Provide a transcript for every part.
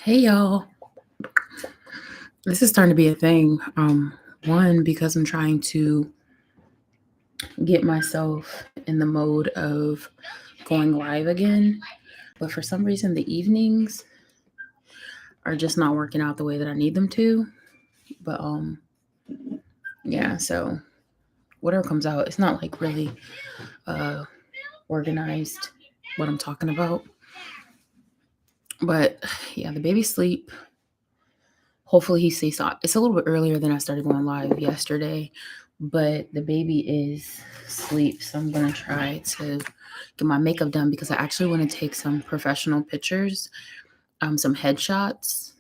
Hey y'all. This is starting to be a thing. One, because I'm trying to get myself in the mode of going live again. But for some reason the evenings are just not working out the way that I need them to. But yeah, so whatever comes out, it's not like really uh organized what I'm talking about. But yeah, the baby's asleep. Hopefully he stays on. It's a little bit earlier than I started going live yesterday, but the baby is asleep. So I'm going to try to get my makeup done because I actually want to take some professional pictures, some headshots.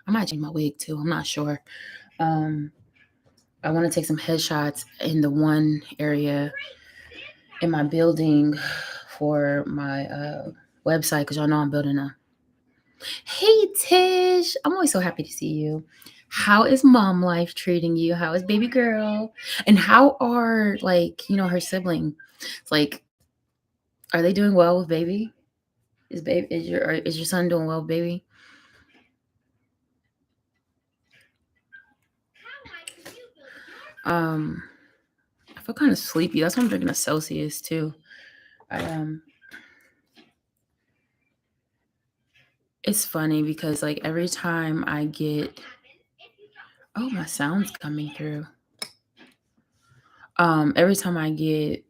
I might change my wig too. I'm not sure. Um, I want to take some headshots in the one area in my building for my website because y'all know I'm building a. Hey Tish, I'm always so happy to see you. How is mom life treating you? How is baby girl? And how are her sibling? It's like, are they doing well with baby? Is your son doing well with baby? Um, I feel kind of sleepy. That's why I'm drinking a Celsius too. I It's funny because like every time I get, oh, my sound's coming through. Every time I get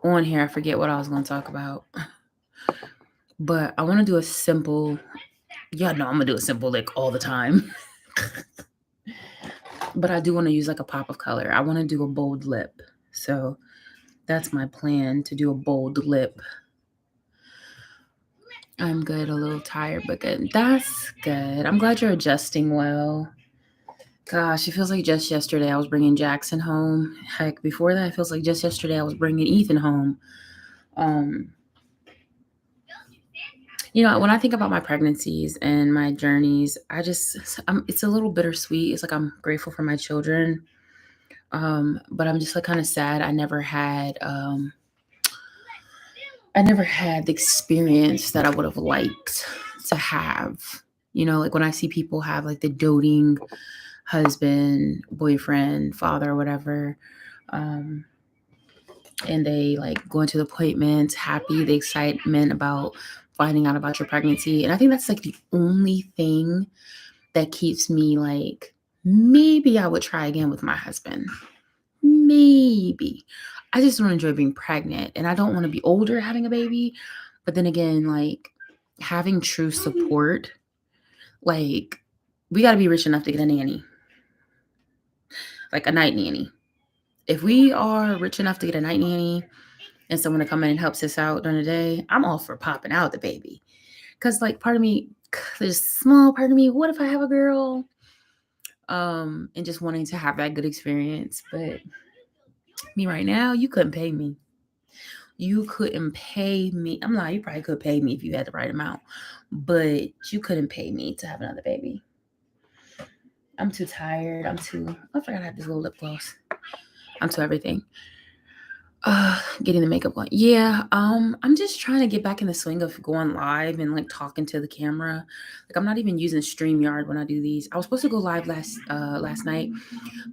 on here, I forget what I was going to talk about. But I want to do a simple. Yeah, no, I'm gonna do a simple lick all the time. But I do want to use like a pop of color. I want to do a bold lip. So that's my plan, to do a bold lip. I'm good, a little tired, but good. That's good. I'm glad you're adjusting well. Gosh, it feels like just yesterday I was bringing Jackson home. Heck, before that, it feels like just yesterday I was bringing Ethan home. Um, when I think about my pregnancies and my journeys, it's a little bittersweet. It's like I'm grateful for my children. But I'm just like kind of sad. I never had the experience that I would have liked to have. Like when I see people have like the doting husband, boyfriend, father, or whatever, um, and they like go into the appointments, happy, the excitement about finding out about your pregnancy. And I think that's like the only thing that keeps me like, maybe I would try again with my husband. Maybe. I just don't enjoy being pregnant and I don't want to be older having a baby. But then again, like having true support, like we got to be rich enough to get a nanny, like a night nanny. If we are rich enough to get a night nanny and someone to come in and helps us out during the day, I'm all for popping out the baby. Because like part of me, there's a small part of me, what if I have a girl? And just wanting to have that good experience. But me right now, you couldn't pay me. You couldn't pay me. I'm not, you probably could pay me if you had the right amount, but you couldn't pay me to have another baby. I'm too tired. I forgot I had this little lip gloss. I'm too everything. Getting the makeup on. Yeah, I'm just trying to get back in the swing of going live and like talking to the camera. Like I'm not even using StreamYard when I do these. I was supposed to go live last night,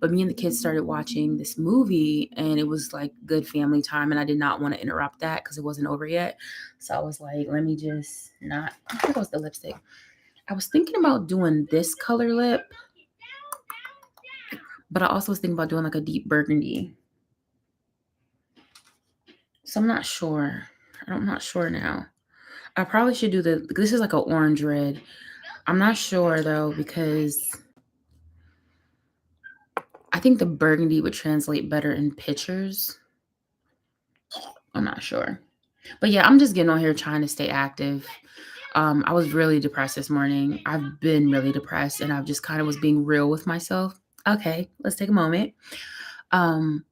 but me and the kids started watching this movie and it was like good family time and I did not want to interrupt that because it wasn't over yet. So I was like, let me just not. I think it was the lipstick. I was thinking about doing this color lip, but I also was thinking about doing like a deep burgundy. So I'm not sure. I'm not sure now. I probably should do this is like an orange red. I'm not sure though because I think the burgundy would translate better in pictures. I'm not sure. But yeah, I'm just getting on here trying to stay active. I was really depressed this morning. I've been really depressed and I've just kind of was being real with myself. Okay, let's take a moment. Um,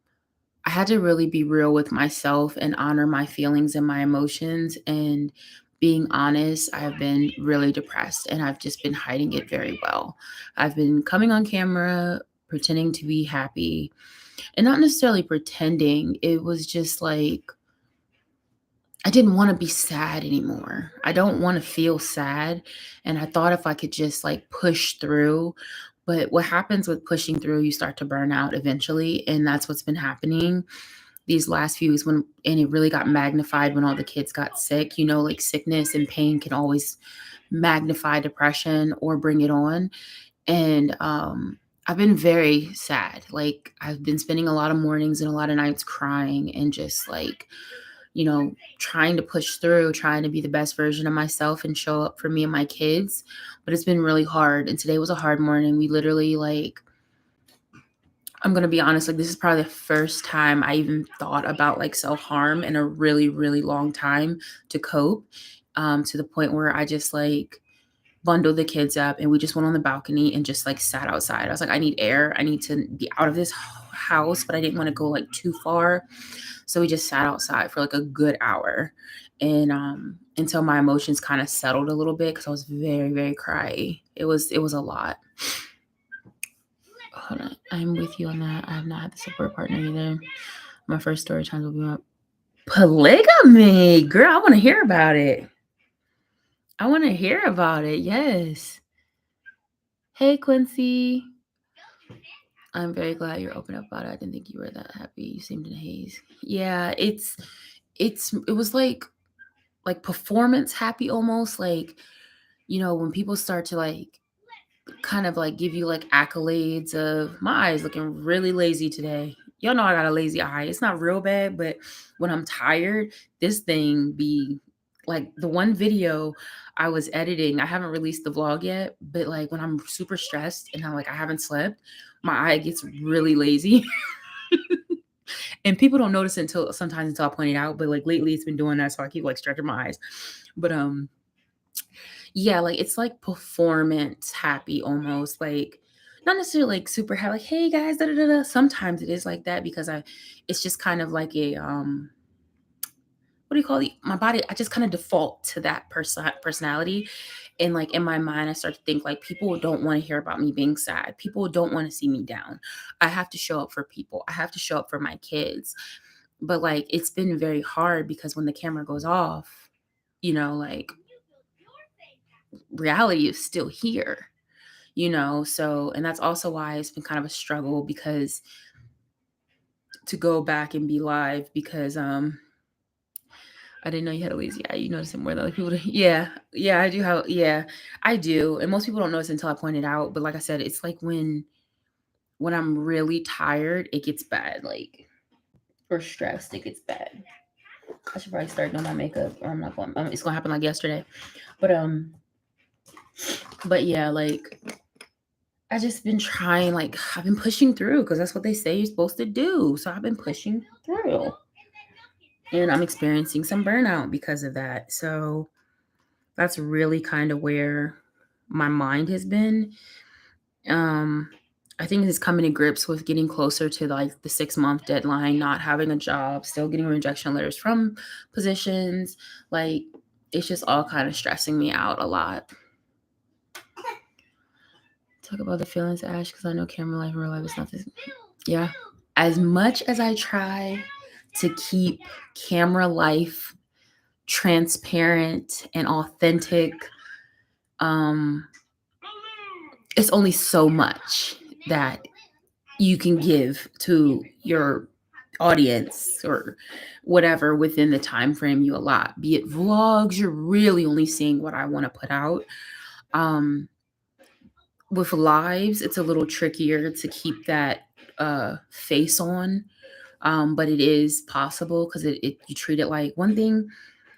I had to really be real with myself and honor my feelings and my emotions. And being honest, I've been really depressed and I've just been hiding it very well. I've been coming on camera, pretending to be happy, and not necessarily pretending. It was just like, I didn't want to be sad anymore. I don't want to feel sad. And I thought if I could just like push through, but what happens with pushing through, you start to burn out eventually. And that's what's been happening these last few weeks and it really got magnified when all the kids got sick. Like sickness and pain can always magnify depression or bring it on. And I've been very sad. Like I've been spending a lot of mornings and a lot of nights crying and just like, trying to push through, trying to be the best version of myself and show up for me and my kids. But it's been really hard. And today was a hard morning. We literally I'm going to be honest, like this is probably the first time I even thought about like self-harm in a really, really long time to cope, to the point where I just like bundled the kids up and we just went on the balcony and just like sat outside. I was like, I need air. I need to be out of this house, but I didn't want to go like too far. So we just sat outside for like a good hour and until my emotions kind of settled a little bit because I was very, very cryy. It was a lot. Hold on. I'm with you on that. I have not had the support partner either. My first story times will be my polygamy. Girl, I want to hear about it. Yes. Hey, Quincy. I'm very glad you're open up about it. I didn't think you were that happy. You seemed in a haze. Yeah, it was like performance happy almost. Like, when people start to like kind of like give you like accolades of my eyes looking really lazy today. Y'all know I got a lazy eye. It's not real bad, but when I'm tired, this thing be like the one video I was editing. I haven't released the vlog yet, but like when I'm super stressed and I haven't slept, my eye gets really lazy. And people don't notice until I point it out, but like lately it's been doing that, so I keep like stretching my eyes. But yeah, like it's like performance happy almost, like not necessarily like super happy, like hey guys, da da da da. Sometimes it is like that because it's just kind of like a what do you call it? My body, I just kind of default to that personality. And like in my mind, I start to think like people don't want to hear about me being sad. People don't want to see me down. I have to show up for people. I have to show up for my kids. But like it's been very hard because when the camera goes off, like reality is still here, so and that's also why it's been kind of a struggle because to go back and be live because I didn't know you had a lazy eye. You notice it more than other people do. Yeah. Yeah, I do have I do. And most people don't notice until I point it out. But like I said, it's like when I'm really tired, it gets bad. Like or stressed, it gets bad. I should probably start doing my makeup or I'm not going it's gonna happen like yesterday. But yeah, like I just been trying, like I've been pushing through because that's what they say you're supposed to do. So I've been pushing through. And I'm experiencing some burnout because of that. So that's really kind of where my mind has been. I think it's coming to grips with getting closer to like the 6-month deadline, not having a job, still getting rejection letters from positions. Like it's just all kind of stressing me out a lot. Talk about the feelings, Ash, because I know camera life and real life is not this. Yeah. As much as I try to keep camera life transparent and authentic, it's only so much that you can give to your audience or whatever within the time frame you allot. Be it vlogs, you're really only seeing what I want to put out. With lives, it's a little trickier to keep that face on. But it is possible because you treat it like one thing.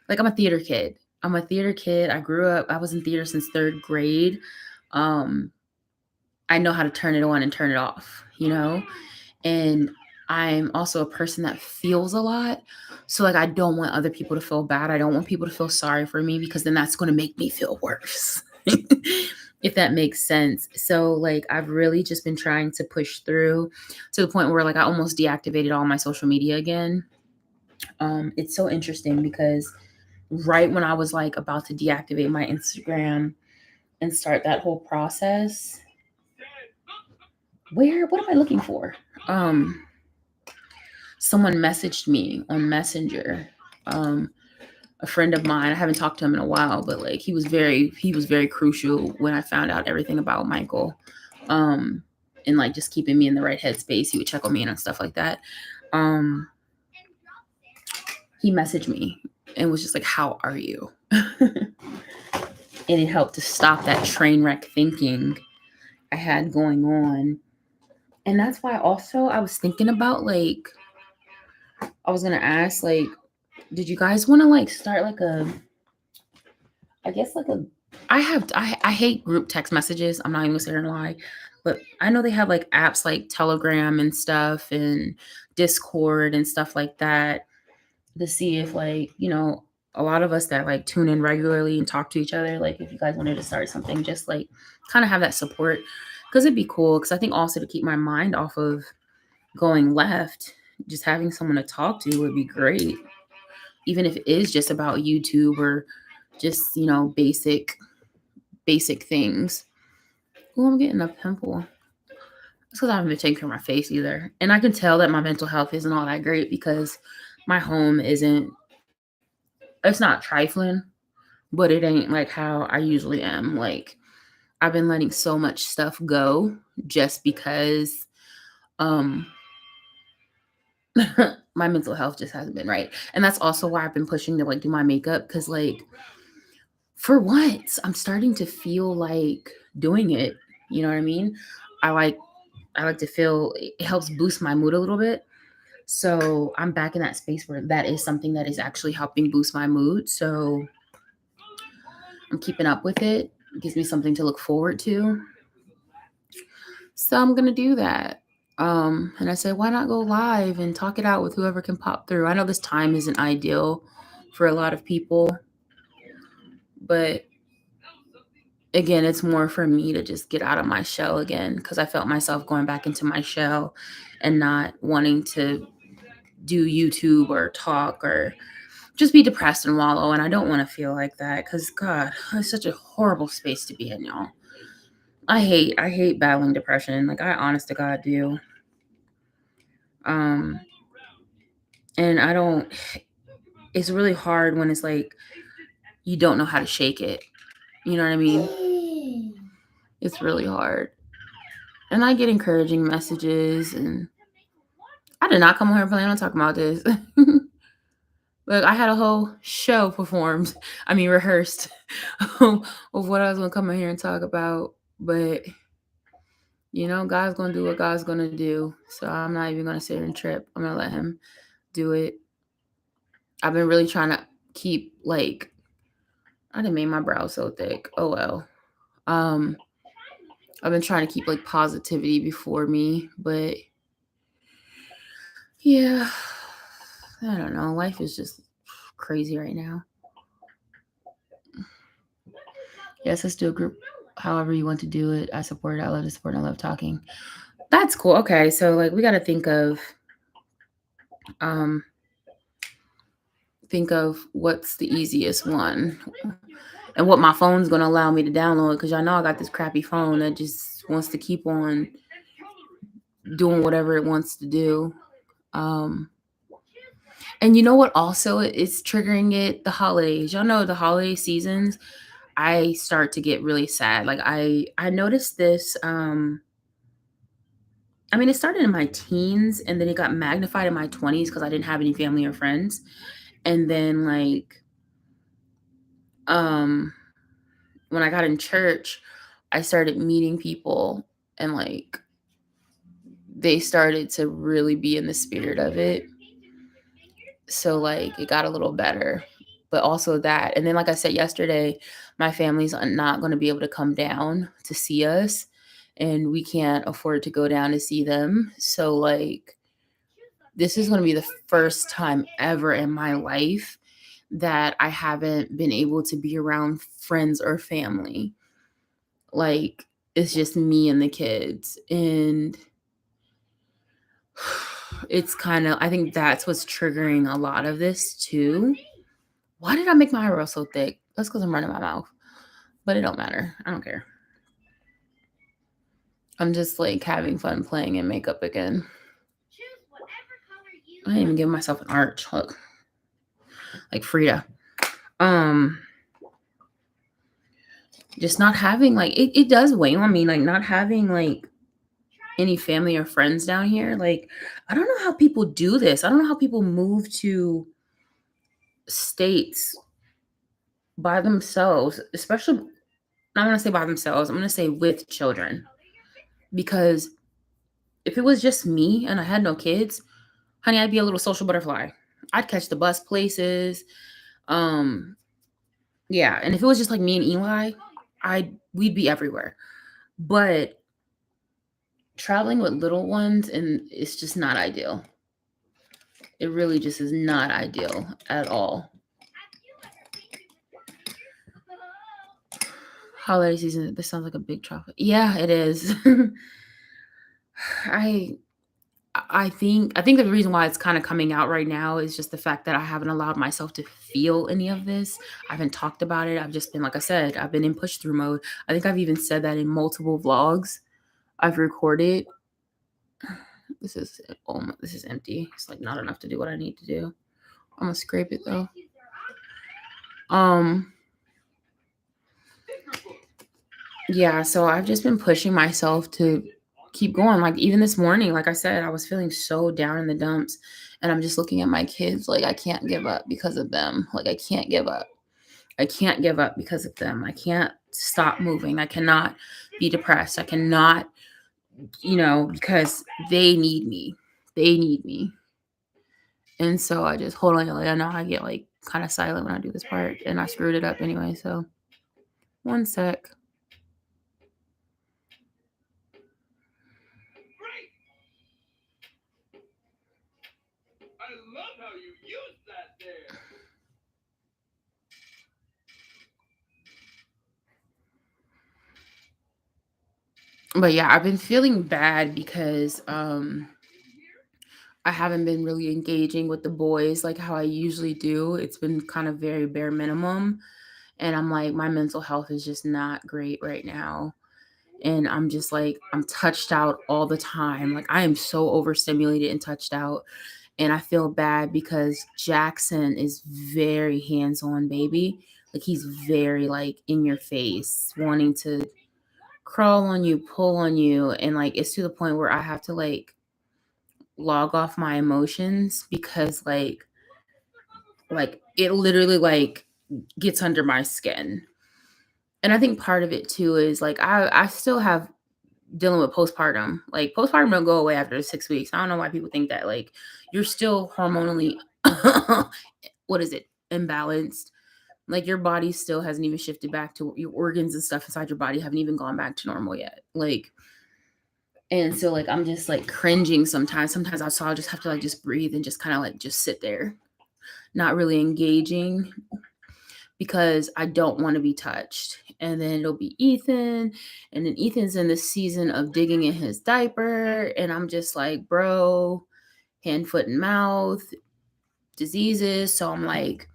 Like I'm a theater kid. I grew up, I was in theater since 3rd grade. I know how to turn it on and turn it off, and I'm also a person that feels a lot. So like I don't want other people to feel bad. I don't want people to feel sorry for me because then that's going to make me feel worse. If that makes sense. So like I've really just been trying to push through to the point where like I almost deactivated all my social media again. It's so interesting because right when I was like about to deactivate my Instagram and start that whole process, what am I looking for? Someone messaged me on Messenger. a friend of mine. I haven't talked to him in a while, but like he was very crucial when I found out everything about Michael. Um and like just keeping me in the right headspace. He would check on me and stuff like that. Um he messaged me and was just like, "How are you?" And it helped to stop that train wreck thinking I had going on. And that's why also I was thinking about like I was gonna ask like, did you guys want to like start like a I guess like a I hate group text messages. I'm not even gonna lie. But I know they have like apps like Telegram and stuff and Discord and stuff like that to see if like, a lot of us that like tune in regularly and talk to each other, like if you guys wanted to start something, just like kind of have that support. Cause it'd be cool. Cause I think also to keep my mind off of going left, just having someone to talk to would be great. Even if it is just about YouTube or just, basic things. Oh, I'm getting a pimple. It's because I haven't been taking care of my face either. And I can tell that my mental health isn't all that great because my home it's not trifling, but it ain't like how I usually am. Like, I've been letting so much stuff go just because um my mental health just hasn't been right. And that's also why I've been pushing to like do my makeup because like for once I'm starting to feel like doing it. You know what I mean? I like I like to feel it helps boost my mood a little bit. So I'm back in that space where that is something that is actually helping boost my mood. So I'm keeping up with it. It gives me something to look forward to. So I'm gonna do that. And I said, why not go live and talk it out with whoever can pop through? I know this time isn't ideal for a lot of people, but again, it's more for me to just get out of my shell again because I felt myself going back into my shell and not wanting to do YouTube or talk or just be depressed and wallow. And I don't want to feel like that because God, it's such a horrible space to be in, y'all. I hate battling depression. Like I honest to God do. Um and I don't it's really hard when it's like you don't know how to shake it. You know what I mean? It's really hard. And I get encouraging messages and I did not come on here planning on talking about this. Look, I had a whole show performed. I mean rehearsed of what I was gonna come in here and talk about. But God's gonna do what God's gonna do. So I'm not even gonna sit here and trip. I'm gonna let him do it. I've been really trying to keep like I didn't make my brow so thick. Oh well. Um I've been trying to keep like positivity before me, but yeah, I don't know. Life is just crazy right now. Yes, let's do a group however you want to do it. I support it. I love to support. I love talking. That's cool. Okay, so like we got to um think of what's the easiest one and what my phone's going to allow me to download because y'all know I got this crappy phone that just wants to keep on doing whatever it wants to do. Um and you know what also is triggering it? The holidays. Y'all know the holiday seasons, I start to get really sad. Like I noticed this I mean it started in my teens and then it got magnified in my 20s cuz I didn't have any family or friends. And then like um when I got in church, I started meeting people and like they started to really be in the spirit of it. So like it got a little better. But also that. And then like I said yesterday, my family's not going to be able to come down to see us and we can't afford to go down to see them. So like this is going to be the first time ever in my life that I haven't been able to be around friends or family. Like it's just me and the kids and it's kind of I think that's what's triggering a lot of this too. Why did I make my eyebrows so thick? That's because I'm running my mouth. But it don't matter. I don't care. I'm just like having fun playing in makeup again. I didn't even give myself an arch. Look. Like Frida. Um, just not having like it does weigh on me, like not having like any family or friends down here. Like, I don't know how people do this. I don't know how people move to states by themselves, especially I'm gonna say by themselves, I'm gonna say with children. Because if it was just me and I had no kids, honey, I'd be a little social butterfly. I'd catch the bus places. Um, yeah, and if it was just like me and Eli, we'd be everywhere. But traveling with little ones and it's just not ideal. It really just is not ideal at all. Holiday season, this sounds like a big chocolate. Yeah, it is. I I think the reason why it's kind of coming out right now is just the fact that I haven't allowed myself to feel any of this. I haven't talked about it. I've just been, like I said, I've been in push through mode. I think I've even said that in multiple vlogs I've recorded. This is empty. It's like not enough to do what I need to do. I'm gonna scrape it though. Um yeah, so I've just been pushing myself to keep going. Like even this morning, like I said, I was feeling so down in the dumps and I'm just looking at my kids like I can't give up because of them. Like I can't give up. I can't give up because of them. I can't stop moving. I cannot be depressed. I cannot, because they need me. They need me. And so I just hold on. I know I get like kind of silent when I do this part and I screwed it up anyway. So one sec. But yeah, I've been feeling bad because I haven't been really engaging with the boys like how I usually do. It's been kind of very bare minimum. And I'm like, my mental health is just not great right now. And I'm just like, I'm touched out all the time. Like, I am so overstimulated and touched out. And I feel bad because Jackson is very hands on, baby. Like, he's very, like, in your face, wanting to crawl on you, pull on you. And, like, it's to the point where I have to, like, log off my emotions because like it literally like gets under my skin. And I think part of it too is like I still have dealing with postpartum. Like postpartum don't go away after 6 weeks. I don't know why people think that. Like you're still hormonally what is it? Imbalanced. Like your body still hasn't even shifted back to your organs and stuff inside your body haven't even gone back to normal yet. Like and so like I'm just like cringing sometimes. Sometimes I'll just have to like just breathe and just kind of like just sit there, not really engaging because I don't want to be touched. And then it'll be Ethan, and then Ethan's in the season of digging in his diaper, and I'm just like, bro, hand, foot, and mouth diseases. So I'm like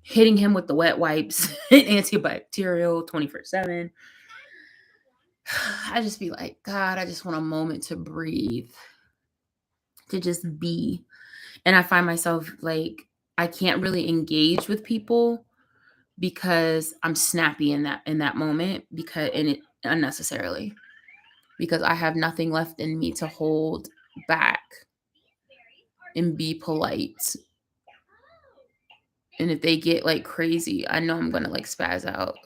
hitting him with the wet wipes and antibacterial 24/7. I just be like, God, I just want a moment to breathe, to just be. And I find myself like I can't really engage with people because I'm snappy in that moment because in it unnecessarily because I have nothing left in me to hold back and be polite. And if they get like crazy, I know I'm gonna like spaz out.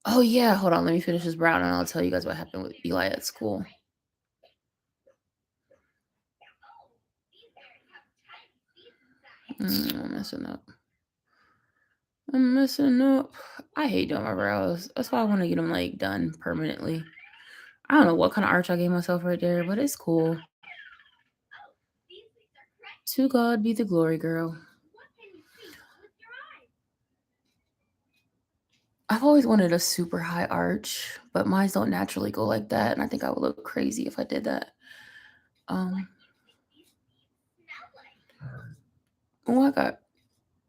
Oh yeah, hold on, let me finish this brown and I'll tell you guys what happened with Eli at school. I'm messing up. I'm messing up. I hate doing my brows. That's why I want to get them like done permanently. I don't know what kind of arch I gave myself right there, but it's cool. To God be the glory, girl. I've always wanted a super high arch, but mine don't naturally go like that, and I think I would look crazy if I did that. Oh, I got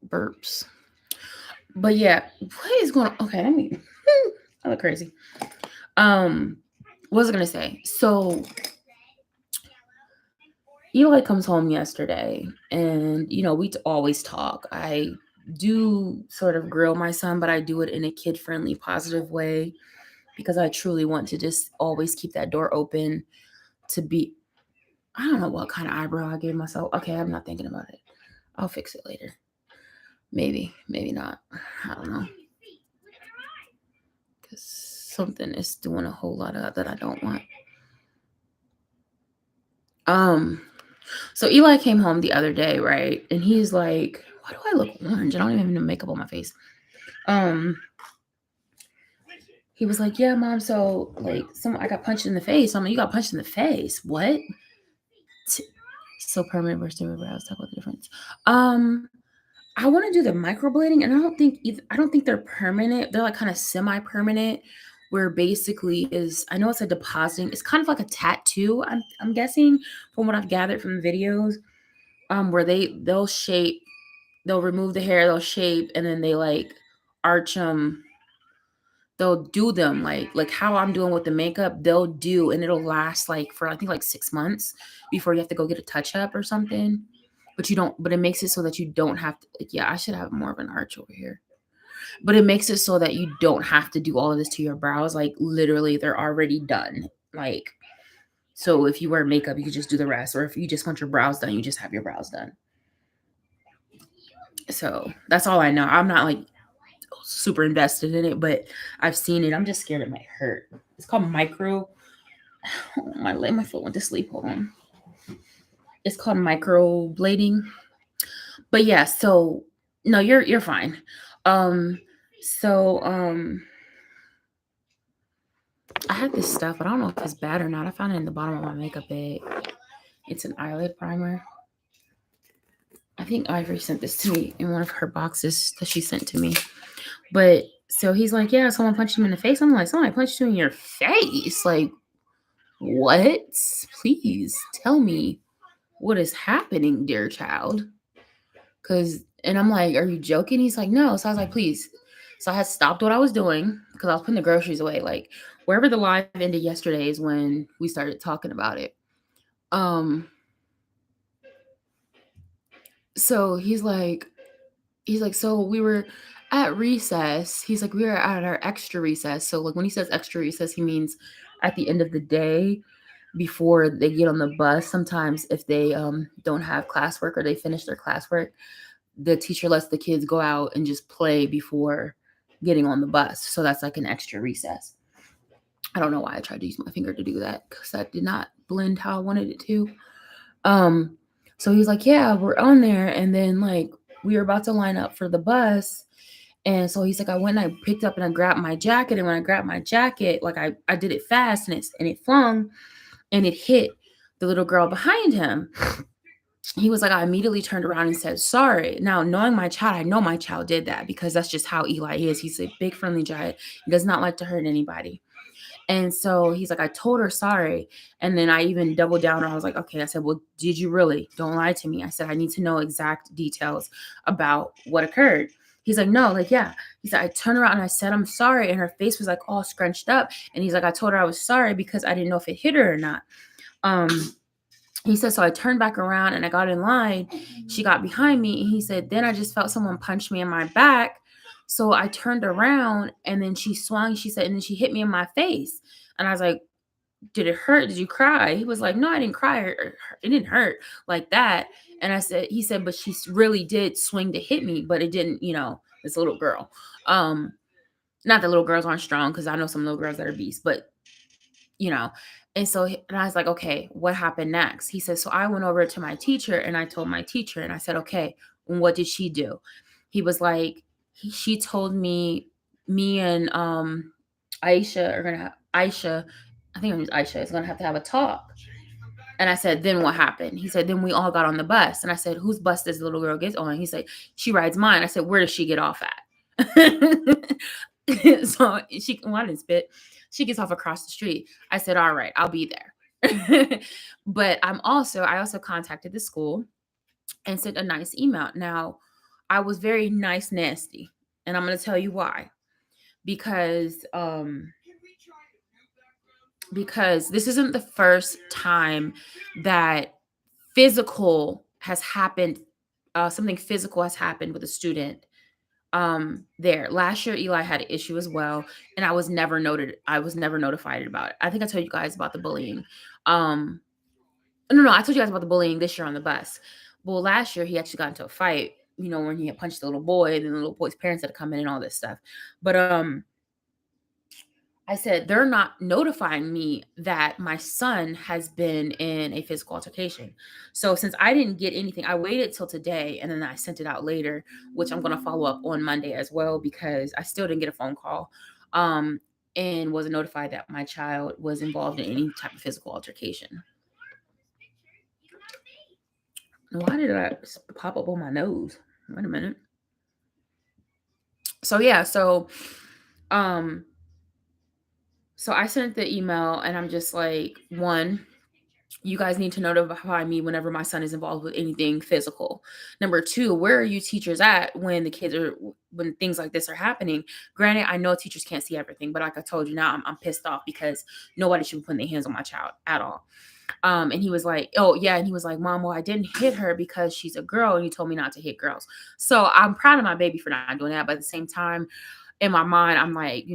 burps. But yeah, what is going on? Okay, I look crazy. What was I gonna say? So Eli comes home yesterday, and we always talk. I do sort of grill my son, but I do it in a kid-friendly, positive way because I truly want to just always keep that door open to be. I don't know what kind of eyebrow I gave myself. Okay, I'm not thinking about it. I'll fix it later. Maybe, maybe not. I don't know. Because something is doing a whole lot of that I don't want. So Eli came home the other day, right? And he's like, why do I look orange? I don't even have makeup on my face. He was like, yeah, Mom, so like I got punched in the face. I'm like, you got punched in the face. What? So permanent versus temporary brows. Talk about the difference. I want to do the microblading, and I don't think they're permanent. They're like kind of semi-permanent, where basically I know it's a depositing. It's kind of like a tattoo. I'm guessing from what I've gathered from the videos. Where they'll shape, they'll remove the hair, they'll shape, and then they like arch them. They'll do them like how I'm doing with the makeup. They'll do, and it'll last like for I think like 6 months before you have to go get a touch up or something. But you don't. But it makes it so that you don't have to. Like, yeah, I should have more of an arch over here. But it makes it so that you don't have to do all of this to your brows. Like literally, they're already done. Like, so if you wear makeup, you could just do the rest. Or if you just want your brows done, you just have your brows done. So that's all I know. I'm not like super invested in it, but I've seen it. I'm just scared it might hurt. It's called micro. Oh, my foot went to sleep. Hold on. It's called microblading. But yeah, so no, you're fine. So I have this stuff, but I don't know if it's bad or not. I found it in the bottom of my makeup bag. It's an eyelid primer. I think Ivory sent this to me in one of her boxes that she sent to me. But so he's like, yeah, someone punched him in the face. I'm like, somebody punched you in your face? Like, what? Please tell me what is happening, dear child. And I'm like, are you joking? He's like, no. So I was like, please. So I had stopped what I was doing because I was putting the groceries away. Like wherever the live ended yesterday is when we started talking about it. So he's like, so we were at recess. He's like, we were at our extra recess. So like when he says extra recess, he means at the end of the day before they get on the bus. Sometimes if they don't have classwork or they finish their classwork, the teacher lets the kids go out and just play before getting on the bus. So that's like an extra recess. I don't know why I tried to use my finger to do that because that did not blend how I wanted it to. So he's like, yeah, we're on there. And then like we were about to line up for the bus. And so he's like, I went and I picked up and I grabbed my jacket. And when I grabbed my jacket, like I did it fast and it flung and it hit the little girl behind him. He was like, I immediately turned around and said, sorry. Now, knowing my child, I know my child did that because that's just how Eli is. He's a big, friendly giant. He does not like to hurt anybody. And so he's like, I told her sorry. And then I even doubled down. I was like, okay. I said, well, did you really? Don't lie to me. I said, I need to know exact details about what occurred. He's like, no, like, yeah. He said, I turned around and I said, I'm sorry. And her face was like all scrunched up. And he's like, I told her I was sorry because I didn't know if it hit her or not. He said, so I turned back around and I got in line. She got behind me. And he said, then I just felt someone punch me in my back. So I turned around and then she swung, she said, and then she hit me in my face. And I was like, did it hurt? Did you cry? He was like, no, I didn't cry. It didn't hurt like that. And he said, but she really did swing to hit me, but it didn't, this little girl. Not that little girls aren't strong because I know some little girls that are beasts, but and so and I was like, okay, what happened next? He said, so I went over to my teacher and I told my teacher and I said, okay, what did she do? He was like, she told me and Aisha are gonna have Aisha, I think her name's Aisha, is gonna have to have a talk. And I said, then what happened? He said, then we all got on the bus. And I said, whose bus does the little girl get on? He said, she rides mine. I said, where does she get off at? So I didn't spit. She gets off across the street. I said, all right, I'll be there. But I also contacted the school and sent a nice email. Now, I was very nice, nasty. And I'm going to tell you why. Because this isn't the first time that physical has happened. Something physical has happened with a student There. Last year, Eli had an issue as well, and I was never notified about it. I think I told you guys about the bullying. Um, no, I told you guys about the bullying this year on the bus. Well, last year he actually got into a fight, when he had punched the little boy, and then the little boy's parents had to come in and all this stuff. But I said, they're not notifying me that my son has been in a physical altercation. So since I didn't get anything, I waited till today and then I sent it out later, which I'm going to follow up on Monday as well, because I still didn't get a phone call. And wasn't notified that my child was involved in any type of physical altercation. Why did I pop up on my nose? Wait a minute. So yeah, um so I sent the email and I'm just like, one, you guys need to notify me whenever my son is involved with anything physical. Number two, where are you teachers at when things like this are happening? Granted, I know teachers can't see everything, but like I told you, now I'm pissed off because nobody should be putting their hands on my child at all. And he was like, oh yeah, and he was like, Mom, well, I didn't hit her because she's a girl, and you told me not to hit girls. So I'm proud of my baby for not doing that, but at the same time, in my mind, I'm like,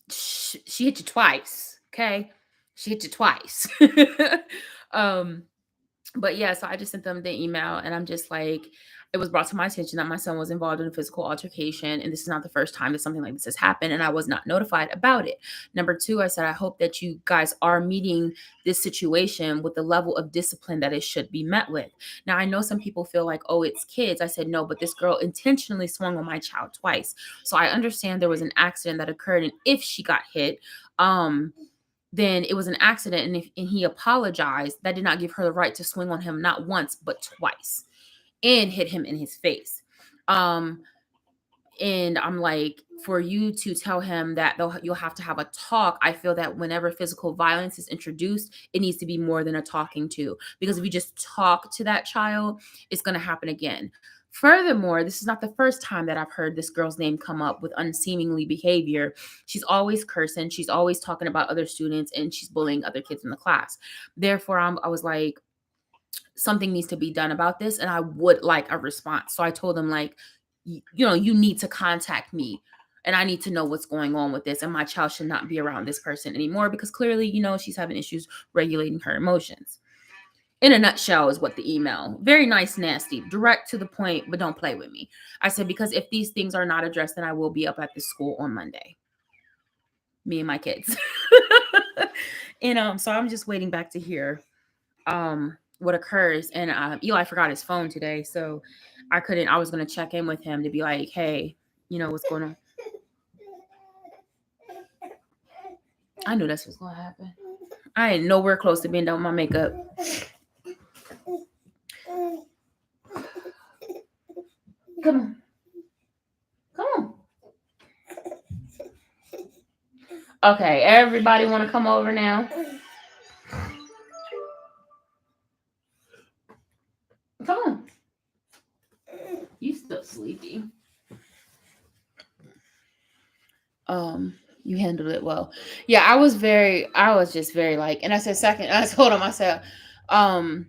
she hit you twice, okay? She hit you twice. um, but yeah, so I just sent them the email and I'm just like, it was brought to my attention that my son was involved in a physical altercation. And this is not the first time that something like this has happened. And I was not notified about it. Number two, I said, I hope that you guys are meeting this situation with the level of discipline that it should be met with. Now, I know some people feel like, oh, it's kids. I said, no, but this girl intentionally swung on my child twice. So I understand there was an accident that occurred. And if she got hit, then it was an accident, and he apologized. That did not give her the right to swing on him not once but twice and hit him in his face. And I'm like, for you to tell him that you'll have to have a talk, I feel that whenever physical violence is introduced, it needs to be more than a talking to. Because if you just talk to that child, it's going to happen again. Furthermore, this is not the first time that I've heard this girl's name come up with unseemly behavior. She's always cursing. She's always talking about other students, and she's bullying other kids in the class. Therefore, I was like, something needs to be done about this, and I would like a response. So I told them, like, you need to contact me, and I need to know what's going on with this, and my child should not be around this person anymore, because clearly, she's having issues regulating her emotions. In a nutshell is what the email. Very nice, nasty, direct to the point, but don't play with me. I said, because if these things are not addressed, then I will be up at the school on Monday. Me and my kids. And so I'm just waiting back to hear what occurs. And Eli forgot his phone today, so I was gonna check in with him to be like, hey, what's going on? I knew this was gonna happen. I ain't nowhere close to being done with my makeup. Come on. Okay, everybody want to come over now? Come on. You still sleepy? You handled it well. Yeah, I was just very like, and I said, second, I told him, I said, I'm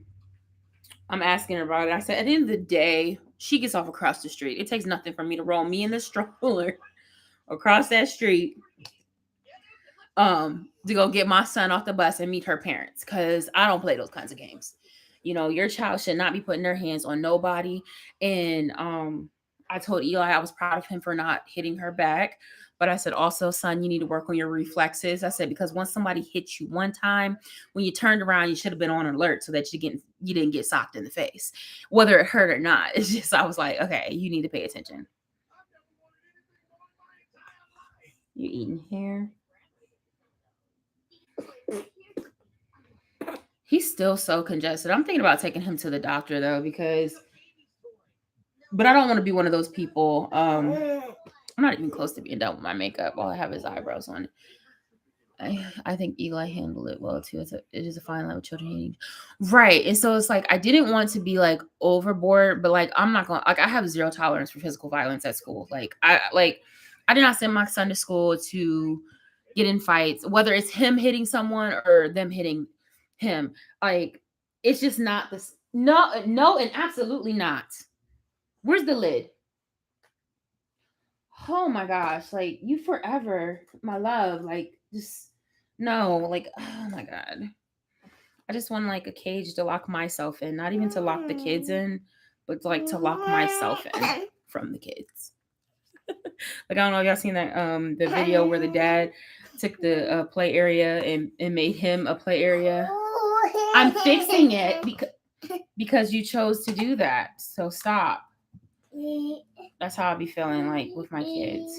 asking her about it. I said, at the end of the day, she gets off across the street. It takes nothing for me to roll me in the stroller across that street to go get my son off the bus and meet her parents, because I don't play those kinds of games. Your child should not be putting their hands on nobody. And I told Eli I was proud of him for not hitting her back. But I said, also, son, you need to work on your reflexes. I said, because once somebody hits you one time, when you turned around, you should have been on alert so that you didn't get socked in the face, whether it hurt or not. It's just, I was like, okay, you need to pay attention. You eating hair? He's still so congested. I'm thinking about taking him to the doctor though, but I don't want to be one of those people. I'm not even close to being done with my makeup. All I have is eyebrows on. I think Eli handled it well too. It is a fine line with children. Right. And so it's like, I didn't want to be like overboard, but like, I'm not going to, like, I have zero tolerance for physical violence at school. I did not send my son to school to get in fights, whether it's him hitting someone or them hitting him. Like, it's just not this. No, and absolutely not. Where's the lid? Oh my gosh, like you forever, my love. Like just no, like oh my god. I just want like a cage to lock myself in, not even to lock the kids in, but like to lock myself in from the kids. Like I don't know if y'all seen that the video where the dad took the play area and made him a play area. I'm fixing it because you chose to do that. So stop. That's how I be feeling like with my kids.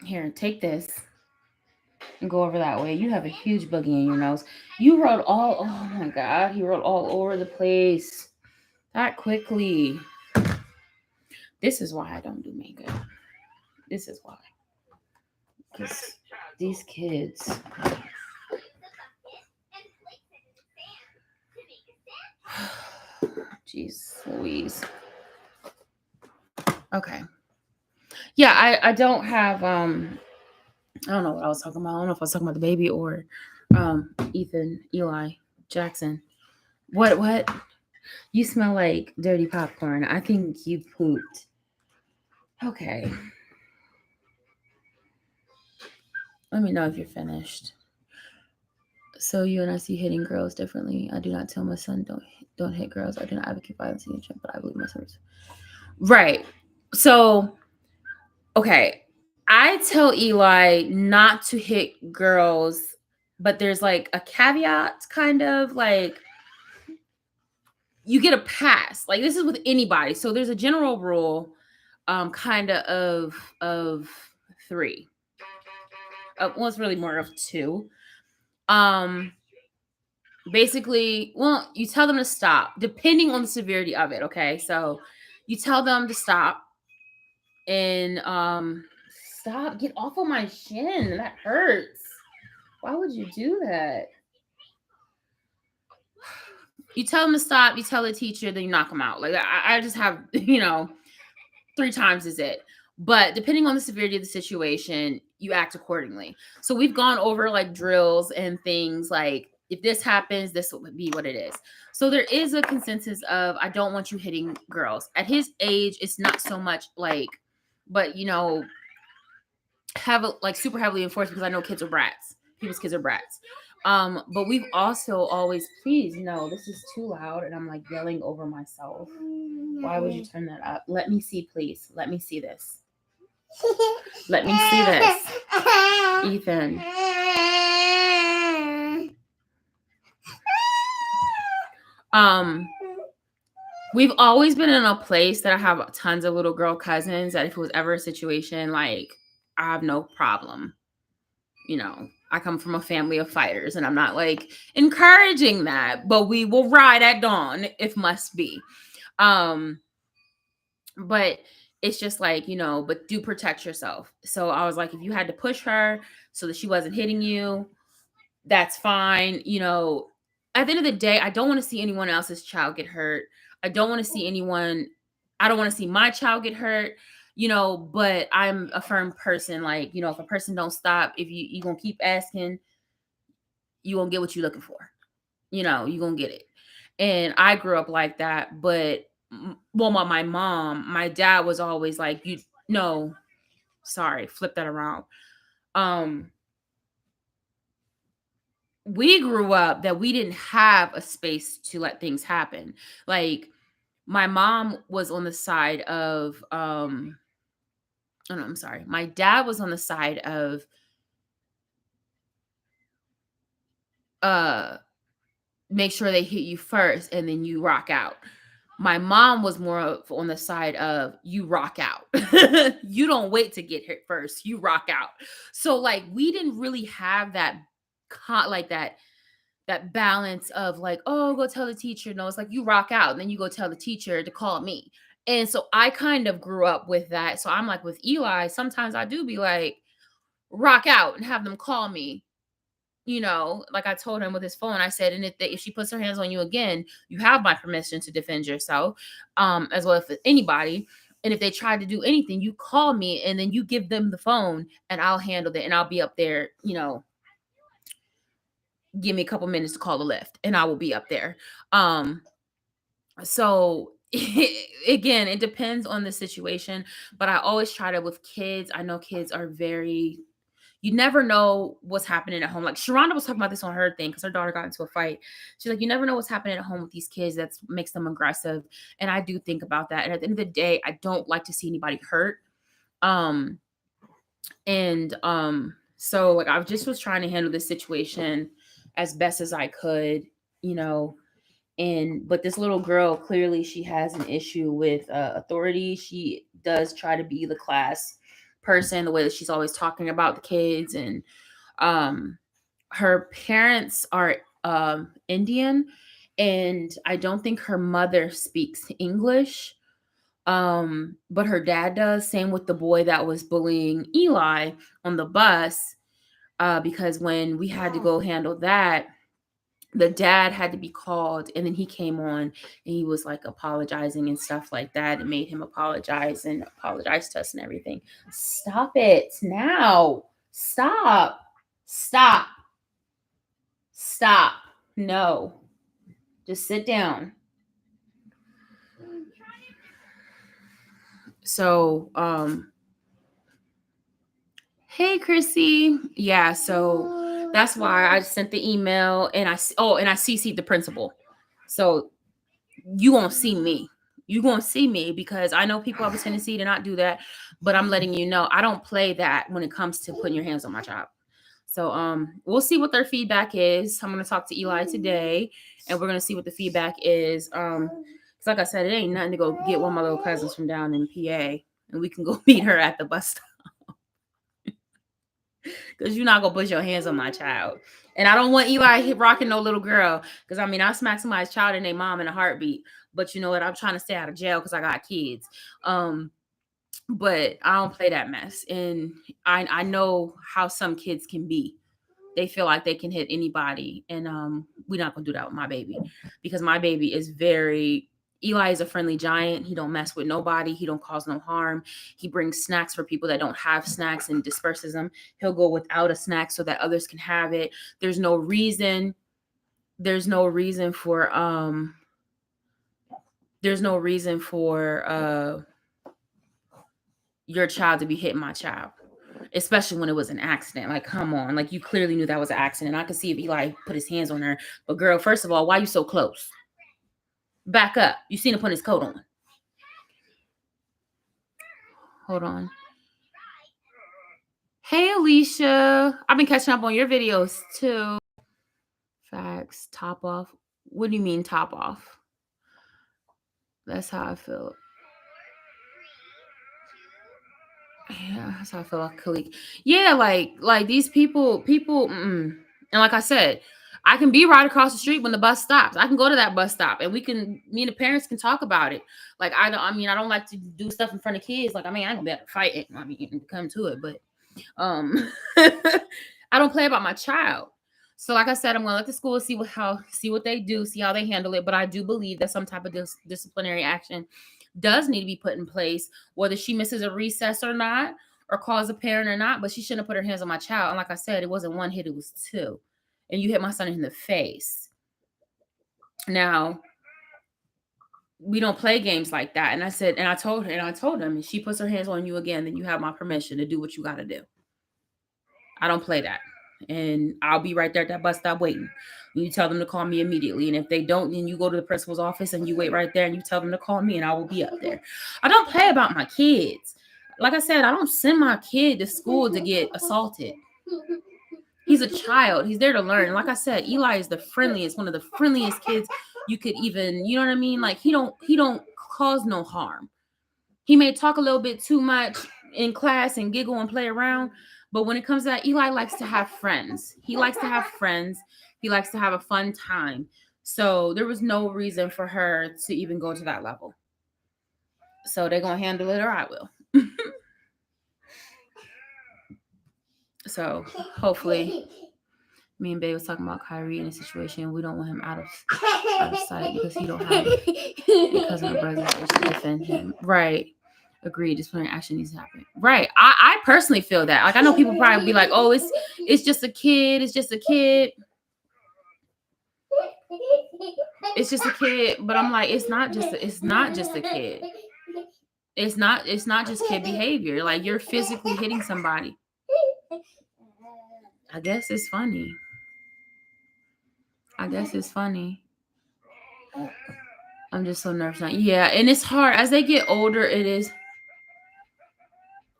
Here, take this and go over that way. You have a huge boogie in your nose. You wrote all, oh my God, he wrote all over the place that quickly. This is why I don't do makeup. This is why. Because these kids. Jeez Louise. Okay. Yeah, I don't have I don't know what I was talking about. I don't know if I was talking about the baby or Ethan, Eli, Jackson. What? You smell like dirty popcorn. I think you pooped. Okay. Let me know if you're finished. So you and I see hitting girls differently. I do not tell my son don't hit girls. I do not advocate violence against him, but I believe my son's right. So okay. I tell Eli not to hit girls, but there's like a caveat, kind of like you get a pass. Like this is with anybody. So there's a general rule, kind of 3. Well, it's really more of 2. Basically, well, you tell them to stop, depending on the severity of it. Okay, so you tell them to stop and stop. Get off of my shin. That hurts. Why would you do that? You tell them to stop. You tell the teacher, then you knock them out. Like I just have 3 times is it. But depending on the severity of the situation, you act accordingly. So we've gone over like drills and things like if this happens, this will be what it is. So there is a consensus of I don't want you hitting girls. At his age, it's not so much like, but have like super heavily enforced because I know kids are brats. People's kids are brats. But we've also always, please, no, this is too loud and I'm like yelling over myself. Why would you turn that up? Let me see, please. Let me see this. Let me see this. Ethan. We've always been in a place that I have tons of little girl cousins that if it was ever a situation, like I have no problem. I come from a family of fighters and I'm not like encouraging that, but we will ride at dawn if must be. But it's just like, but do protect yourself. So I was like, if you had to push her so that she wasn't hitting you, that's fine. At the end of the day, I don't want to see anyone else's child get hurt. I don't want to see my child get hurt, but I'm a firm person. Like, if a person don't stop, if you going to keep asking, you going to get what you're looking for. You going to get it. And I grew up like that, but my dad was always like, flip that around. We grew up that we didn't have a space to let things happen. Like my mom was on the side of, I'm sorry. My dad was on the side of, make sure they hit you first and then you rock out. My mom was more on the side of you rock out. You don't wait to get hit first. You rock out. So like we didn't really have that that balance of like, oh, go tell the teacher. No, it's like you rock out and then you go tell the teacher to call me. And so I kind of grew up with that. So I'm like with Eli, sometimes I do be like, rock out and have them call me. Like I told him with his phone, I said, and if she puts her hands on you again, you have my permission to defend yourself, as well as anybody. And if they try to do anything, you call me and then you give them the phone and I'll handle it and I'll be up there, give me a couple minutes to call the Lyft and I will be up there. So again, it depends on the situation, but I always try to, with kids, I know kids are very, you never know what's happening at home. Like Sharonda was talking about this on her thing because her daughter got into a fight. She's like, you never know what's happening at home with these kids that makes them aggressive. And I do think about that. And at the end of the day, I don't like to see anybody hurt. So like I just was trying to handle this situation as best as I could, you know. But this little girl, clearly she has an issue with authority. She does try to be the class person, the way that she's always talking about the kids. And her parents are Indian, and I don't think her mother speaks English. But her dad does. Same with the boy that was bullying Eli on the bus. Because when we had to go handle that, the dad had to be called, and then he came on and he was like apologizing and stuff like that. It made him apologize and apologize to us and everything. Stop it now. Stop. No. Just sit down. So, hey, Chrissy. Yeah, so that's why I sent the email, and I CC'd the principal. So you won't see me. You won't see me because I know people have a tendency to not do that, but I'm letting you know I don't play that when it comes to putting your hands on my child. So we'll see what their feedback is. I'm gonna talk to Eli today, and we're gonna see what the feedback is. Cause like I said, it ain't nothing to go get one of my little cousins from down in PA, and we can go meet her at the bus stop. Because you're not gonna put your hands on my child. And I don't want Eli rocking no little girl. Because I mean, I'll smack somebody's child and their mom in a heartbeat. But you know what? I'm trying to stay out of jail because I got kids. But I don't play that mess. And I know how some kids can be. They feel like they can hit anybody. And we're not gonna do that with my baby. Because my baby is very Eli is a friendly giant. He don't mess with nobody. He don't cause no harm. He brings snacks for people that don't have snacks and disperses them. He'll go without a snack so that others can have it. There's no reason for your child to be hitting my child, especially when it was an accident. Like, come on, like you clearly knew that was an accident. I could see if Eli put his hands on her, but girl, first of all, why are you so close? Back up. You seen him put his coat on. Hold on. Hey, Alicia. I've been catching up on your videos too. Facts. Top off. What do you mean top off? That's how I feel. Yeah, that's how I feel like Khalik. Yeah, like these people. And like I said, I can be right across the street when the bus stops. I can go to that bus stop and me and the parents can talk about it. Like I don't like to do stuff in front of kids. Like I ain't gonna be able to fight it. I mean, come to it, but I don't play about my child. So like I said, I'm gonna let the school see what they do, see how they handle it. But I do believe that some type of disciplinary action does need to be put in place, whether she misses a recess or not, or calls a parent or not. But she shouldn't have put her hands on my child. And like I said, it wasn't one hit, it was two. And you hit my son in the face. Now, we don't play games like that. And I told him, if she puts her hands on you again, then you have my permission to do what you got to do. I don't play that. And I'll be right there at that bus stop waiting. You tell them to call me immediately. And if they don't, then you go to the principal's office and you wait right there and you tell them to call me and I will be up there. I don't play about my kids. Like I said, I don't send my kid to school to get assaulted. He's a child. He's there to learn. Like I said, Eli is the friendliest, one of the friendliest kids you could even, you know what I mean? Like he don't cause no harm. He may talk a little bit too much in class and giggle and play around. But when it comes to that, Eli likes to have friends. He likes to have friends. He likes to have a fun time. So there was no reason for her to even go to that level. So they're going to handle it or I will. So hopefully, me and Bae was talking about Kyrie in a situation. We don't want him out of sight because he don't have because of the brothers to defend him. Right. Agreed. Disciplinary action needs to happen. Right. I personally feel that. Like I know people probably be like, oh, it's just a kid. It's just a kid. It's just a kid, but I'm like, it's not just a kid. It's not just kid behavior. Like, you're physically hitting somebody. I guess it's funny. I'm just so nervous now. Yeah, and it's hard as they get older. It is.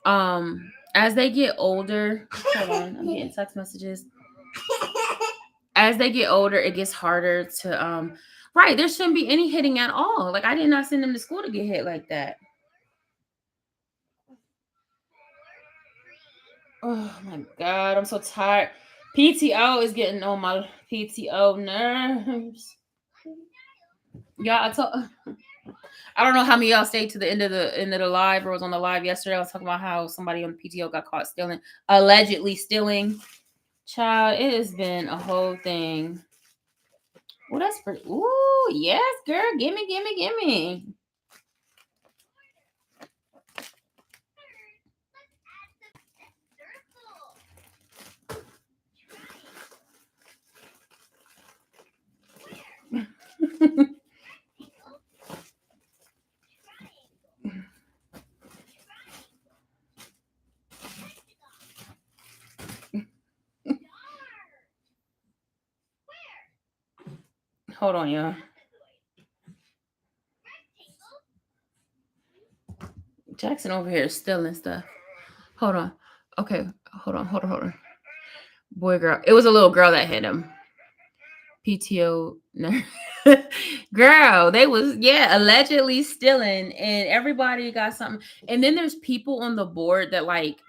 As they get older. Hold on, I'm getting text messages. As they get older, it gets harder to Right, there shouldn't be any hitting at all. Like, I did not send them to school to get hit like that. Oh my God, I'm so tired. PTO is getting on my PTO nerves. Yeah, I don't know how many of y'all stayed to the end of the live or was on the live yesterday. I was talking about how somebody on PTO got caught allegedly stealing. Child, it has been a whole thing. Oh, that's pretty. Ooh, yes, girl. Gimme. Hold on, y'all. Jackson over here is stealing stuff. Hold on. Okay. Hold on. Boy, girl. It was a little girl that hit him. PTO. Girl, they was, allegedly stealing, and everybody got something. And then there's people on the board that, like,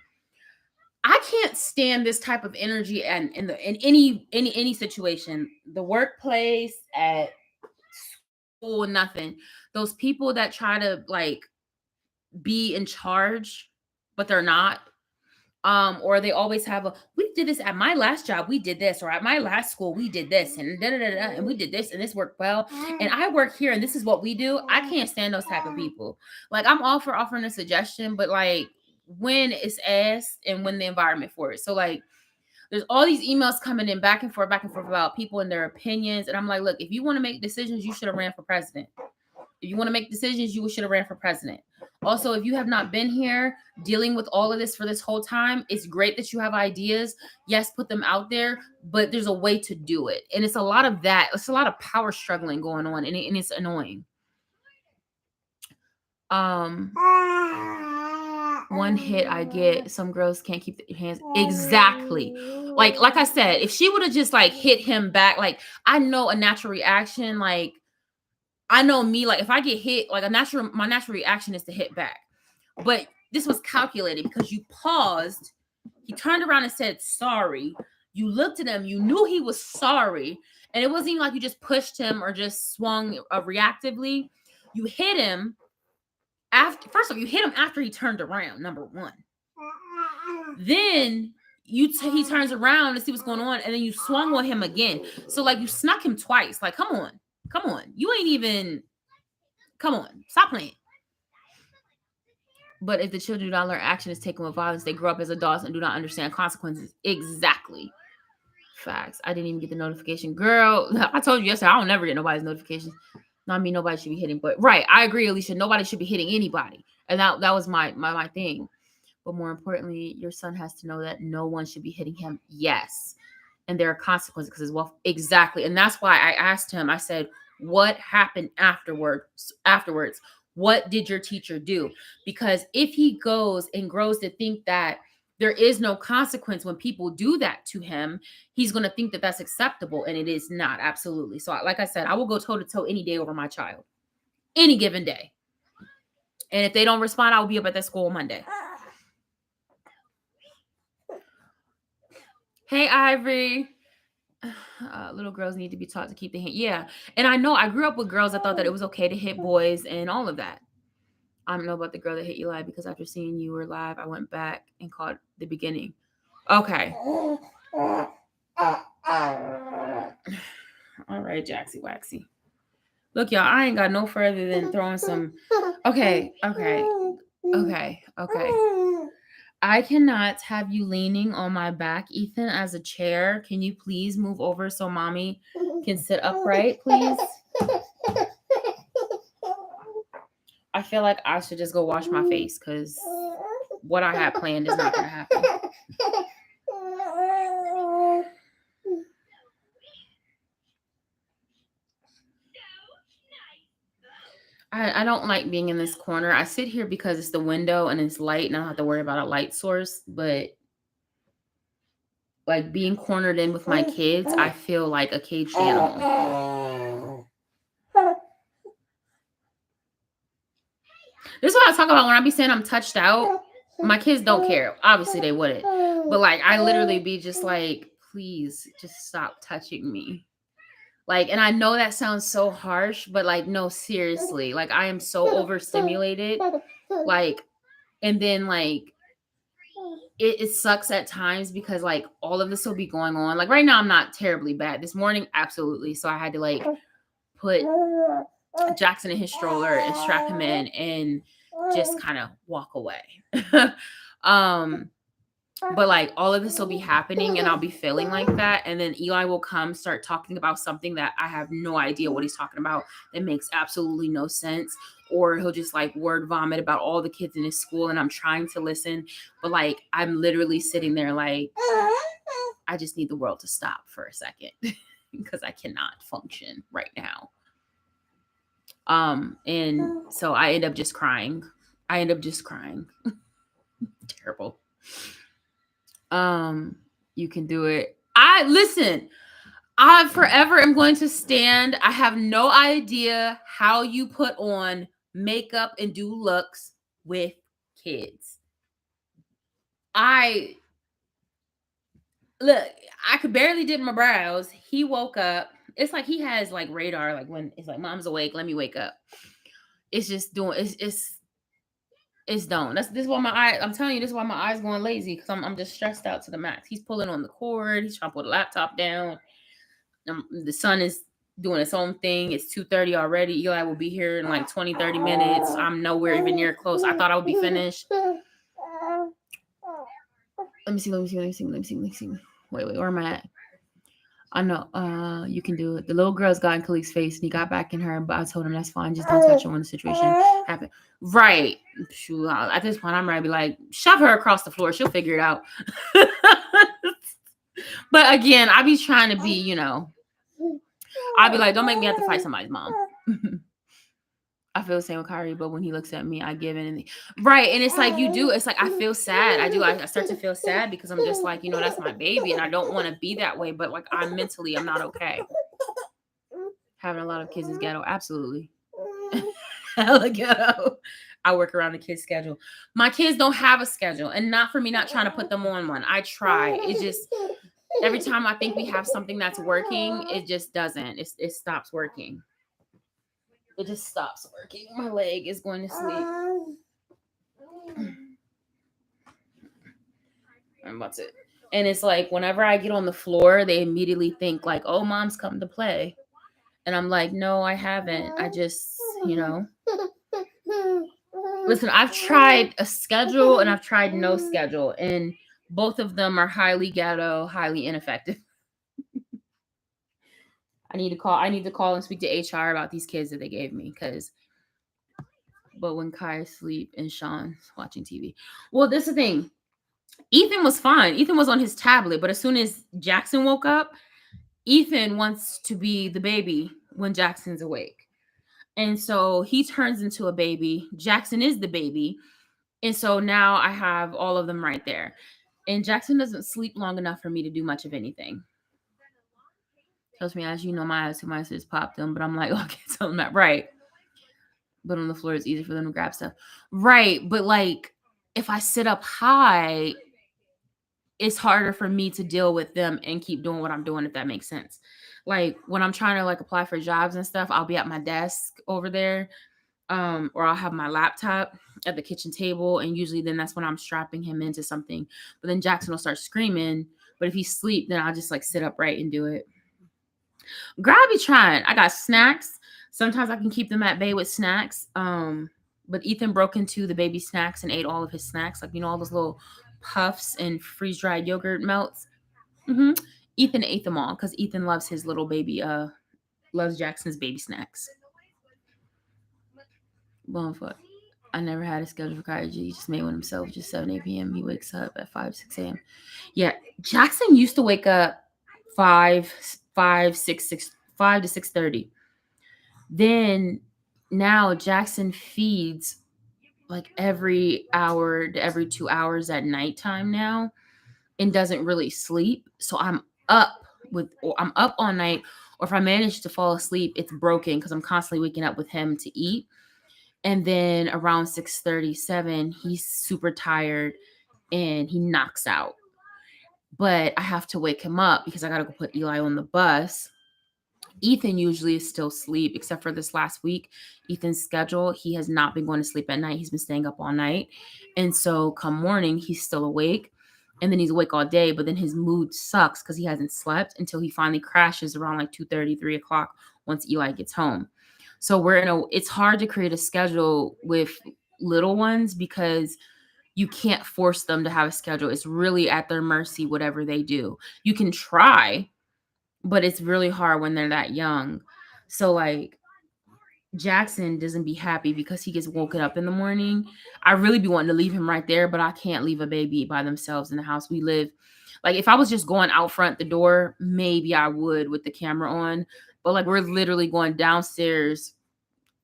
I can't stand this type of energy and in any situation, the workplace, at school, nothing. Those people that try to, like, be in charge, but they're not. Or they always have we did this at my last job, we did this, or at my last school, we did this, and and we did this, and this worked well, and I work here, and this is what we do. I can't stand those type of people. Like, I'm all for offering a suggestion, but, like, when it's asked and when the environment for it. So, like, there's all these emails coming in back and forth about people and their opinions, and I'm like, look, if you want to make decisions, you should have ran for president. If you want to make decisions, you should have ran for president. Also, if you have not been here dealing with all of this for this whole time, it's great that you have ideas. Yes, put them out there, but there's a way to do it. And it's a lot of that. It's a lot of power struggling going on, and it's annoying. One hit I get, some girls can't keep their hands. Exactly. Like I said, if she would have just, like, hit him back, like, I know a natural reaction, like, I know me, like, if I get hit, like, my natural reaction is to hit back. But this was calculated because you paused. He turned around and said, sorry. You looked at him. You knew he was sorry. And it wasn't even like you just pushed him or just swung reactively. You hit him first of all, you hit him after he turned around, number one. Then he turns around to see what's going on, and then you swung on him again. So, like, you snuck him twice. Like, come on. You ain't even, come on. Stop playing. But if the children do not learn action is taken with violence, they grow up as adults and do not understand consequences. Exactly. Facts. I didn't even get the notification. Girl, I told you yesterday, I don't never get nobody's notifications. Not me, nobody should be hitting. But right, I agree, Alicia. Nobody should be hitting anybody. And that was my thing. But more importantly, your son has to know that no one should be hitting him. Yes. And there are consequences because, well, exactly. And that's why I asked him, I said, what happened afterwards? What did your teacher do? Because if he goes and grows to think that there is no consequence when people do that to him, he's going to think that that's acceptable, and it is not. Absolutely. So, like I said, I will go toe to toe any day over my child, any given day. And if they don't respond, I will be up at that school Monday. Hey, Ivory. Little girls need to be taught to keep the hand. Yeah. And I know I grew up with girls that thought that it was okay to hit boys and all of that. I don't know about the girl that hit you live, because after seeing you were live, I went back and caught the beginning. Okay. All right, Jaxie Waxy. Look, y'all, I ain't got no further than throwing some. Okay. I cannot have you leaning on my back, Ethan, as a chair. Can you please move over so mommy can sit upright, please? I feel like I should just go wash my face because what I had planned is not going to happen. I don't like being in this corner. I sit here because it's the window and it's light and I don't have to worry about a light source. But like being cornered in with my kids, I feel like a caged animal. This is what I talk about when I be saying I'm touched out. My kids don't care. Obviously, they wouldn't. But like, I literally be just like, please just stop touching me. Like, and I know that sounds so harsh, but like, no, seriously. Like, I am so overstimulated. Like, and then like, it sucks at times because like all of this will be going on. Like right now, I'm not terribly bad. This morning, absolutely. So I had to like put Jackson in his stroller and strap him in and just kind of walk away. But like all of this will be happening and I'll be feeling like that. And then Eli will come start talking about something that I have no idea what he's talking about. That makes absolutely no sense. Or he'll just like word vomit about all the kids in his school and I'm trying to listen. But like I'm literally sitting there like, I just need the world to stop for a second because I cannot function right now. And so I end up just crying. Terrible. You can do it. I forever am going to stand. I have no idea how you put on makeup and do looks with kids. I could barely dip my brows. He woke up. It's like he has like radar, like when it's like mom's awake, let me wake up. It's just doing it's done. This is why I'm telling you, this is why my eyes going lazy because I'm just stressed out to the max. He's pulling on the cord. He's trying to put the laptop down. The sun is doing its own thing. It's 2:30 already. Eli will be here in like 20, 30 minutes. I'm nowhere even near close. I thought I would be finished. Let me see. Wait, where am I at? I know. You can do it. The little girl's got in Khalik's face and he got back in her, but I told him that's fine. Just don't touch her when the situation happens. Right. Shoot, at this point, I'm ready to be like, shove her across the floor. She'll figure it out. But again, I be trying to be, I'll be like, don't make me have to fight somebody's mom. I feel the same with Kyrie, but when he looks at me, I give in. Right. And it's like you do. It's like I feel sad. I start to feel sad because I'm just like, that's my baby. And I don't want to be that way. But like I'm not okay. Having a lot of kids is ghetto. Absolutely. Hella ghetto. I work around the kids' schedule. My kids don't have a schedule. And not for me not trying to put them on one. I try. It just every time I think we have something that's working, it just doesn't. It stops working. It just stops working. My leg is going to sleep. And that's it. And it's like whenever I get on the floor, they immediately think like, oh, mom's come to play. And I'm like, no, I haven't. I just, Listen, I've tried a schedule and I've tried no schedule. And both of them are highly ghetto, highly ineffective. I need to call and speak to HR about these kids that they gave me but when Kai's asleep and Sean's watching TV. Well, this is the thing. Ethan was fine. Ethan was on his tablet, but as soon as Jackson woke up, Ethan wants to be the baby when Jackson's awake. And so he turns into a baby. Jackson is the baby. And so now I have all of them right there. And Jackson doesn't sleep long enough for me to do much of anything. Tells me, as you know, my eyes just popped them, but I'm like, okay, tell them that right. But on the floor, it's easy for them to grab stuff. Right. But like, if I sit up high, it's harder for me to deal with them and keep doing what I'm doing, if that makes sense. Like when I'm trying to like apply for jobs and stuff, I'll be at my desk over there. Or I'll have my laptop at the kitchen table. And usually then that's when I'm strapping him into something. But then Jackson will start screaming. But if he's asleep, then I'll just like sit upright and do it. Girl, I be trying. I got snacks. Sometimes I can keep them at bay with snacks. But Ethan broke into the baby snacks and ate all of his snacks. Like, all those little puffs and freeze-dried yogurt melts. Ethan ate them all because Ethan loves his little baby, loves Jackson's baby snacks. Bonefoot. I never had a schedule for college. He just made one himself, just 7, 8 p.m. He wakes up at 5, 6 a.m. Yeah, Jackson used to wake up 5, 5, 6, 6, 5 to 6:30. Then now Jackson feeds like every hour to every 2 hours at nighttime now and doesn't really sleep. So I'm up all night, or if I manage to fall asleep, it's broken because I'm constantly waking up with him to eat. And then around 6:37, he's super tired and he knocks out. But I have to wake him up because I gotta go put Eli on the bus. Ethan usually is still asleep, except for this last week. Ethan's schedule, he has not been going to sleep at night. He's been staying up all night. And so come morning, he's still awake. And then he's awake all day, but then his mood sucks because he hasn't slept until he finally crashes around like 2:30, 3 o'clock once Eli gets home. So it's hard to create a schedule with little ones because you can't force them to have a schedule. It's really at their mercy, whatever they do. You can try, but it's really hard when they're that young. So like Jackson doesn't be happy because he gets woken up in the morning. I really be wanting to leave him right there, but I can't leave a baby by themselves in the house. We live, like if I was just going out front the door, maybe I would with the camera on. But like we're literally going downstairs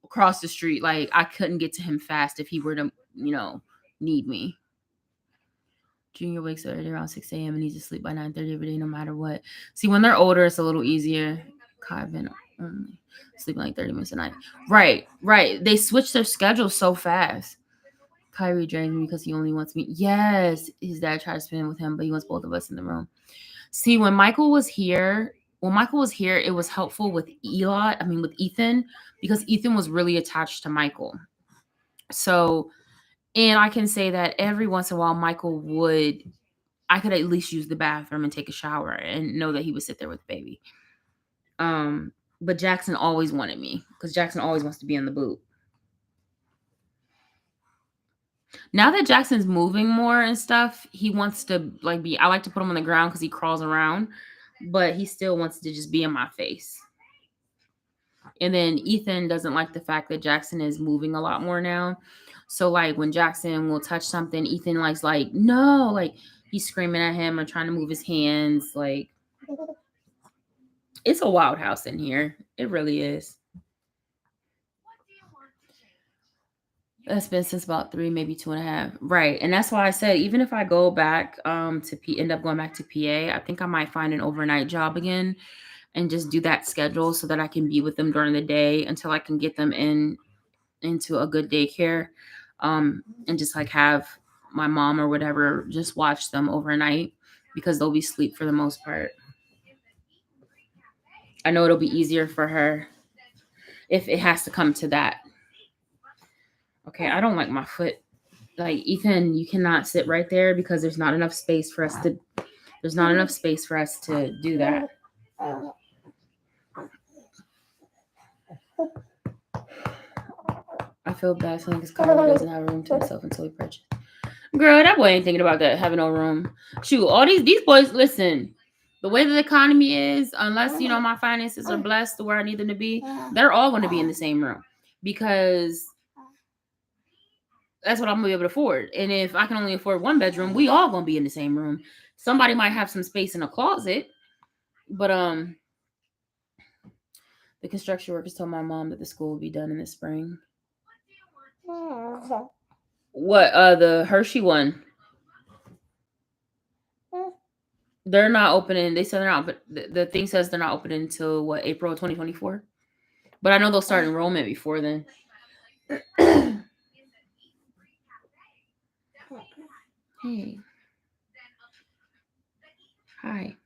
across the street. Like I couldn't get to him fast if he were to, need me. Junior wakes up around 6 a.m. and he's asleep by 9:30 every day, no matter what. See, when they're older, it's a little easier. Kyvan only sleeping like 30 minutes a night. Right. They switch their schedule so fast. Kyrie drains me because he only wants me. Yes, his dad tried to spend with him, but he wants both of us in the room. See, when Michael was here, it was helpful with Ethan, because Ethan was really attached to Michael. So, and I can say that every once in a while, I could at least use the bathroom and take a shower and know that he would sit there with the baby. But Jackson always wanted me because Jackson always wants to be in the boot. Now that Jackson's moving more and stuff, he wants to I like to put him on the ground because he crawls around, but he still wants to just be in my face. And then Ethan doesn't like the fact that Jackson is moving a lot more now. So like when Jackson will touch something, Ethan like no, like he's screaming at him or trying to move his hands. Like it's a wild house in here. It really is. That's been since about 3, maybe 2.5. Right. And that's why I said, even if I go back end up going back to PA, I think I might find an overnight job again and just do that schedule so that I can be with them during the day until I can get them into a good daycare. And just like have my mom or whatever just watch them overnight because they'll be asleep for the most part. I know it'll be easier for her if it has to come to that. Okay, I don't like my foot. Like Ethan, you cannot sit right there because there's not enough space for us to do that. I feel bad saying because Kyrie doesn't have a room to himself until he purchased. Girl, that boy ain't thinking about that, having no room. Shoot, all these boys, listen, the way the economy is, unless, my finances are blessed to where I need them to be, they're all going to be in the same room because that's what I'm going to be able to afford. And if I can only afford 1 bedroom, we all going to be in the same room. Somebody might have some space in a closet, but the construction workers told my mom that the school will be done in the spring. What? The Hershey one. They're not opening. They said they're not, but the thing says they're not opening until what, April 2024. But I know they'll start enrollment before then. Hey. Hi.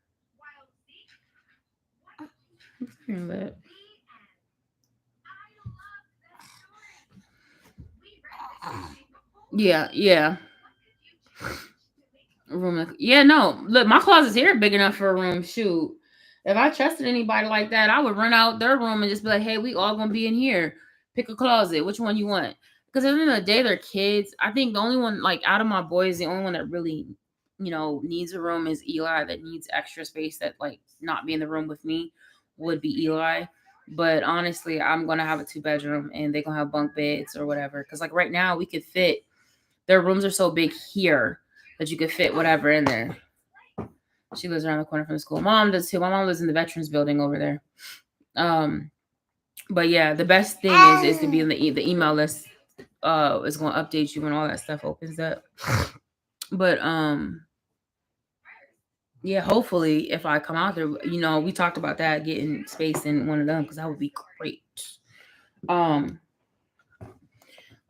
Yeah. Room. Yeah, no. Look, my closet's here big enough for a room. Shoot. If I trusted anybody like that, I would run out their room and just be like, hey, we all gonna be in here. Pick a closet. Which one you want? Because at the end of the day, they're kids. I think the only one, like, out of my boys, the only one that really needs a room is Eli. That needs extra space, that like not be in the room with me, would be Eli. But honestly, I'm gonna have a 2-bedroom, and they're gonna have bunk beds or whatever. Because like right now, we could fit. Their rooms are so big here that you could fit whatever in there. She lives around the corner from the school. Mom does too. My mom lives in the Veterans Building over there. But yeah, the best thing is to be in the email list. Is going to update you when all that stuff opens up. But yeah, hopefully if I come out there, we talked about that, getting space in one of them, because that would be great.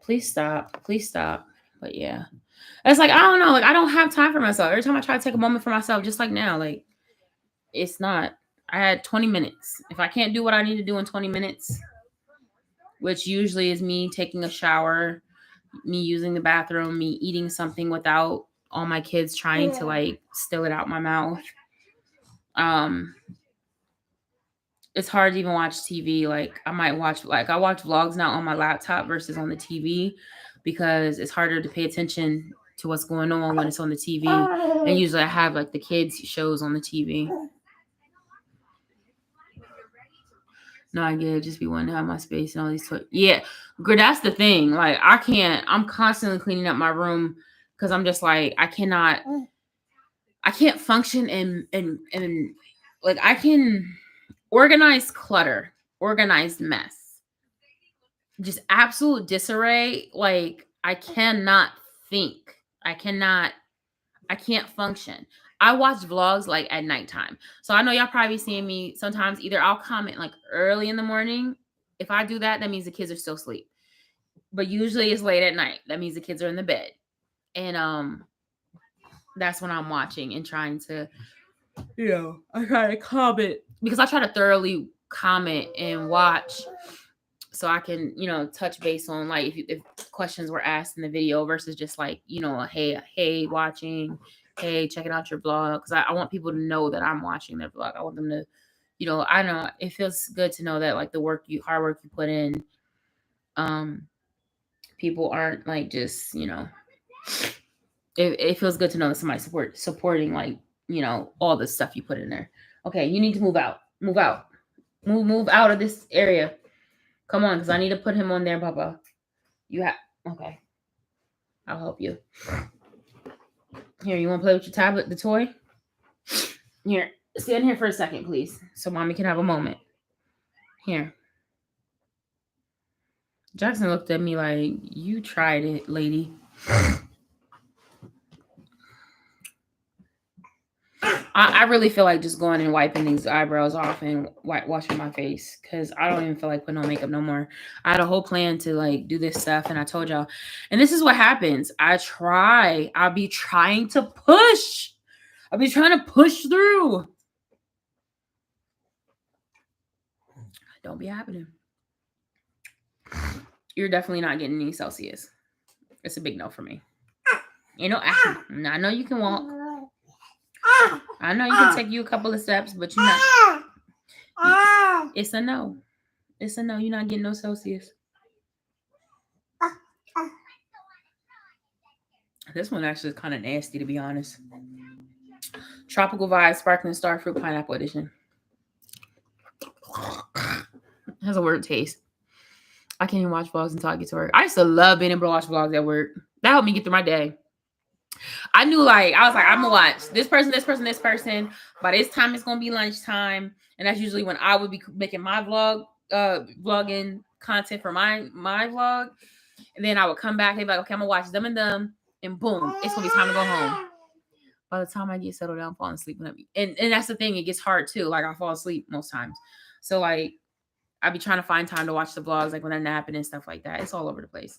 Please stop. But yeah, it's like, I don't know, like I don't have time for myself. Every time I try to take a moment for myself, just like now, like it's not. I had 20 minutes. If I can't do what I need to do in 20 minutes, which usually is me taking a shower, me using the bathroom, me eating something without all my kids trying to like steal it out my mouth. It's hard to even watch TV. Like I watch vlogs now on my laptop versus on the TV, because it's harder to pay attention to what's going on when it's on the TV. And usually I have like the kids shows on the TV. No, I get it. Just be wanting to have my space and all these toys. Yeah, girl, that's the thing. Like I'm constantly cleaning up my room, because I'm just like, I can't function in like, I can organize clutter, organized mess, just absolute disarray. Like I cannot think. I can't function. I watch vlogs like at nighttime. So I know y'all probably seeing me sometimes. Either I'll comment like early in the morning. If I do that, that means the kids are still asleep. But usually it's late at night. That means the kids are in the bed. And that's when I'm watching and trying to, I try to comment, because I try to thoroughly comment and watch, so I can, touch base on like if questions were asked in the video, versus just like, hey, watching, hey, checking out your blog. Because I want people to know that I'm watching their blog. I want them to, I know it feels good to know that like the hard work you put in, people aren't like just, it feels good to know that somebody's supporting like, all the stuff you put in there. Okay, you need to move out. Move out of this area. Come on, because I need to put him on there, Papa. Okay. I'll help you. Here, you want to play with your tablet, the toy? Here, stand here for a second, please, so Mommy can have a moment. Here. Jackson looked at me like, you tried it, lady. I really feel like just going and wiping these eyebrows off and washing my face, because I don't even feel like putting on makeup no more. I had a whole plan to like do this stuff, and I told y'all. And this is what happens. I'll be trying to push. I'll be trying to push through. Don't be happening. You're definitely not getting any Celsius. It's a big no for me. I know you can walk. I know you can take you a couple of steps, but you're not. It's a no. It's a no. You're not getting no Celsius. This one actually is kind of nasty, to be honest. Tropical Vibe Sparkling Starfruit Pineapple Edition. It has a weird taste. I can't even watch vlogs until I get to work. I used to love being able to watch vlogs at work. That helped me get through my day. I knew, like, I was like, I'm gonna watch this person. By this time, it's gonna be lunchtime, and that's usually when I would be making my vlogging content for my vlog. And then I would come back and be like, okay, I'm gonna watch them, and boom, it's gonna be time to go home. By the time I get settled down, falling asleep, and that's the thing, it gets hard too. Like I fall asleep most times, so like I be trying to find time to watch the vlogs, like when they're napping and stuff like that. It's all over the place.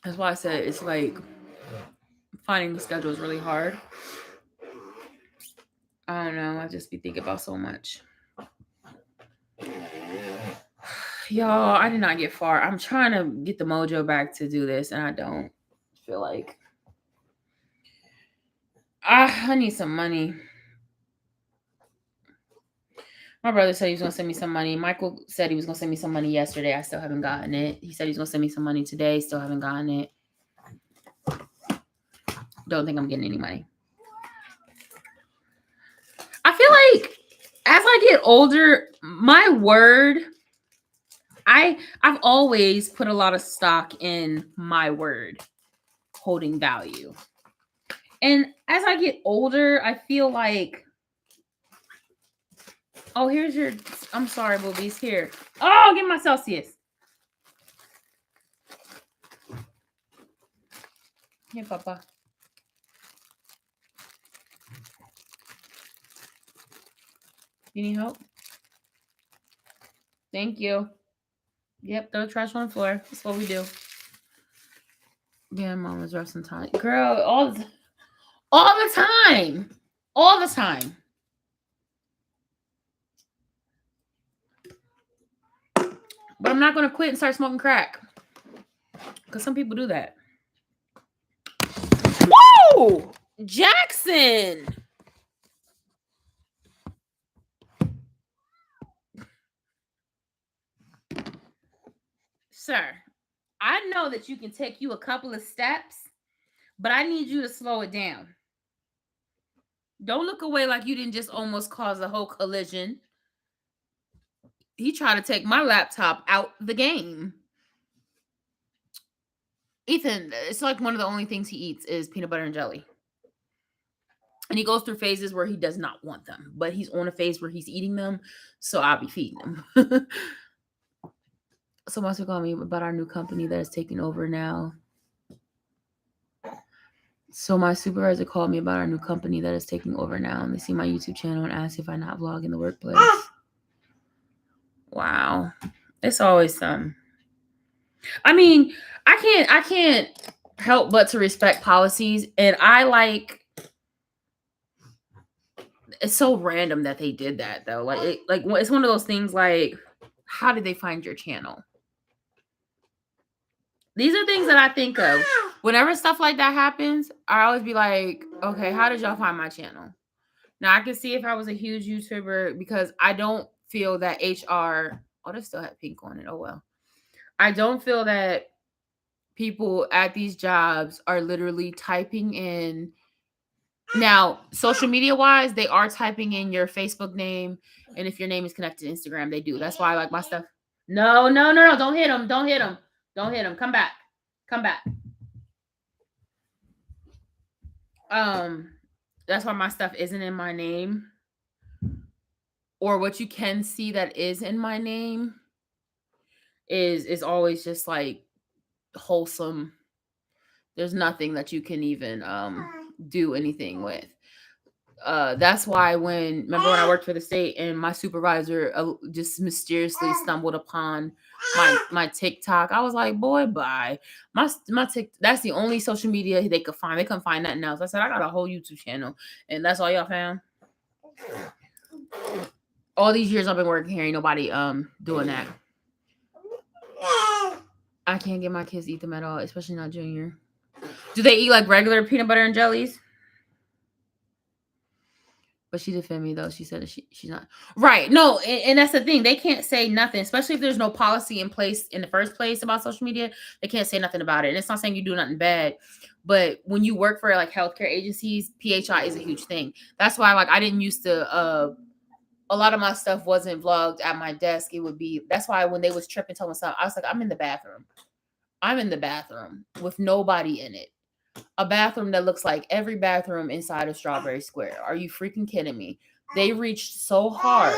That's why I said it's like finding the schedule is really hard. I don't know. I just be thinking about so much. Y'all, I did not get far. I'm trying to get the mojo back to do this, and I don't feel like I need some money. My brother said he was going to send me some money. Michael said he was going to send me some money yesterday. I still haven't gotten it. He said he's going to send me some money today. Still haven't gotten it. Don't think I'm getting any money. I feel like as I get older, my word, I've always put a lot of stock in my word holding value. And as I get older, I feel like, oh, here's your, I'm sorry, boobies, here. Oh, get my Celsius. Here, Papa. You need help? Thank you. Yep, throw trash on the floor. That's what we do. Yeah, mom was resting time. Girl, all the time. All the time. But I'm not going to quit and start smoking crack. Because some people do that. Woo! Jackson! Sir, I know that you can take you a couple of steps, but I need you to slow it down. Don't look away like you didn't just almost cause a whole collision. He tried to take my laptop out the game. Ethan, it's like one of the only things he eats is peanut butter and jelly. And he goes through phases where he does not want them, but he's on a phase where he's eating them, so I'll be feeding him. Someone else called me about our new company that is taking over now. So my supervisor called me about our new company that is taking over now, and they see my YouTube channel and asked if I not vlog in the workplace. Wow, it's always some. I mean, I can't help but to respect policies, and I like. It's so random that they did that though. Like, it's one of those things. Like, how did they find your channel? These are things that I think of whenever stuff like that happens. I always be like, okay, how did y'all find my channel? Now I can see if I was a huge YouTuber, because I don't feel that HR. Oh, they still had pink on it. Oh well. I don't feel that people at these jobs are literally typing in. Now, social media wise, they are typing in your Facebook name, and if your name is connected to Instagram, they do. That's why I like my stuff. No, don't hit him. Don't hit him. Don't hit him. Come back. Come back. That's why my stuff isn't in my name. Or what you can see that is in my name is always just like wholesome. There's nothing that you can even do anything with. That's why remember when I worked for the state and my supervisor just mysteriously stumbled upon my TikTok, I was like, boy, bye. My that's the only social media they could find. They couldn't find nothing else. I said, I got a whole YouTube channel, and that's all y'all found. All these years I've been working here, ain't nobody doing that. I can't get my kids to eat them at all, especially not Junior. Do they eat like regular peanut butter and jellies? But she defended me though. She said that she's not right. No, and that's the thing. They can't say nothing, especially if there's no policy in place in the first place about social media. They can't say nothing about it. And it's not saying you do nothing bad, but when you work for like healthcare agencies, PHI is a huge thing. That's why like I didn't used to. A lot of my stuff wasn't vlogged at my desk. It would be. That's why when they was tripping, telling me something, I was like, I'm in the bathroom. I'm in the bathroom with nobody in it. A bathroom that looks like every bathroom inside of Strawberry Square. Are you freaking kidding me? They reached so hard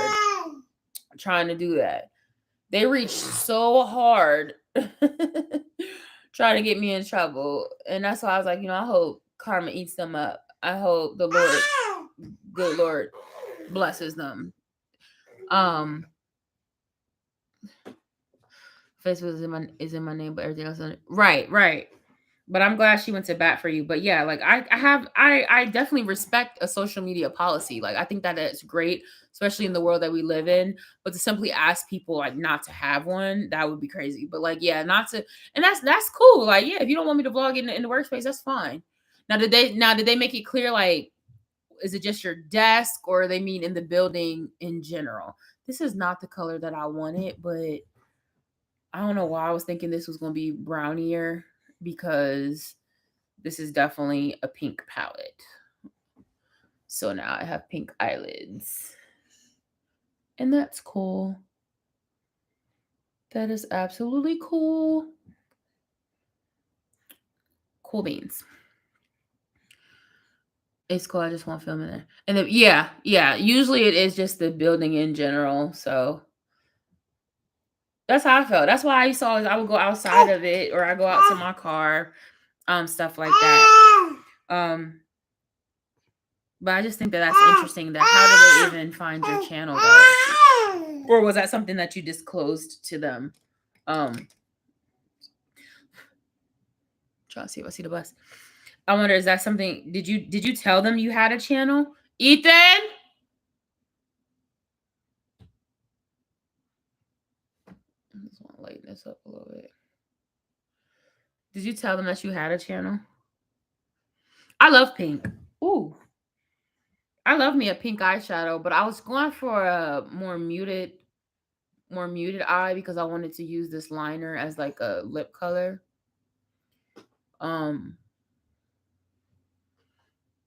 trying to do that. They reached so hard trying to get me in trouble. And that's why I was like, I hope karma eats them up. I hope the Lord, good Lord, blesses them. Facebook is in my name, but everything else right. But I'm glad she went to bat for you. But yeah, like I definitely respect a social media policy. Like I think that is great, especially in the world that we live in. But to simply ask people like not to have one, that would be crazy. But like, yeah, not to, and that's cool. Like, yeah, if you don't want me to vlog in the workspace, that's fine. Now did they make it clear, like, is it just your desk, or they mean in the building in general? This is not the color that I wanted, but I don't know why I was thinking this was gonna be brownier, because This is definitely a pink palette. So now I have pink eyelids. And that's cool. That is absolutely cool. Cool beans. It's cool. I just want film in there. And then, yeah. Usually it is just the building in general. So that's how I felt. That's why I would go outside of it, or I go out to my car, stuff like that. But I just think that that's interesting. That how did they even find your channel though? Or was that something that you disclosed to them? Trying to see if I see the bus. I wonder, is that something? Did you tell them you had a channel, Ethan? I just want to lighten this up a little bit. Did you tell them that you had a channel? I love pink. Ooh, I love me a pink eyeshadow, but I was going for a more muted eye because I wanted to use this liner as like a lip color.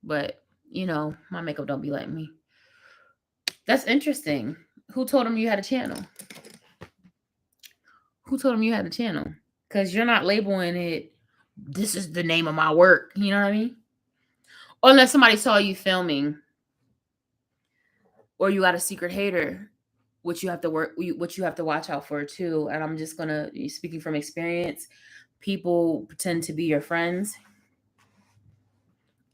But you know, my makeup don't be letting me. That's interesting. Who told him you had a channel? Who told him you had a channel? Because you're not labeling it, this is the name of my work. You know what I mean? Unless somebody saw you filming, or you got a secret hater, which you have to watch out for too. And I'm just gonna, speaking from experience, people pretend to be your friends,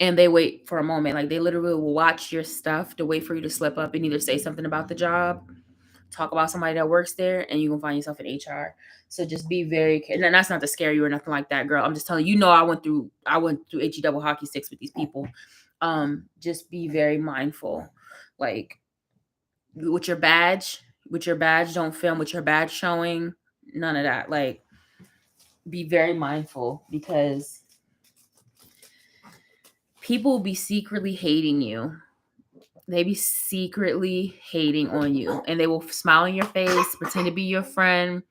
and they wait for a moment. Like they literally will watch your stuff to wait for you to slip up and either say something about the job, talk about somebody that works there, and you can find yourself in HR. So just be very, and that's not to scare you or nothing like that, girl. I'm just telling you, I went through HE double hockey sticks with these people. Just be very mindful. Like with your badge, don't film with your badge showing. None of that. Like be very mindful, because people will be secretly hating you. They be secretly hating on you, and they will smile in your face, pretend to be your friend,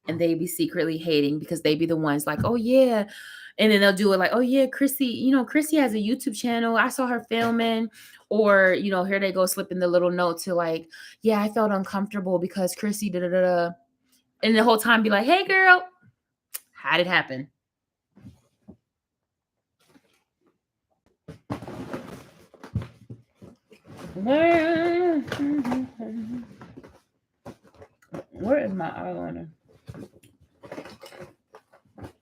and they be secretly hating because they be the ones like, oh yeah. And then they'll do it like, oh yeah, Chrissy has a YouTube channel. I saw her filming. Or, here they go slipping the little note to like, yeah, I felt uncomfortable because Chrissy da da da. And the whole time be like, hey girl, how'd it happen? Where is my eyeliner?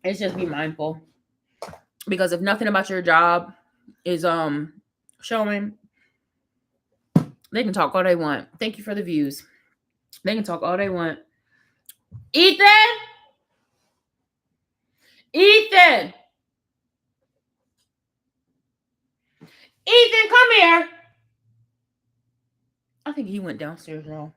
It's just be mindful, because if nothing about your job is showing, they can talk all they want. Thank you for the views. They can talk all they want. Ethan, Ethan, come here. I think he went downstairs now.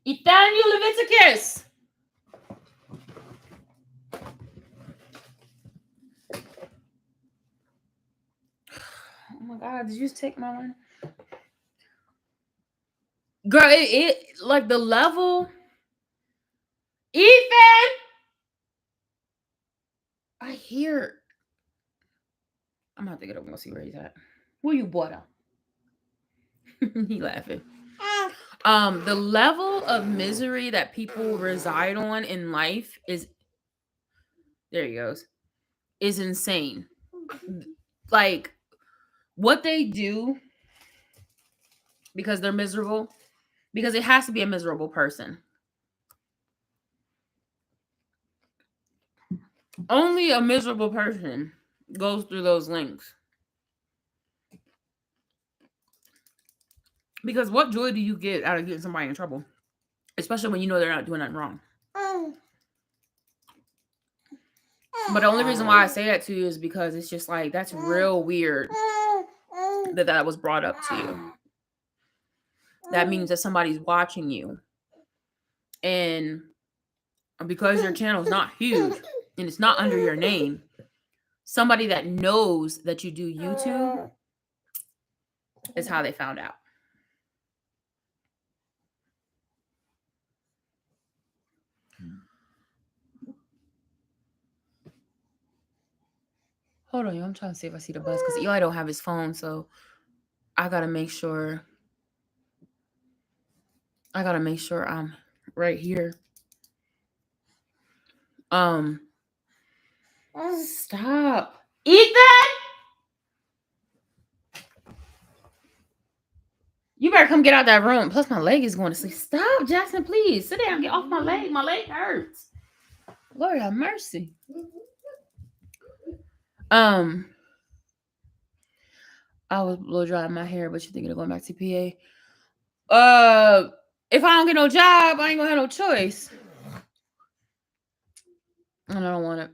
Ethan, you Leviticus. Oh my God, did you just take my one? Girl, it like the level. Ethan, I hear. I'm gonna have to get up and go see where he's at. Where you bought him? He laughing. The level of misery that people reside on in life is, there he goes, is insane. Like what they do because they're miserable, because it has to be a miserable person. Only a miserable person goes through those links. Because what joy do you get out of getting somebody in trouble? Especially when you know they're not doing nothing wrong. But the only reason why I say that to you is because it's just like, that's real weird that was brought up to you. That means that somebody's watching you. And because your channel is not huge and it's not under your name, somebody that knows that you do YouTube is how they found out. Hold on, yo. I'm trying to see if I see the bus because Eli don't have his phone, so I gotta make sure. I'm right here. Um, stop. Ethan, you better come get out that room. Plus, my leg is going to sleep. Stop, Jackson. Please sit down. Get off my leg. My leg hurts. Lord have mercy. I was blow drying my hair, but you thinking of going back to PA? If I don't get no job, I ain't gonna have no choice. And I don't want to.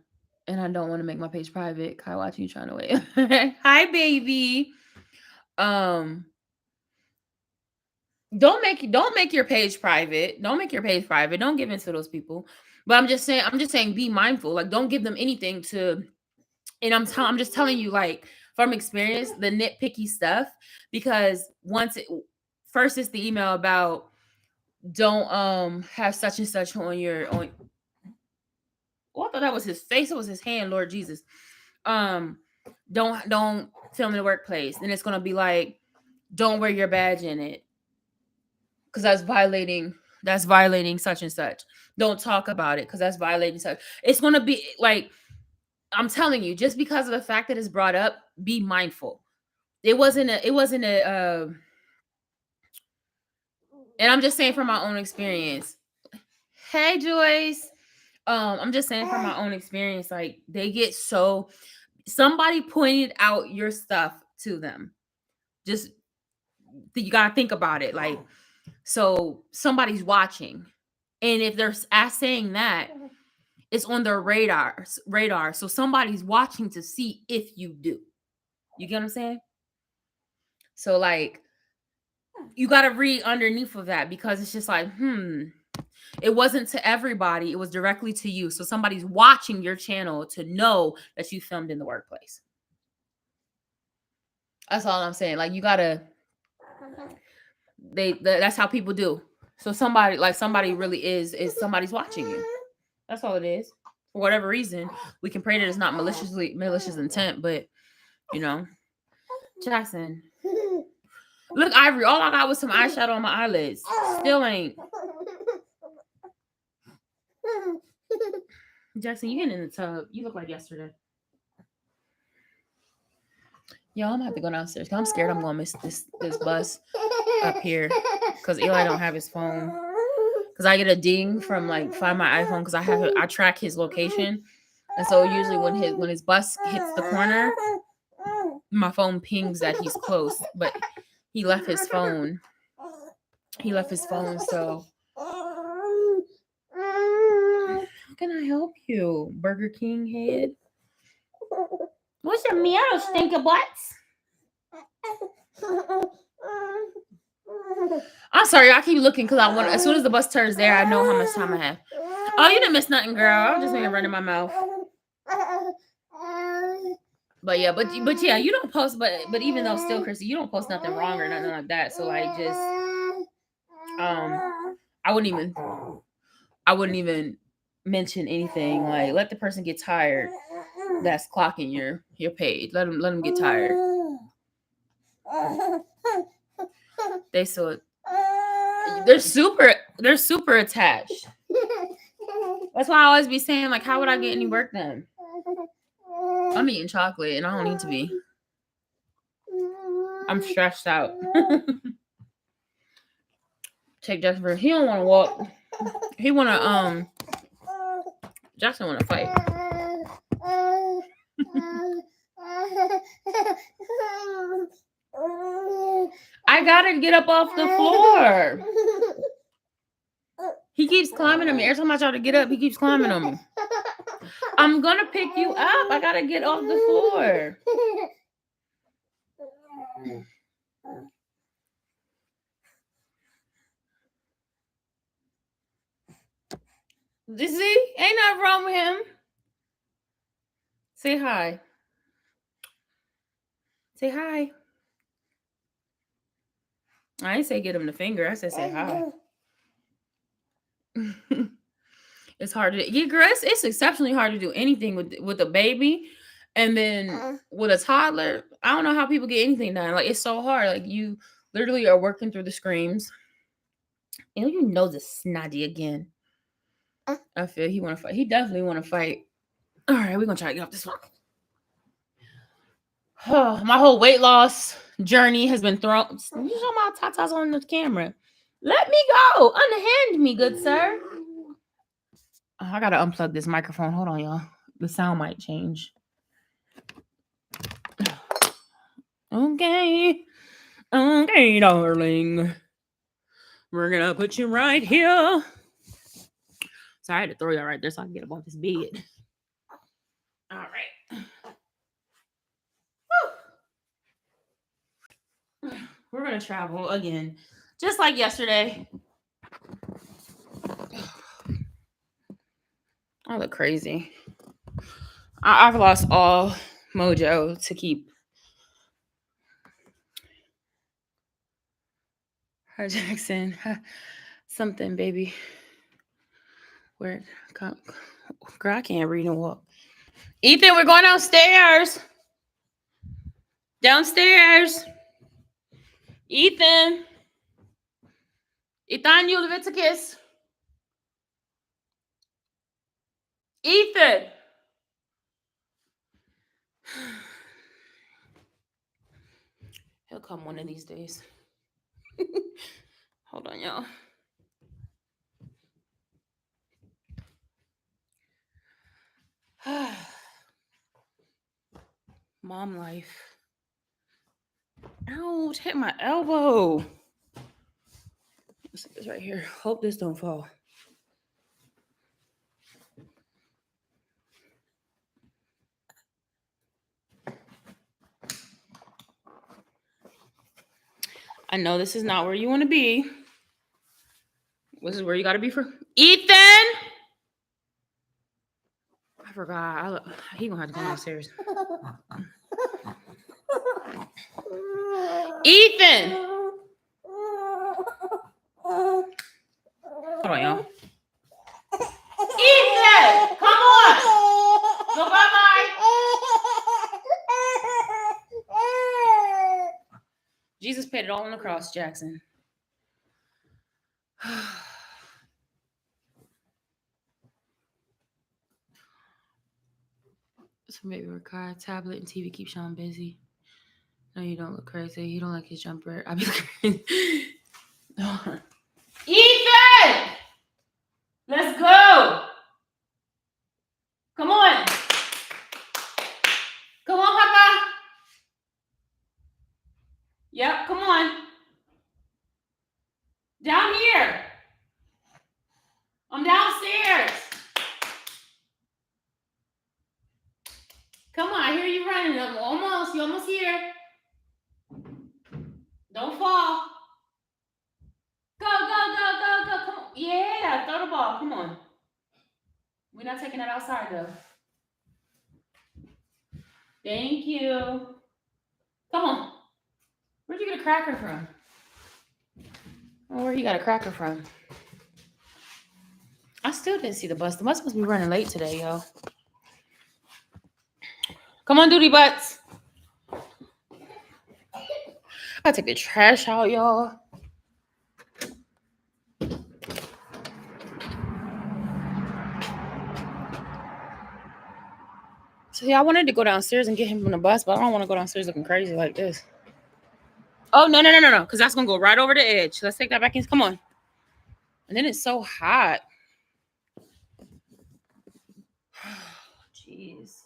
And I don't want to make my page private. Kai watching you trying to wait. Hi, baby. Don't make your page private. Don't make your page private. Don't give in to those people. But I'm just saying, be mindful. Like, don't give them anything to. And I'm just telling you, like, from experience, the nitpicky stuff. Because first it's the email about don't have such and such on your on. Well, I thought that was his face. It was his hand. Lord Jesus. Don't film in the workplace. Then it's gonna be like, don't wear your badge in it, because that's violating such and such. Don't talk about it because that's violating such. It's gonna be like, I'm telling you, just because of the fact that it's brought up, be mindful. It wasn't a and I'm just saying from my own experience. Hey, Joyce. I'm just saying from my own experience, like, they get so, somebody pointed out your stuff to them. Just, you gotta think about it. Like, so somebody's watching. And if they're saying that, it's on their radar. So somebody's watching to see if you do. You get what I'm saying? So, like, you got to read underneath of that, because it's just like, it wasn't to everybody. It was directly to you. So somebody's watching your channel to know that you filmed in the workplace. That's all I'm saying. Like, you got to, that's how people do. So somebody really is somebody's watching you. That's all it is. For whatever reason, we can pray that it's not malicious intent, but Jackson. Look, Ivory, all I got was some eyeshadow on my eyelids. Still ain't. Jackson, you getting in the tub. You look like yesterday. Yo, I'm gonna have to go downstairs. I'm scared I'm gonna miss this bus up here, because Eli don't have his phone. Because I get a ding from, like, Find My iPhone, because I track his location, and so usually when his bus hits the corner, my phone pings that he's close. But he left his phone. So how can I help you, Burger King head? What's your meow, stinker butts? I'm sorry, I keep looking because I want. As soon as the bus turns there, I know how much time I have. Oh, you didn't miss nothing, girl. I was just making run in my mouth. But yeah, but yeah, you don't post. But even though still, Chrissy, you don't post nothing wrong or nothing like that. So, like, just I wouldn't even mention anything. Like, let the person get tired. That's clocking your page. Let them get tired. They're super attached. That's why I always be saying, like, how would I get any work done? I'm eating chocolate and I don't need to be. I'm stressed out. Take Jackson for, he don't want to walk. He want to Jackson want to fight. I gotta get up off the floor. He keeps climbing on me. Every time I try to get up, he keeps climbing on me. I'm gonna pick you up. I gotta get off the floor. You see? Ain't nothing wrong with him. Say hi. Say hi. I ain't say get him the finger. I said say hi. It's hard to, yeah, girl. It's exceptionally hard to do anything with a baby. And then with a toddler, I don't know how people get anything done. Like, it's so hard. Like, you literally are working through the screams. You know, your nose is snotty again. I feel he want to fight. He definitely want to fight. All right, we're gonna try to get off this one. Oh, my whole weight loss journey has been thrown. You show my tatas on the camera. Let me go. Unhand me, good sir. Oh, I gotta unplug this microphone. Hold on, y'all. The sound might change. Okay. Okay, darling. We're gonna put you right here. Sorry, I had to throw you right there so I can get up off this bed. All right. Woo. We're gonna travel again, just like yesterday. I look crazy. I've lost all mojo to keep. Her Jackson, something, baby. Where? Girl, I can't read and walk. Ethan, we're going downstairs. Downstairs. Ethan. Ethan, you Leviticus. Ethan. He'll come one of these days. Hold on, y'all. Mom life. Ouch, hit my elbow. Let's put this right here. Hope this don't fall. I know this is not where you want to be. This is where you got to be for Ethan. I forgot. He gonna have to go downstairs. Ethan. Hold on, y'all. Ethan, come on. Go bye-bye. Jesus paid it all on the cross, Jackson. So maybe require tablet and TV keep Sean busy. No, you don't look crazy. You don't like his jumper. I'll be crazy. Ethan! Let's go! Come on! Come on, Papa! Yep, come on. Down here. I'm downstairs. Come on, I hear you running. You're almost here. Don't fall. Go. Come on. Yeah, throw the ball. Come on. We're not taking that outside, though. Thank you. Come on. Where'd you get a cracker from? Oh, where you got a cracker from? I still didn't see the bus. The bus must be running late today, yo. Come on, duty butts. I gotta take the trash out, y'all. So yeah, I wanted to go downstairs and get him from the bus, but I don't want to go downstairs looking crazy like this. Oh, no, because that's going to go right over the edge. Let's take that back in. Come on. And then it's so hot. Jeez.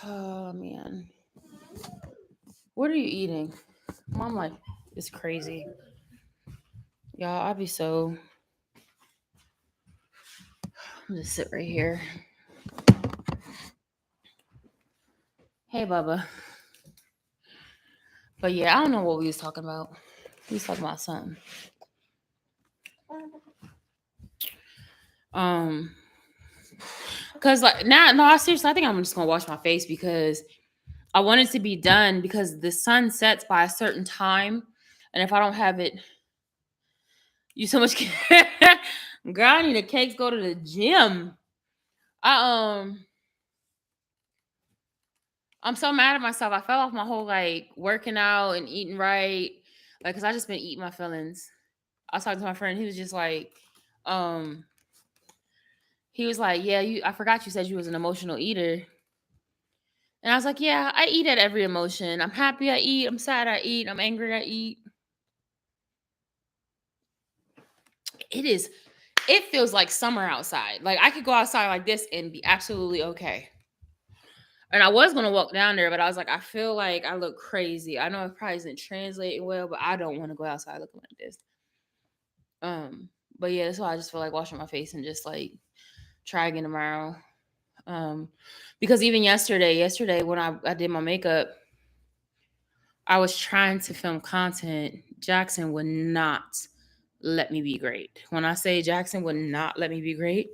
Oh, man. What are you eating? Mom, like, it's crazy. Y'all, I'll be so... I'm just sit right here. Hey, Bubba. But yeah, I don't know what we was talking about. We was talking about something. Because like no, seriously, I think I'm just gonna wash my face because I want it to be done because the sun sets by a certain time. And if I don't have it, you so much. Girl, I need a cakes. Go to the gym. I I'm so mad at myself. I fell off my whole like working out and eating right, like because I just been eating my feelings. I was talking to my friend. He was just like, um, he was like, yeah, you. I forgot you said you was an emotional eater. And I was like, yeah, I eat at every emotion. I'm happy, I eat. I'm sad, I eat. I'm angry, I eat. It is. It feels like summer outside. Like I could go outside like this and be absolutely okay. And I was gonna walk down there, but I was like, I feel like I look crazy. I know it probably isn't translating well, but I don't want to go outside looking like this. But yeah, so I just feel like washing my face and just like try again tomorrow. Because even yesterday when I did my makeup, I was trying to film content. Jackson would not let me be great. When I say Jackson would not let me be great,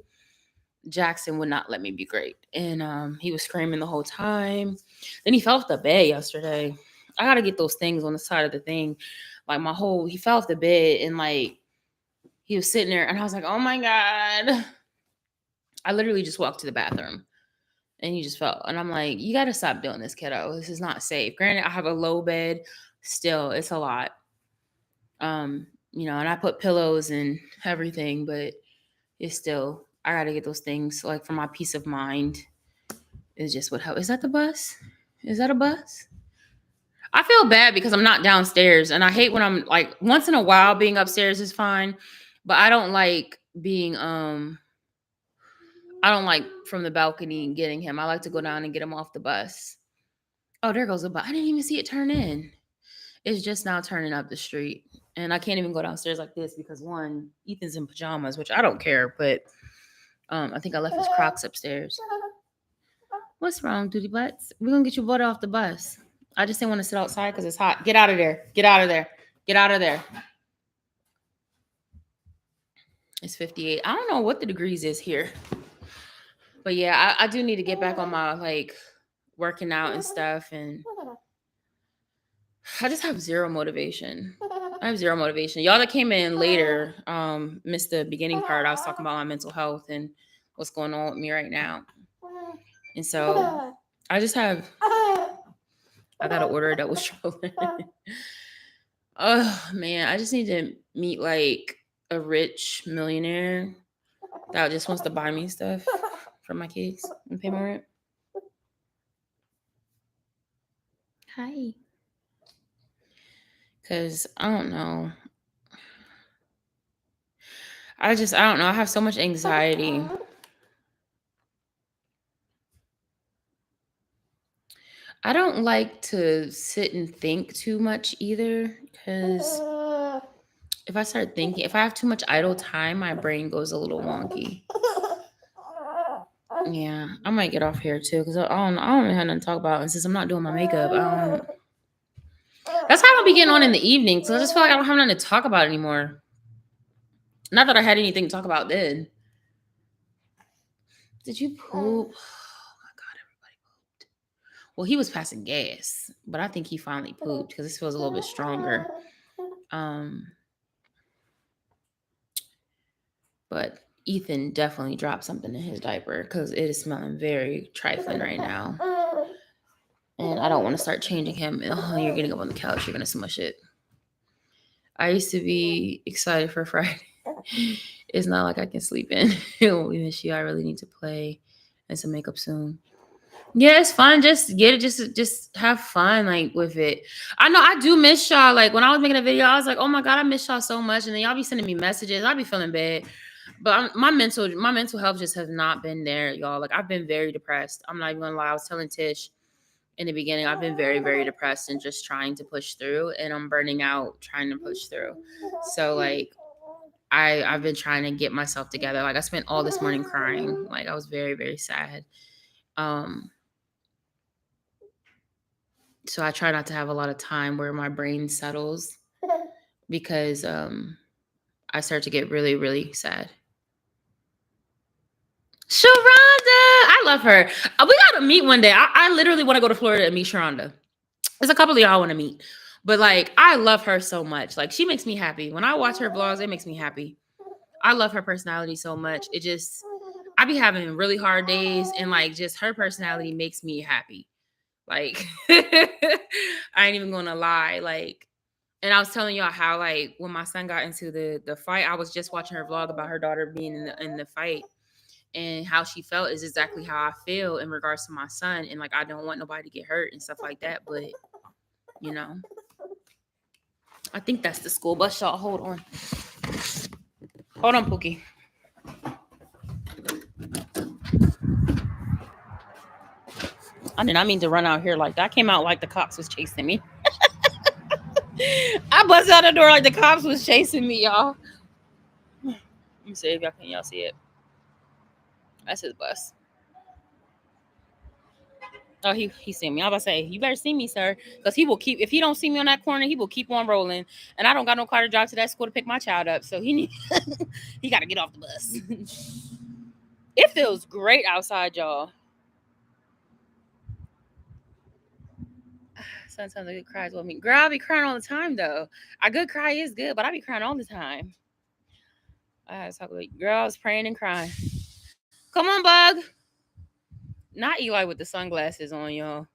Jackson would not let me be great. And he was screaming the whole time. Then he fell off the bed yesterday. I gotta get those things on the side of the thing. Like he fell off the bed and like he was sitting there and I was like, oh my God. I literally just walked to the bathroom and he just fell. And I'm like, you gotta stop doing this, kiddo. This is not safe. Granted, I have a low bed. Still, it's a lot. And I put pillows and everything, but it's still I gotta get those things like for my peace of mind. Is just what helps. Is that the bus? Is that a bus? I feel bad because I'm not downstairs, and I hate when I'm like once in a while being upstairs is fine, but I don't like being I don't like from the balcony and getting him. I like to go down and get him off the bus. Oh, there goes the bus. I didn't even see it turn in. It's just now turning up the street. And I can't even go downstairs like this because one, Ethan's in pajamas, which I don't care, but I think I left his Crocs upstairs. What's wrong, Duty Butts? We're gonna get your butt off the bus. I just didn't want to sit outside because it's hot. Get out of there. Get out of there. Get out of there. It's 58. I don't know what the degrees is here. But yeah, I do need to get back on my like working out and stuff, and I just have zero motivation. I have zero motivation. Y'all that came in later missed the beginning part. I was talking about my mental health and what's going on with me right now. And so I just have I gotta order a double stroller. Oh man, I just need to meet like a rich millionaire that just wants to buy me stuff for my kids and pay my rent. Hi. Cause I don't know. I don't know. I have so much anxiety. I don't like to sit and think too much either. Because if I start thinking, if I have too much idle time, my brain goes a little wonky. Yeah, I might get off here too because I don't have nothing to talk about. And since I'm not doing my makeup, that's how I'll be getting on in the evening. So I just feel like I don't have nothing to talk about anymore. Not that I had anything to talk about then. Did you poop? Oh my God, everybody pooped. Well, he was passing gas, but I think he finally pooped because this feels a little bit stronger. But Ethan definitely dropped something in his diaper because it is smelling very trifling right now. And I don't want to start changing him. Oh, you're getting up on the couch. You're going to smush it. I used to be excited for Friday. It's not like I can sleep in. We miss you. I really need to play and some makeup soon. Yeah, it's fun. Just get it. Just have fun like with it. I know I do miss y'all. Like when I was making a video, I was like, oh my God, I miss y'all so much. And then y'all be sending me messages. I'll be feeling bad. But my mental health just has not been there, y'all. Like I've been very depressed. I'm not even gonna lie. I was telling Tish in the beginning, I've been very, very depressed and just trying to push through, and I'm burning out trying to push through. So like I've been trying to get myself together. Like I spent all this morning crying. Like I was very, very sad. So I try not to have a lot of time where my brain settles because I start to get really, really sad. Sharonda, I love her. We gotta meet one day. I literally want to go to Florida and meet Sharonda. There's a couple of y'all I want to meet. But like, I love her so much. Like, she makes me happy. When I watch her vlogs, it makes me happy. I love her personality so much. It just, I be having really hard days, and like, just her personality makes me happy. Like, I ain't even gonna lie. Like, and I was telling y'all how, like, when my son got into the fight, I was just watching her vlog about her daughter being in the fight, and how she felt is exactly how I feel in regards to my son. And like, I don't want nobody to get hurt and stuff like that. But you know, I think that's the school bus, y'all. Hold on, Pookie. I did not mean to run out here like that. I came out like the cops was chasing me. I busted out the door like the cops was chasing me, y'all. Let me see if y'all see it. That's his bus. Oh, he seen me. I was about to say, you better see me, sir, because he will keep. If he don't see me on that corner, he will keep on rolling. And I don't got no car to drive to that school to pick my child up, so he got to get off the bus. It feels great outside, y'all. Sometimes a good cry is what me. Girl, I be crying all the time though. A good cry is good, but I be crying all the time. I was talking about, girl, I was praying and crying. Come on, Bug. Not Eli with the sunglasses on, y'all.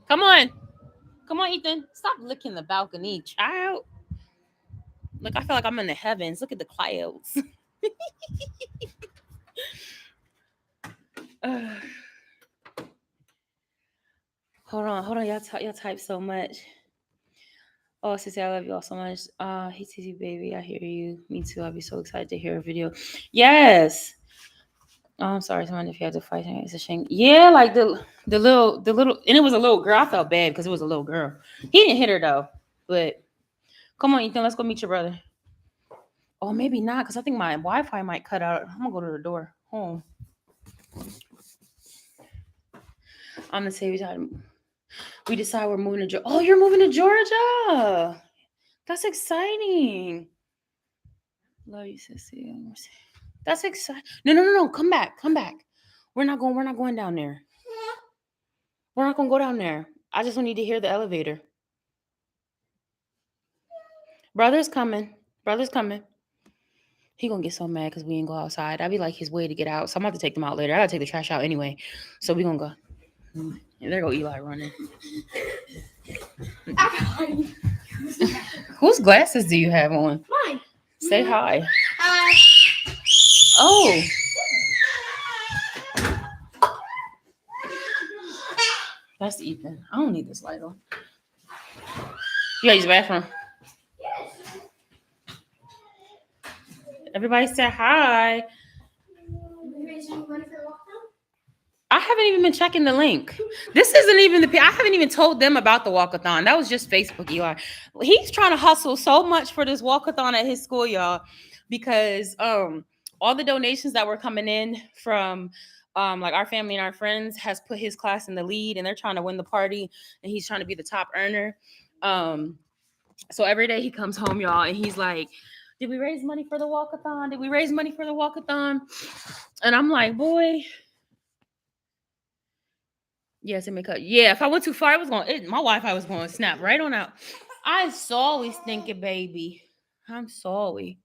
Come on. Come on, Ethan. Stop licking the balcony, child. Look, I feel like I'm in the heavens. Look at the clouds. Hold on. Y'all type so much. Oh, Sissy, I love you all so much. Hey, Sissy, baby, I hear you. Me too. I'll be so excited to hear a video. Yes. Oh, I'm sorry, someone, if you had to fight him, it's a shame. Yeah, like the little, and it was a little girl. I felt bad because it was a little girl. He didn't hit her though. But come on, Ethan, let's go meet your brother. Oh, maybe not, because I think my Wi-Fi might cut out. I'm gonna go to the door home. I'm gonna say we decide we're moving to Georgia. Oh, you're moving to Georgia. That's exciting. Love you, Sissy. That's exciting. No. Come back. We're not going down there. We're not gonna go down there. I just need to hear the elevator. Brother's coming. He gonna get so mad because we ain't go outside. That'd be like his way to get out. So I'm about to take them out later. I gotta take the trash out anyway. So we gonna go. And there go Eli running. Whose glasses do you have on? Mine. Say hi. Hi. Oh. That's Ethan. I don't need this light on. You gotta use the bathroom. Yes. Everybody say hi. I haven't even been checking the link. This isn't even I haven't even told them about the walkathon. That was just Facebook, Eli. He's trying to hustle so much for this walkathon at his school, y'all, because all the donations that were coming in from like our family and our friends has put his class in the lead, and they're trying to win the party, and he's trying to be the top earner. So every day he comes home, y'all, and he's like, did we raise money for the walkathon? Did we raise money for the walkathon? And I'm like, boy. Yes, it may cut. Yeah, if I went too far, my Wi-Fi was going to snap right on out. I'm always thinking, baby. I'm sorry.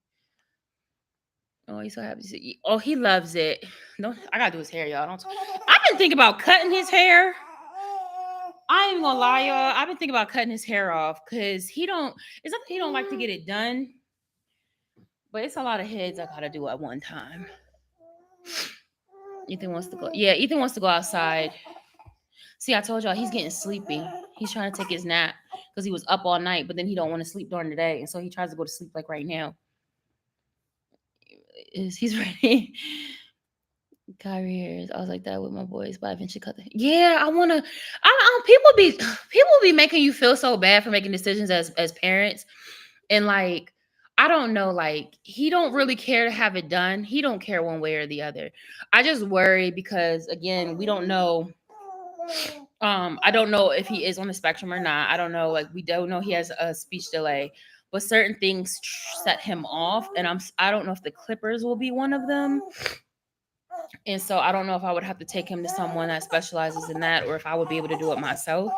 Oh, he's so happy to see you. Oh, he loves it. No, I gotta do his hair, y'all. I've been thinking about cutting his hair. I ain't gonna lie, y'all. I've been thinking about cutting his hair off because it's not that he don't like to get it done, but it's a lot of heads I gotta do at one time. Ethan wants to go. Yeah, Ethan wants to go outside. See, I told y'all he's getting sleepy. He's trying to take his nap because he was up all night, but then he don't want to sleep during the day, and so he tries to go to sleep like right now. He's ready. Kyrie Harris. I was like that with my boys, but I eventually cut the. Yeah, I wanna. People be making you feel so bad for making decisions as parents, and like I don't know, like he don't really care to have it done. He don't care one way or the other. I just worry because again, we don't know. I don't know if he is on the spectrum or not. I don't know. Like we don't know he has a speech delay, but certain things set him off, and I don't know if the clippers will be one of them. And so I don't know if I would have to take him to someone that specializes in that or if I would be able to do it myself.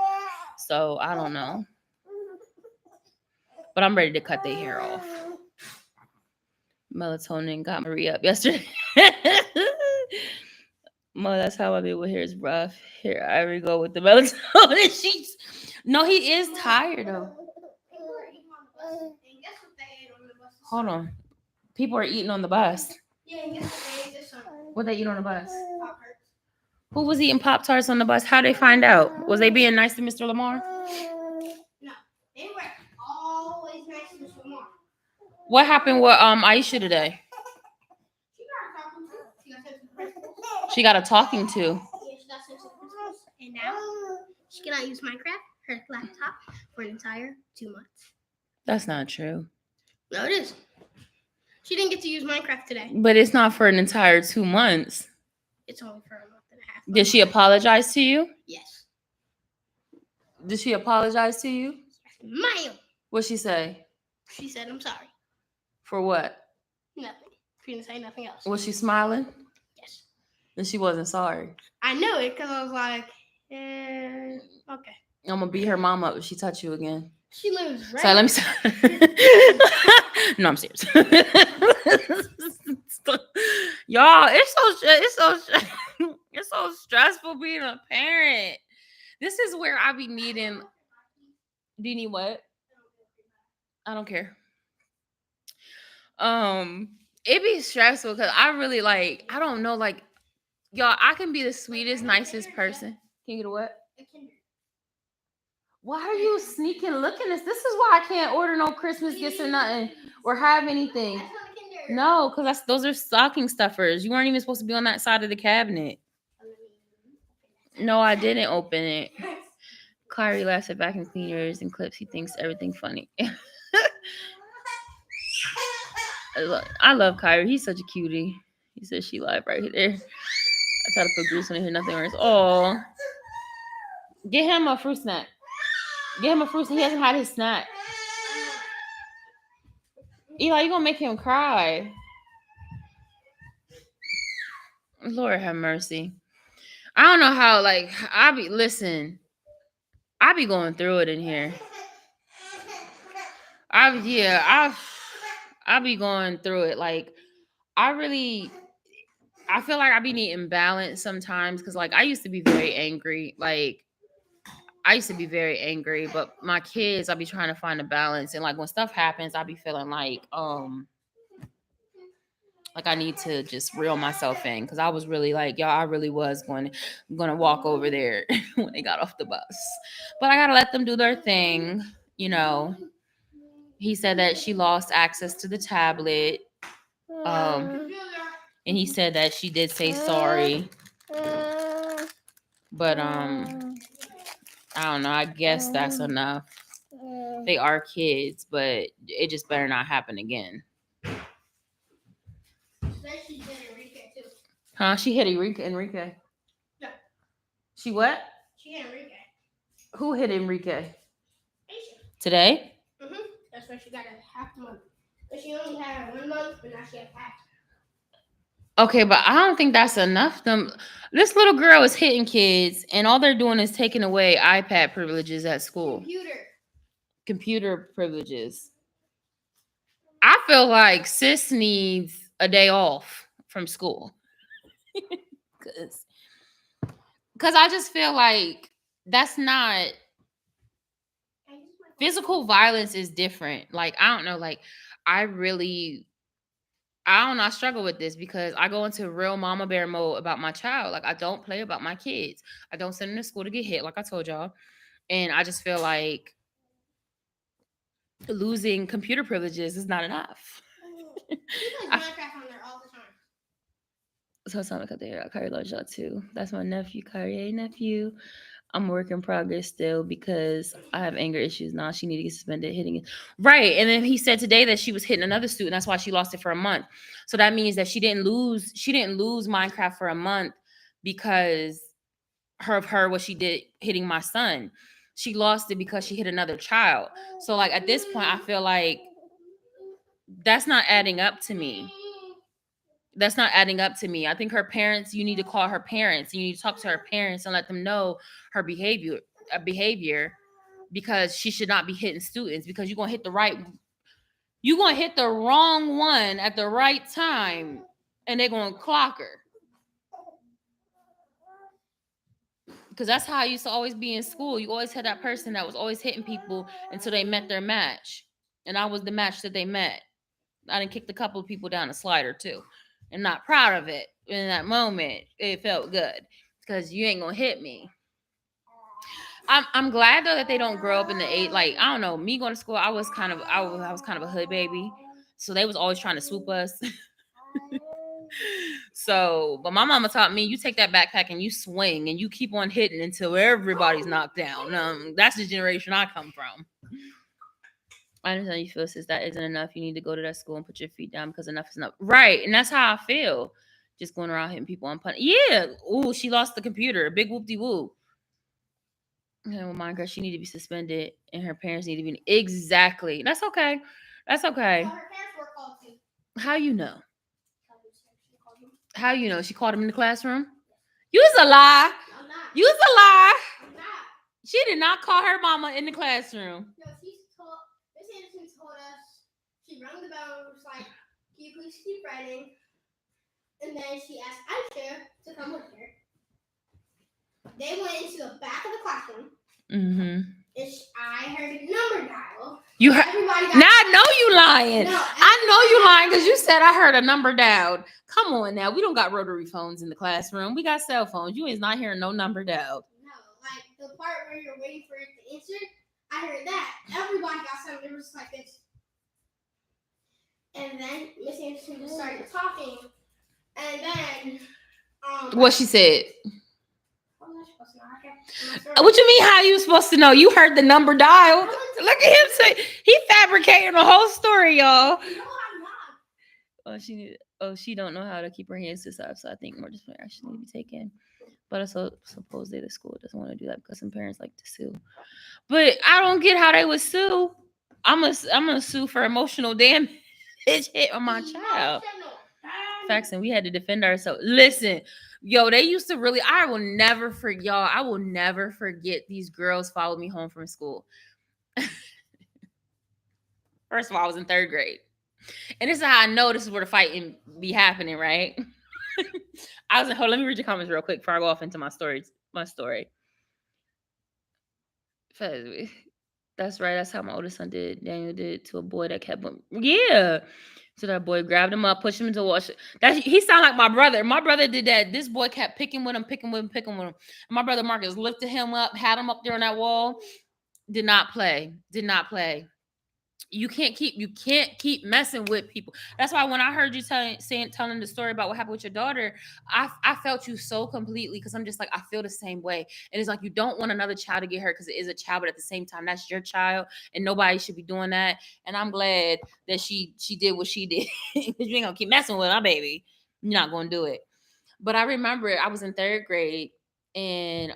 So I don't know. But I'm ready to cut their hair off. Melatonin got Marie up yesterday. Mo, that's how my baby hair is rough. Here, I go with the melatonin. She's no, he is tired though. Hold on. People are eating on the bus. What they eat on the bus? Who was eating Pop-Tarts on the bus? How'd they find out? Was they being nice to Mr. Lamar? No, they were always nice to Mr. Lamar. What happened with Aisha today? She got a talking to. Yeah, she got sent to the principals. And now she cannot use Minecraft, her laptop, for an entire 2 months. That's not true. No, it is. She didn't get to use Minecraft today. But it's not for an entire 2 months. It's only for a month and a half. Did she apologize to you? Yes. Did she apologize to you? Ma'am. What'd she say? She said, I'm sorry. For what? Nothing. She didn't say nothing else. Was she smiling? Yes. And she wasn't sorry. I know it because I was like, okay. I'm gonna beat her mom up if she touch you again. She lives right. So let me. No, I'm serious. Y'all, it's so stressful being a parent. This is where I be needing. Do you need what? I don't care. It be stressful because I really I don't know, y'all, I can be the sweetest, nicest person. Can you get a what? Why are you sneaking looking at this? This is why I can't order no Christmas gifts or nothing or have anything. No, because those are stocking stuffers. You weren't even supposed to be on that side of the cabinet. No, I didn't open it. Kyrie laughs at vacuum cleaners and clips. He thinks everything's funny. I love Kyrie. He's such a cutie. He says she live right there. I try to put Goose on here. Nothing works. Oh, get him a fruit snack. Get him a fruit snack. He hasn't had his snack. Eli, you gonna make him cry. Lord have mercy. I don't know how, I be going through it in here. I be going through it. I feel like I be needing balance sometimes because I used to be very angry. But my kids, I be trying to find a balance. And when stuff happens, I be feeling like I need to just reel myself in because I was really I really was going to walk over there when they got off the bus. But I got to let them do their thing, He said that she lost access to the tablet. And he said that she did say sorry. But I don't know. I guess that's enough. They are kids, but it just better not happen again. She hit Enrique too. Huh? She hit Enrique. No. She what? She hit Enrique. Who hit Enrique? Aisha. Today? That's why she got a half month. But she only had 1 month, but now she has half. Okay, but I don't think that's enough. This little girl is hitting kids, and all they're doing is taking away iPad privileges at school. Computer privileges. I feel like sis needs a day off from school. Because I just feel like that's not... Physical violence is different. I don't know. I struggle with this because I go into real mama bear mode about my child. I don't play about my kids. I don't send them to school to get hit, like I told y'all. And I just feel like losing computer privileges is not enough. She plays Minecraft on there all the time. So it's time to cut the hair out. Kyrie loves y'all too. That's my nephew, Kyrie. Hey, nephew. I'm a work in progress still because I have anger issues now. She need to get suspended hitting it. Right. And then he said today that she was hitting another student. That's why she lost it for a month. So that means that she didn't lose Minecraft for a month because of what she did hitting my son. She lost it because she hit another child. So at this point, I feel like that's not adding up to me. That's not adding up to me. I think her parents, you need to call her parents. You need to talk to her parents and let them know her behavior, because she should not be hitting students, because you're gonna hit the wrong one at the right time and they're gonna clock her. Because that's how I used to always be in school. You always had that person that was always hitting people until they met their match. And I was the match that they met. I done kicked a couple of people down a slider too. I'm not proud of it. In that moment, it felt good because you ain't gonna hit me. I'm glad though that they don't grow up in the eight. Like, I don't know, me going to school, I was kind of a hood baby, so they was always trying to swoop us. So, but my mama taught me, you take that backpack and you swing and you keep on hitting until everybody's knocked down. That's the generation I come from. I understand you feel, sis, that isn't enough. You need to go to that school and put your feet down because enough is enough. Right. And that's how I feel. Just going around hitting people on punch. Yeah. Ooh, she lost the computer. Big whoop-de-whoop. Well, Minecraft, she need to be suspended and her parents need to be. Exactly. That's okay. That's okay. So her parents were called too. How you know? How you know? She called him in the classroom? You's a lie. I'm not. You's a lie. I'm not. She did not call her mama in the classroom. No, Miss Anderson told us, she rang the bell and was like, can you please keep writing? And then she asked Aisha to come with her. They went into the back of the classroom. Mm-hmm. I heard a number dial. You heard? Now I know you lying. No, I know you lying because you said I heard a number dialed. Come on now. We don't got rotary phones in the classroom. We got cell phones. You is not hearing no number dialed. No, like the part where you're waiting for it to answer, I heard that. Everybody got something. It was like this. And then Miss Anderson just started talking. And then what she said? I'm not supposed to know. Okay. What you mean? How you supposed to know? You heard the number dialed. Look at him say he fabricating the whole story, y'all. No, I'm not. She don't know how to keep her hands to stuff. So I think more disciplinary action need to be taken. But I suppose the school doesn't want to do that because some parents like to sue. But I don't get how they would sue. I'm gonna sue for emotional damage hit on my child. Facts, and we had to defend ourselves. Listen, yo, they used to really. I will never forget, y'all. I will never forget these girls followed me home from school. First of all, I was in 3rd grade, and this is how I know this is where the fighting be happening, right? I was like, hold on, let me read your comments real quick before I go off into my story. That's right. That's how my oldest son did. Daniel did to a boy that kept him. Yeah. So that boy grabbed him up, pushed him into the wash. He sounded like my brother. My brother did that. This boy kept picking with him. And my brother Marcus lifted him up, had him up there on that wall. Did not play. You can't keep messing with people. That's why when I heard you telling the story about what happened with your daughter, I felt you so completely, because I'm just like, I feel the same way. And it's like, you don't want another child to get hurt because it is a child, but at the same time, that's your child and nobody should be doing that. And I'm glad that she did what she did. You ain't gonna keep messing with my baby. You're not gonna do it. But I remember I was in 3rd grade and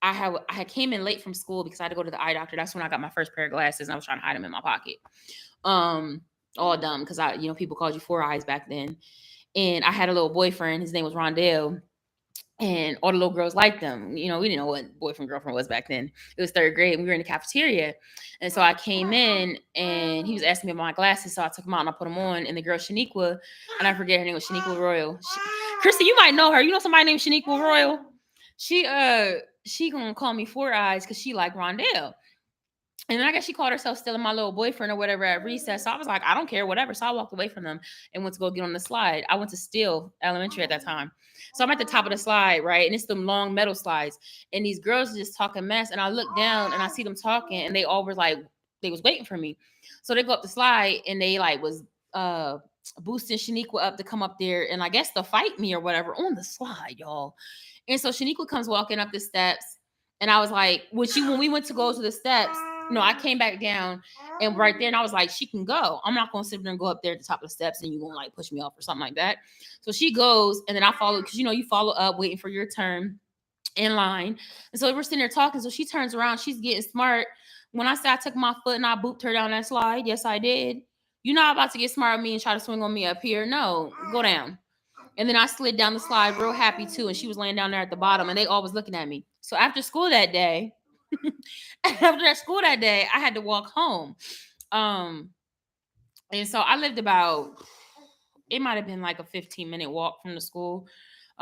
I had came in late from school because I had to go to the eye doctor. That's when I got my first pair of glasses and I was trying to hide them in my pocket. All dumb because people called you 4 eyes back then. And I had a little boyfriend. His name was Rondell. And all the little girls liked him. We didn't know what boyfriend, girlfriend was back then. It was 3rd grade and we were in the cafeteria. And so I came in and he was asking me about my glasses. So I took them out and I put them on. And the girl, Shaniqua, and I forget her name was Shaniqua Royal. Christy, you might know her. You know somebody named Shaniqua Royal? She gonna call me 4 eyes because she like Rondell. And then I guess she called herself stealing my little boyfriend or whatever at recess. So I was like, I don't care, whatever. So I walked away from them and went to go get on the slide. I went to Steele Elementary at that time. So I'm at the top of the slide, right? And it's them long metal slides. And these girls are just talking mess. And I look down and I see them talking and they all were like, they was waiting for me. So they go up the slide and they was boosting Shaniqua up to come up there and I guess to fight me or whatever on the slide, y'all. And so Shaniqua comes walking up the steps. And I was like, when we went to go to the steps, I came back down and right there and I was like, she can go. I'm not going to sit there and go up there at the top of the steps and you're going to push me off or something like that. So she goes and then I follow because, you follow up waiting for your turn in line. And so we're sitting there talking. So she turns around. She's getting smart. When I said I took my foot and I booped her down that slide, yes, I did. You're not about to get smart with me and try to swing on me up here. No, go down. And then I slid down the slide real happy too. And she was laying down there at the bottom and they all was looking at me. So after school that day, I had to walk home. And so I lived about, it might have been like a 15-minute walk from the school.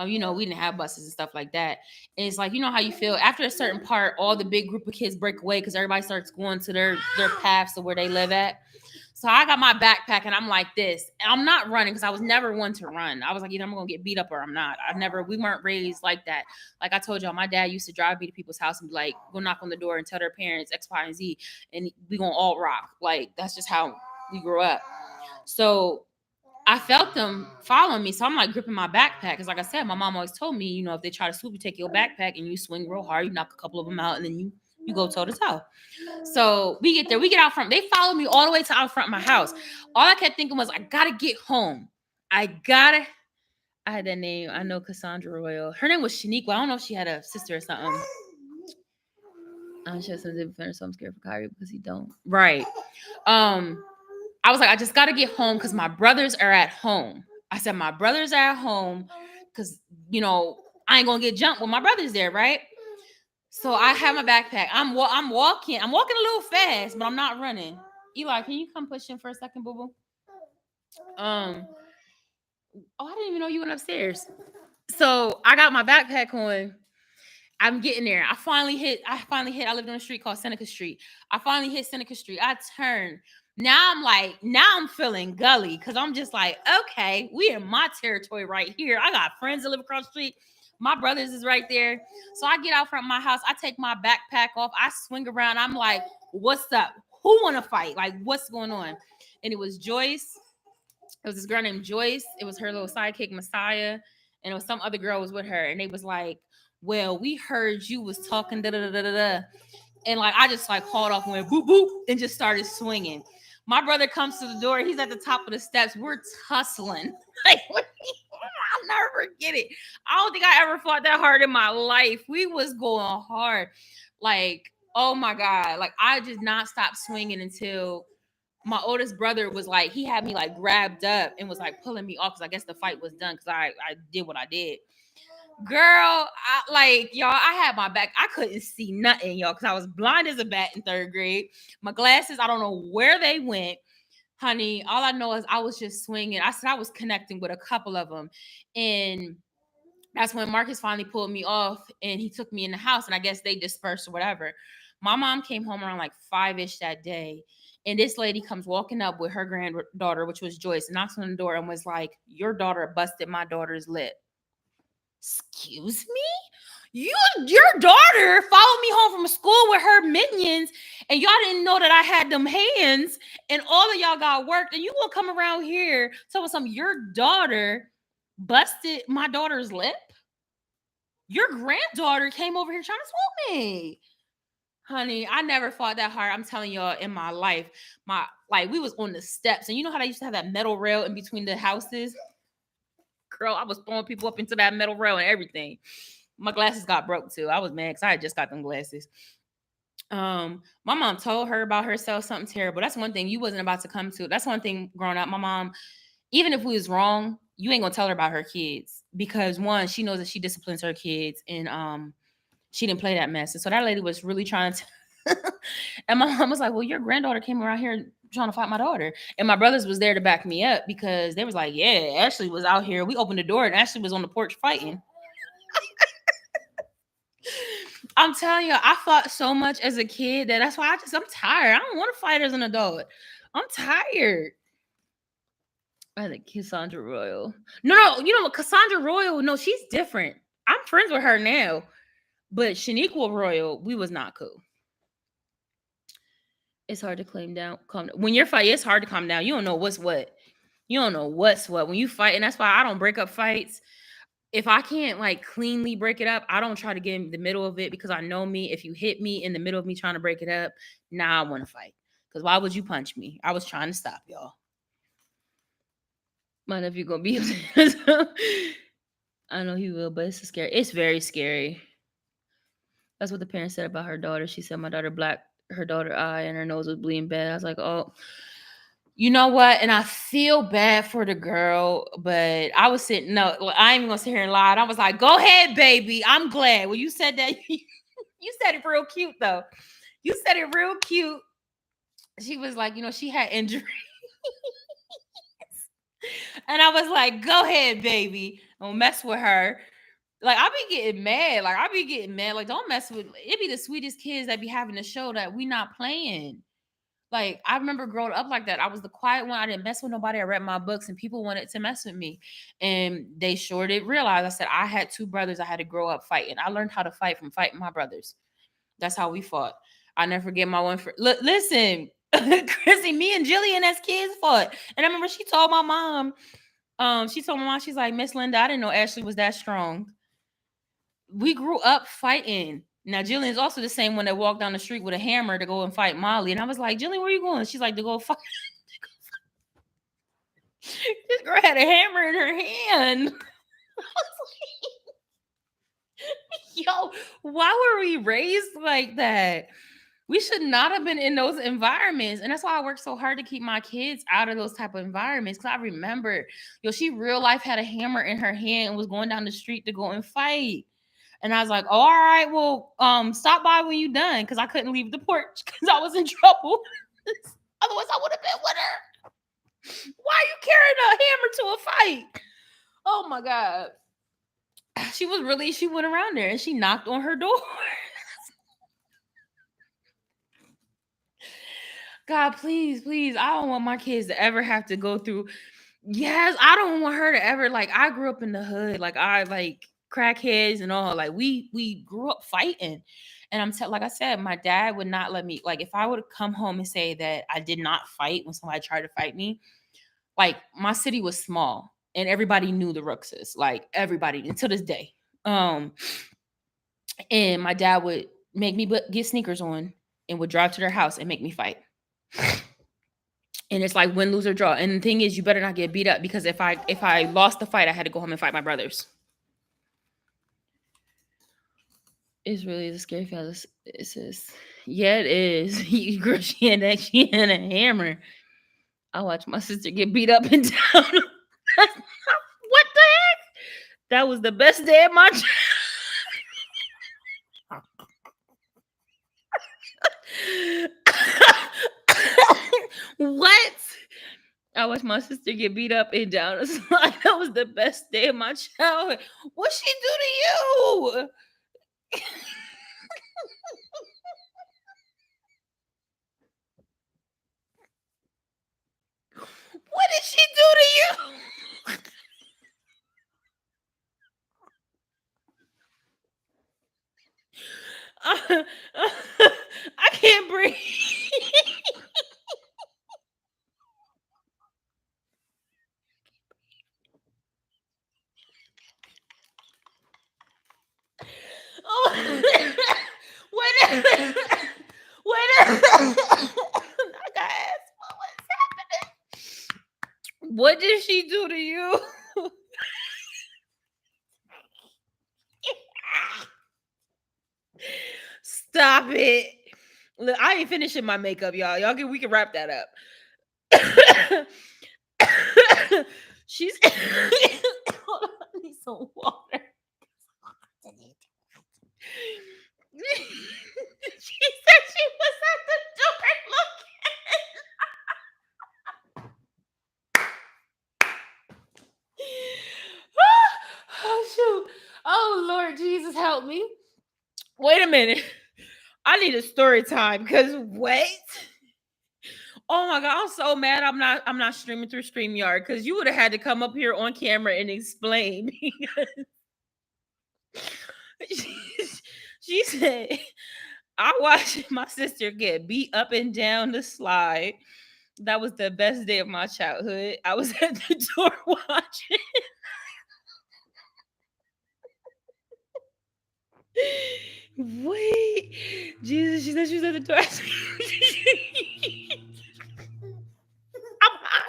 We didn't have buses and stuff like that. And it's like, you know how you feel after a certain part, all the big group of kids break away because everybody starts going to their paths of where they live at. So I got my backpack and I'm like this. And I'm not running because I was never one to run. I was like, either I'm going to get beat up or I'm not. We weren't raised like that. Like I told y'all, my dad used to drive me to people's house and be like, go knock on the door and tell their parents X, Y, and Z. And we going to all rock. Like, that's just how we grew up. So I felt them following me. So I'm like gripping my backpack. Because like I said, my mom always told me, if they try to swoop, you take your backpack and you swing real hard. You knock a couple of them out and then you go toe to toe. So we get there. We get out front. They followed me all the way to out front of my house. All I kept thinking was, I got to get home. I had that name. I know Cassandra Royal. Her name was Shaniqua. I don't know if she had a sister or something. She has something different, so I'm scared for Kyrie because he don't. Right. I was like, I just got to get home because my brothers are at home. I said, my brothers are at home because, I ain't going to get jumped when my brother's there, right? So I have my backpack. I'm walking. I'm walking a little fast, but I'm not running. Eli, can you come push in for a second, boo boo? I didn't even know you went upstairs. So I got my backpack on. I'm getting there. I finally hit. I lived on a street called Seneca Street. I finally hit Seneca Street. I turned. Now I'm feeling gully because I'm just like, okay, we in my territory right here. I got friends that live across the street. My brothers is right there. So I get out front of my house. I take my backpack off. I swing around. I'm like, what's up? Who want to fight? Like, what's going on? And it was Joyce. It was this girl named Joyce. It was her little sidekick, Messiah. And it was some other girl was with her. And they was like, well, we heard you was talking da-da-da-da-da. And like, I just like hauled off and went boop, boop, and just started swinging. My brother comes to the door. He's at the top of the steps. We're tussling. Like, I'll never forget it. I don't think I ever fought that hard in my life. We was going hard. Like, oh my God. Like, I did not stop swinging until my oldest brother was like, he had me like grabbed up and was like pulling me off because I guess the fight was done because I did what I did. Girl, I had my back. I couldn't see nothing, y'all, because I was blind as a bat in 3rd grade. My glasses, I don't know where they went. Honey, all I know is I was just swinging. I said I was connecting with a couple of them. And that's when Marcus finally pulled me off and he took me in the house. And I guess they dispersed or whatever. My mom came home around like 5-ish that day. And this lady comes walking up with her granddaughter, which was Joyce, knocks on the door and was like, your daughter busted my daughter's lip. Excuse me? Your daughter followed me home from school with her minions, and y'all didn't know that I had them hands, and all of y'all got worked, and you gonna come around here telling something your daughter busted my daughter's lip? Your granddaughter came over here trying to swoop me. Honey, I never fought that hard. I'm telling y'all, in my life, we was on the steps, and you know how they used to have that metal rail in between the houses? Girl, I was throwing people up into that metal rail and everything. My glasses got broke too. I was mad because I had just got them glasses. My mom told her about herself something terrible. That's one thing you wasn't about to come to. That's one thing growing up. My mom, even if we was wrong, you ain't gonna tell her about her kids because one, she knows that she disciplines her kids, and she didn't play that mess. And so that lady was really trying to. And my mom was like, well, your granddaughter came around here trying to fight my daughter. And my brothers was there to back me up because they was like, yeah, Ashley was out here. We opened the door and Ashley was on the porch fighting. I'm telling you, I fought so much as a kid that's why I'm tired. I don't want to fight as an adult. I'm tired. I think Cassandra Royal. No, you know what? Cassandra Royal, no, she's different. I'm friends with her now. But Shaniqua Royal, we was not cool. It's hard to calm down. When you're fighting, it's hard to calm down. You don't know what's what. You don't know what's what. When you fight, and that's why I don't break up fights. If I can't like cleanly break it up, I don't try to get in the middle of it because I know me. If you hit me in the middle of me trying to break it up, now I want to fight. Because why would you punch me? I was trying to stop y'all. My nephew gonna be I know he will, but it's scary. It's very scary. That's what the parent said about her daughter. She said my daughter blacked her daughter eye and her nose was bleeding bad. I was like, oh, You know what? And I feel bad for the girl, but I was sitting, no, I ain't even gonna sit here and lie. And I was like, go ahead, baby. I'm glad. When you said that, you said it real cute, though. You said it real cute. She was like, she had injury. And I was like, go ahead, baby. Don't mess with her. Like, I be getting mad. Like, don't mess with it. Be the sweetest kids that be having to show that we not playing. Like, I remember growing up like that. I was the quiet one. I didn't mess with nobody. I read my books and people wanted to mess with me. And they sure did realize. I said, I had 2 brothers I had to grow up fighting. I learned how to fight from fighting my brothers. That's how we fought. I never forget my one friend. Listen, Chrissy, me and Jillian as kids fought. And I remember she told my mom, she's like, Miss Linda, I didn't know Ashley was that strong. We grew up fighting. Now, Jillian's also the same one that walked down the street with a hammer to go and fight Molly. And I was like, Jillian, where are you going? She's like, to go fight. This girl had a hammer in her hand. Yo, why were we raised like that? We should not have been in those environments. And that's why I work so hard to keep my kids out of those type of environments. Because I remember, she real life had a hammer in her hand and was going down the street to go and fight. And I was like, oh, all right, well, stop by when you're done. Because I couldn't leave the porch because I was in trouble. Otherwise, I would have been with her. Why are you carrying a hammer to a fight? Oh, my God. She went around there and she knocked on her door. God, please, please. I don't want my kids to ever have to go through. Yes, I don't want her to ever, like, I grew up in the hood. Like, I like crackheads and all. Like, we grew up fighting. And like I said, my dad would not let me, like, if I would come home and say that I did not fight when somebody tried to fight me, like, my city was small and everybody knew the Rookses, like everybody until this day. And my dad would make me get sneakers on and would drive to their house and make me fight. And it's like win, lose, or draw. And the thing is, you better not get beat up, because if I lost the fight, I had to go home and fight my brothers. It's really the scary fellas. It says, yeah, it is. Girl, she had a hammer. I watched my sister get beat up and down. What the heck? That was the best day of my What? I watched my sister get beat up and down a slide. That was the best day of my childhood. What'd she do to you? What did she do to you? I can't breathe. Oh, wait. I got asked what's happening. What did she do to you? Stop it. Look, I ain't finishing my makeup, y'all. We can wrap that up. She's hold on, I need some water. She said she was at the door looking. Oh, shoot. Oh, Lord Jesus, help me. Wait a minute. I need a story time, because what? Oh my God, I'm so mad I'm not streaming through StreamYard, because you would have had to come up here on camera and explain. She said, I watched my sister get beat up and down the slide. That was the best day of my childhood. I was at the door watching. Wait, Jesus, she said she was at the door. I'm hot.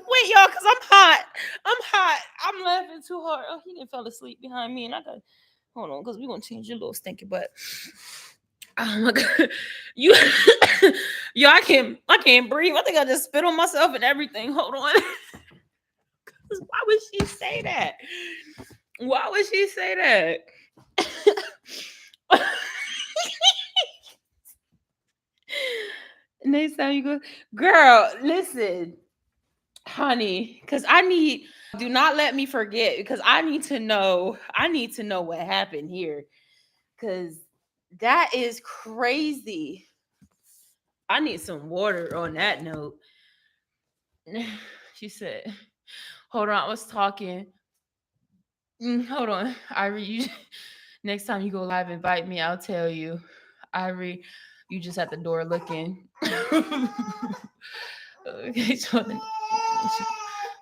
Wait, y'all, because I'm hot. I'm laughing too hard. Oh, he didn't fall asleep behind me, and I got hold on, because we're gonna change your little stinky butt. Oh my God, you Yo, I can't breathe. I think I just spit on myself and everything. Hold on. Why would she say that? Why would she say that? Next time you go, girl, listen, honey, because do not let me forget because I need to know what happened here because that is crazy. I need some water on that note. She said, hold on, I was talking. Hold on, Irie. Next time you go live, invite me. I'll tell you, Irie. You just at the door looking. Okay, so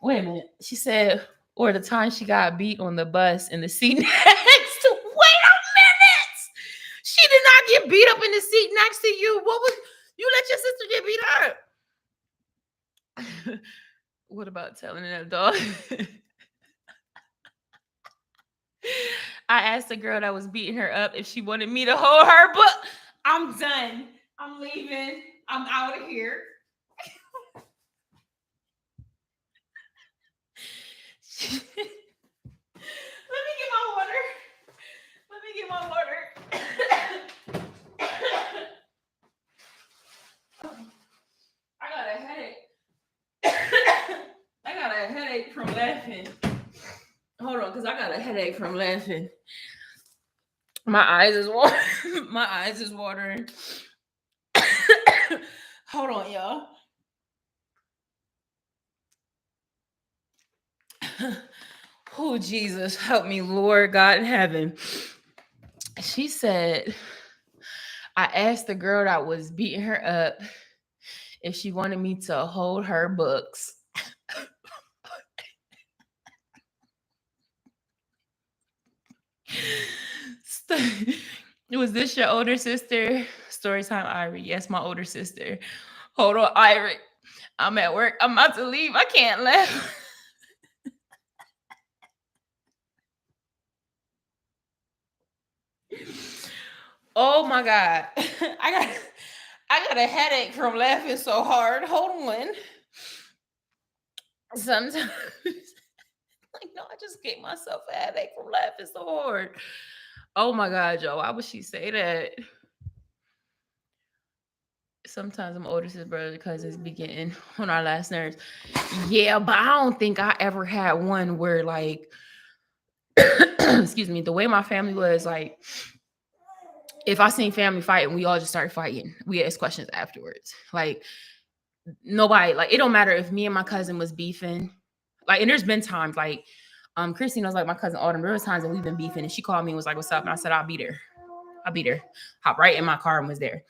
wait a minute. She said, or the time she got beat on the bus in the seat next to. Wait a minute. She did not get beat up in the seat next to you. What was you let your sister get beat up? What about telling that dog? I asked the girl that was beating her up if she wanted me to hold her, but I'm done. I'm leaving. I'm out of here. Let me get my water. Let me get my water. I got a headache. I got a headache from laughing. Hold on, because I got a headache from laughing. My eyes is watering. My eyes is watering. Hold on, y'all. Oh, Jesus, help me, Lord God in heaven. She said, I asked the girl that was beating her up if she wanted me to hold her books. Was this your older sister? Story time, Irie. Yes, my older sister. Hold on, Irie. I'm at work. I'm about to leave. I can't laugh. Oh my God. I got a headache from laughing so hard. Hold on. Sometimes like, no, I just gave myself a headache from laughing so hard. Oh my God, Joe. Why would she say that? Sometimes my older sister, brother, cousins be getting on our last nerves. Yeah, but I don't think I ever had one where like excuse me, the way my family was like, if I seen family fighting, we all just started fighting. We ask questions afterwards. Like nobody, like it don't matter if me and my cousin was beefing. Like, and there's been times like Christine was like my cousin Autumn. There was times that we've been beefing and she called me and was like, what's up? And I said, I'll be there. I'll be there. Hop right in my car and was there.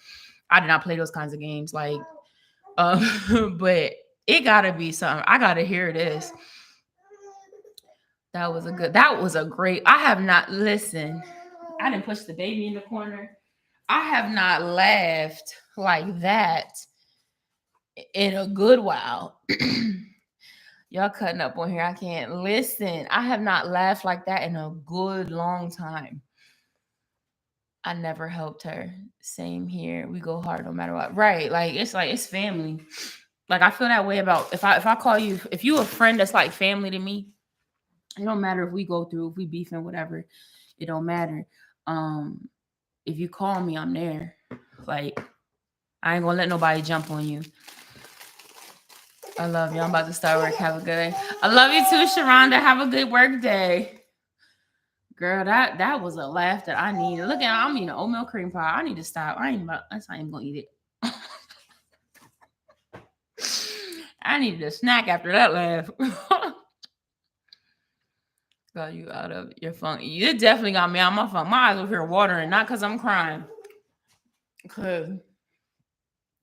I did not play those kinds of games. Like, but it gotta be something. I gotta hear this. That was a great. I have not listened. I didn't push the baby in the corner. I have not laughed like that in a good while. Y'all cutting up on here. I can't listen. I have not laughed like that in a good long time. I never helped her. Same here. We go hard no matter what. Right. Like it's family. Like I feel that way about if I call you, if you a friend that's like family to me, it don't matter if we go through, if we beefing, whatever. It don't matter. If you call me, I'm there. Like I ain't gonna let nobody jump on you. I love you. I'm about to start work. Have a good day. I love you too, Sharonda. Have a good work day. Girl, that was a laugh that I needed. Look at I'm eating oatmeal cream pie. I need to stop. That's not even gonna eat it. I needed a snack after that laugh. Got you out of your funk. You definitely got me out my funk. My eyes over here watering, not because I'm crying. Cause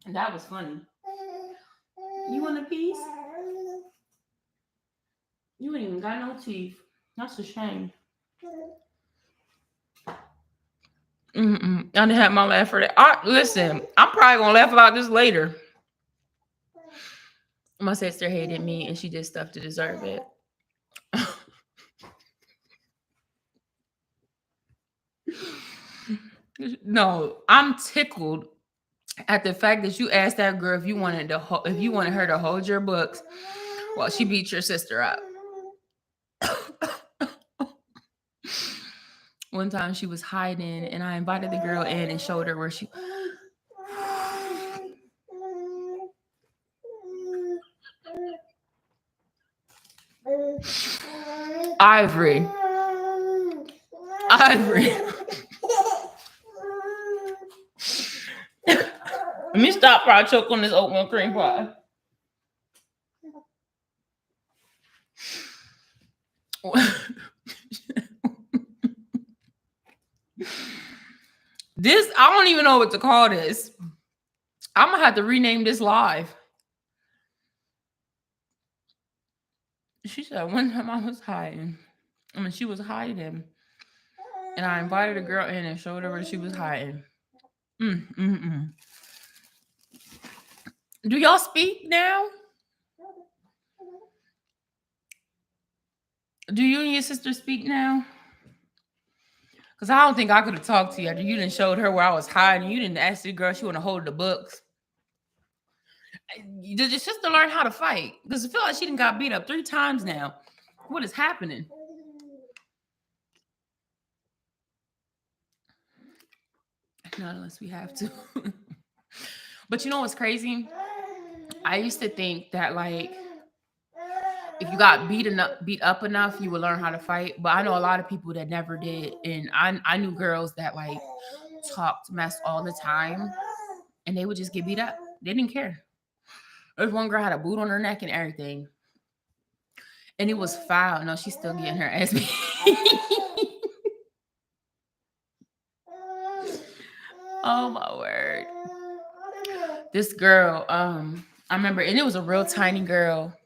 that was funny. You want a piece? You ain't even got no teeth. That's a shame. I didn't have my laugh for that. Listen, I'm probably gonna laugh about this later. My sister hated me and she did stuff to deserve it. No, I'm tickled at the fact that you asked that girl if you wanted if you wanted her to hold your books while she beat your sister up. One time she was hiding, and I invited the girl in and showed her where she. Ivory. Ivory. Let me stop before I choke on this oatmeal cream pie. This, I don't even know what to call this. I'm gonna have to rename this live. She said one time I was hiding. I mean, she was hiding, and I invited a girl in and showed her where she was hiding. Do y'all speak now? Do you and your sister speak now? Because I don't think I could have talked to you after you didn't showed her where I was hiding. You didn't ask the girl she want to hold the books. Did your sister learn how to fight? Because I feel like she done got beat up 3 times now. What is happening? Not unless we have to. But you know what's crazy? I used to think that, like, if you got beat up enough, you would learn how to fight. But I know a lot of people that never did. And I knew girls that, like, talked mess all the time, and they would just get beat up. They didn't care. There's one girl had a boot on her neck and everything. And it was foul. No, she's still getting her ass beat. Oh my word. This girl, I remember, and it was a real tiny girl.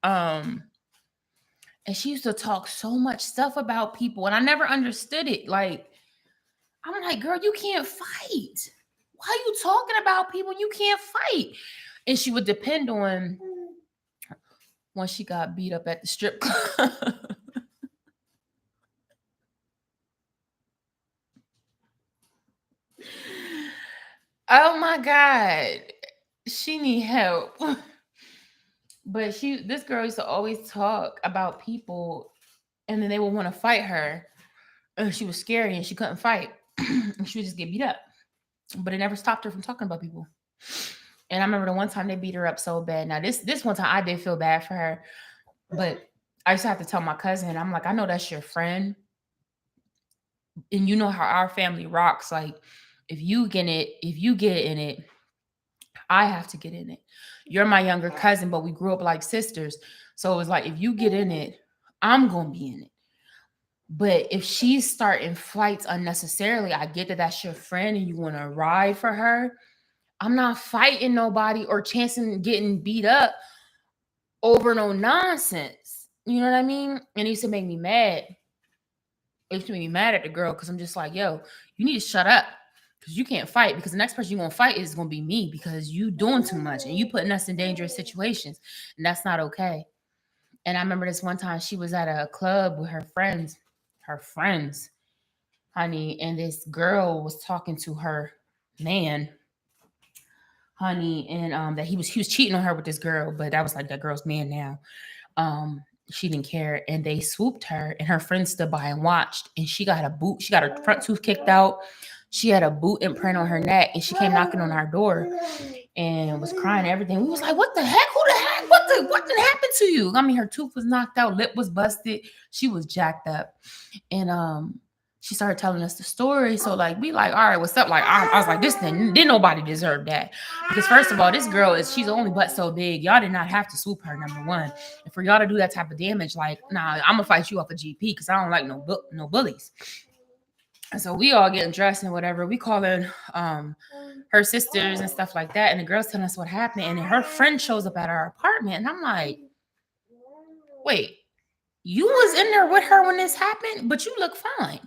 And she used to talk so much stuff about people, and I never understood it. Like, I'm like, girl, you can't fight. Why are you talking about people? You can't fight. And she would depend on when she got beat up at the strip club. Oh my God. She need help. But this girl used to always talk about people, and then they would want to fight her. And she was scary and she couldn't fight. And she would just get beat up. But it never stopped her from talking about people. And I remember the one time they beat her up so bad. Now, this one time I did feel bad for her. But I used to have to tell my cousin, I'm like, I know that's your friend. And you know how our family rocks. Like, if you get in it, I have to get in it. You're my younger cousin, but we grew up like sisters. So it was like, if you get in it, I'm going to be in it. But if she's starting fights unnecessarily, I get that that's your friend and you want to ride for her. I'm not fighting nobody or chancing getting beat up over no nonsense. You know what I mean? And it used to make me mad. It used to make me mad at the girl because I'm just like, yo, you need to shut up. Because you can't fight, because the next person you're going to fight is going to be me, because you doing too much and you putting us in dangerous situations. And that's not okay. And I remember this one time she was at a club with her friends, honey, and this girl was talking to her man, honey, and that he was cheating on her with this girl, but that was like that girl's man now. She didn't care, and they swooped her, and her friend stood by and watched, and she got her front tooth kicked out. She had a boot imprint on her neck, and she came knocking on our door and was crying and everything. We was like, what the heck? Who the heck? What did happen to you? I mean, her tooth was knocked out, lip was busted. She was jacked up. And she started telling us the story. So like, we like, all right, what's up? Like, I was like, this thing, didn't nobody deserve that. Because first of all, this girl she's only butt so big. Y'all did not have to swoop her, number one. And for y'all to do that type of damage, like, nah, I'm gonna fight you off a GP because I don't like no bullies. And so we all getting dressed and whatever. We calling her sisters and stuff like that. And the girls telling us what happened. And then her friend shows up at our apartment. And I'm like, wait, you was in there with her when this happened, but you look fine.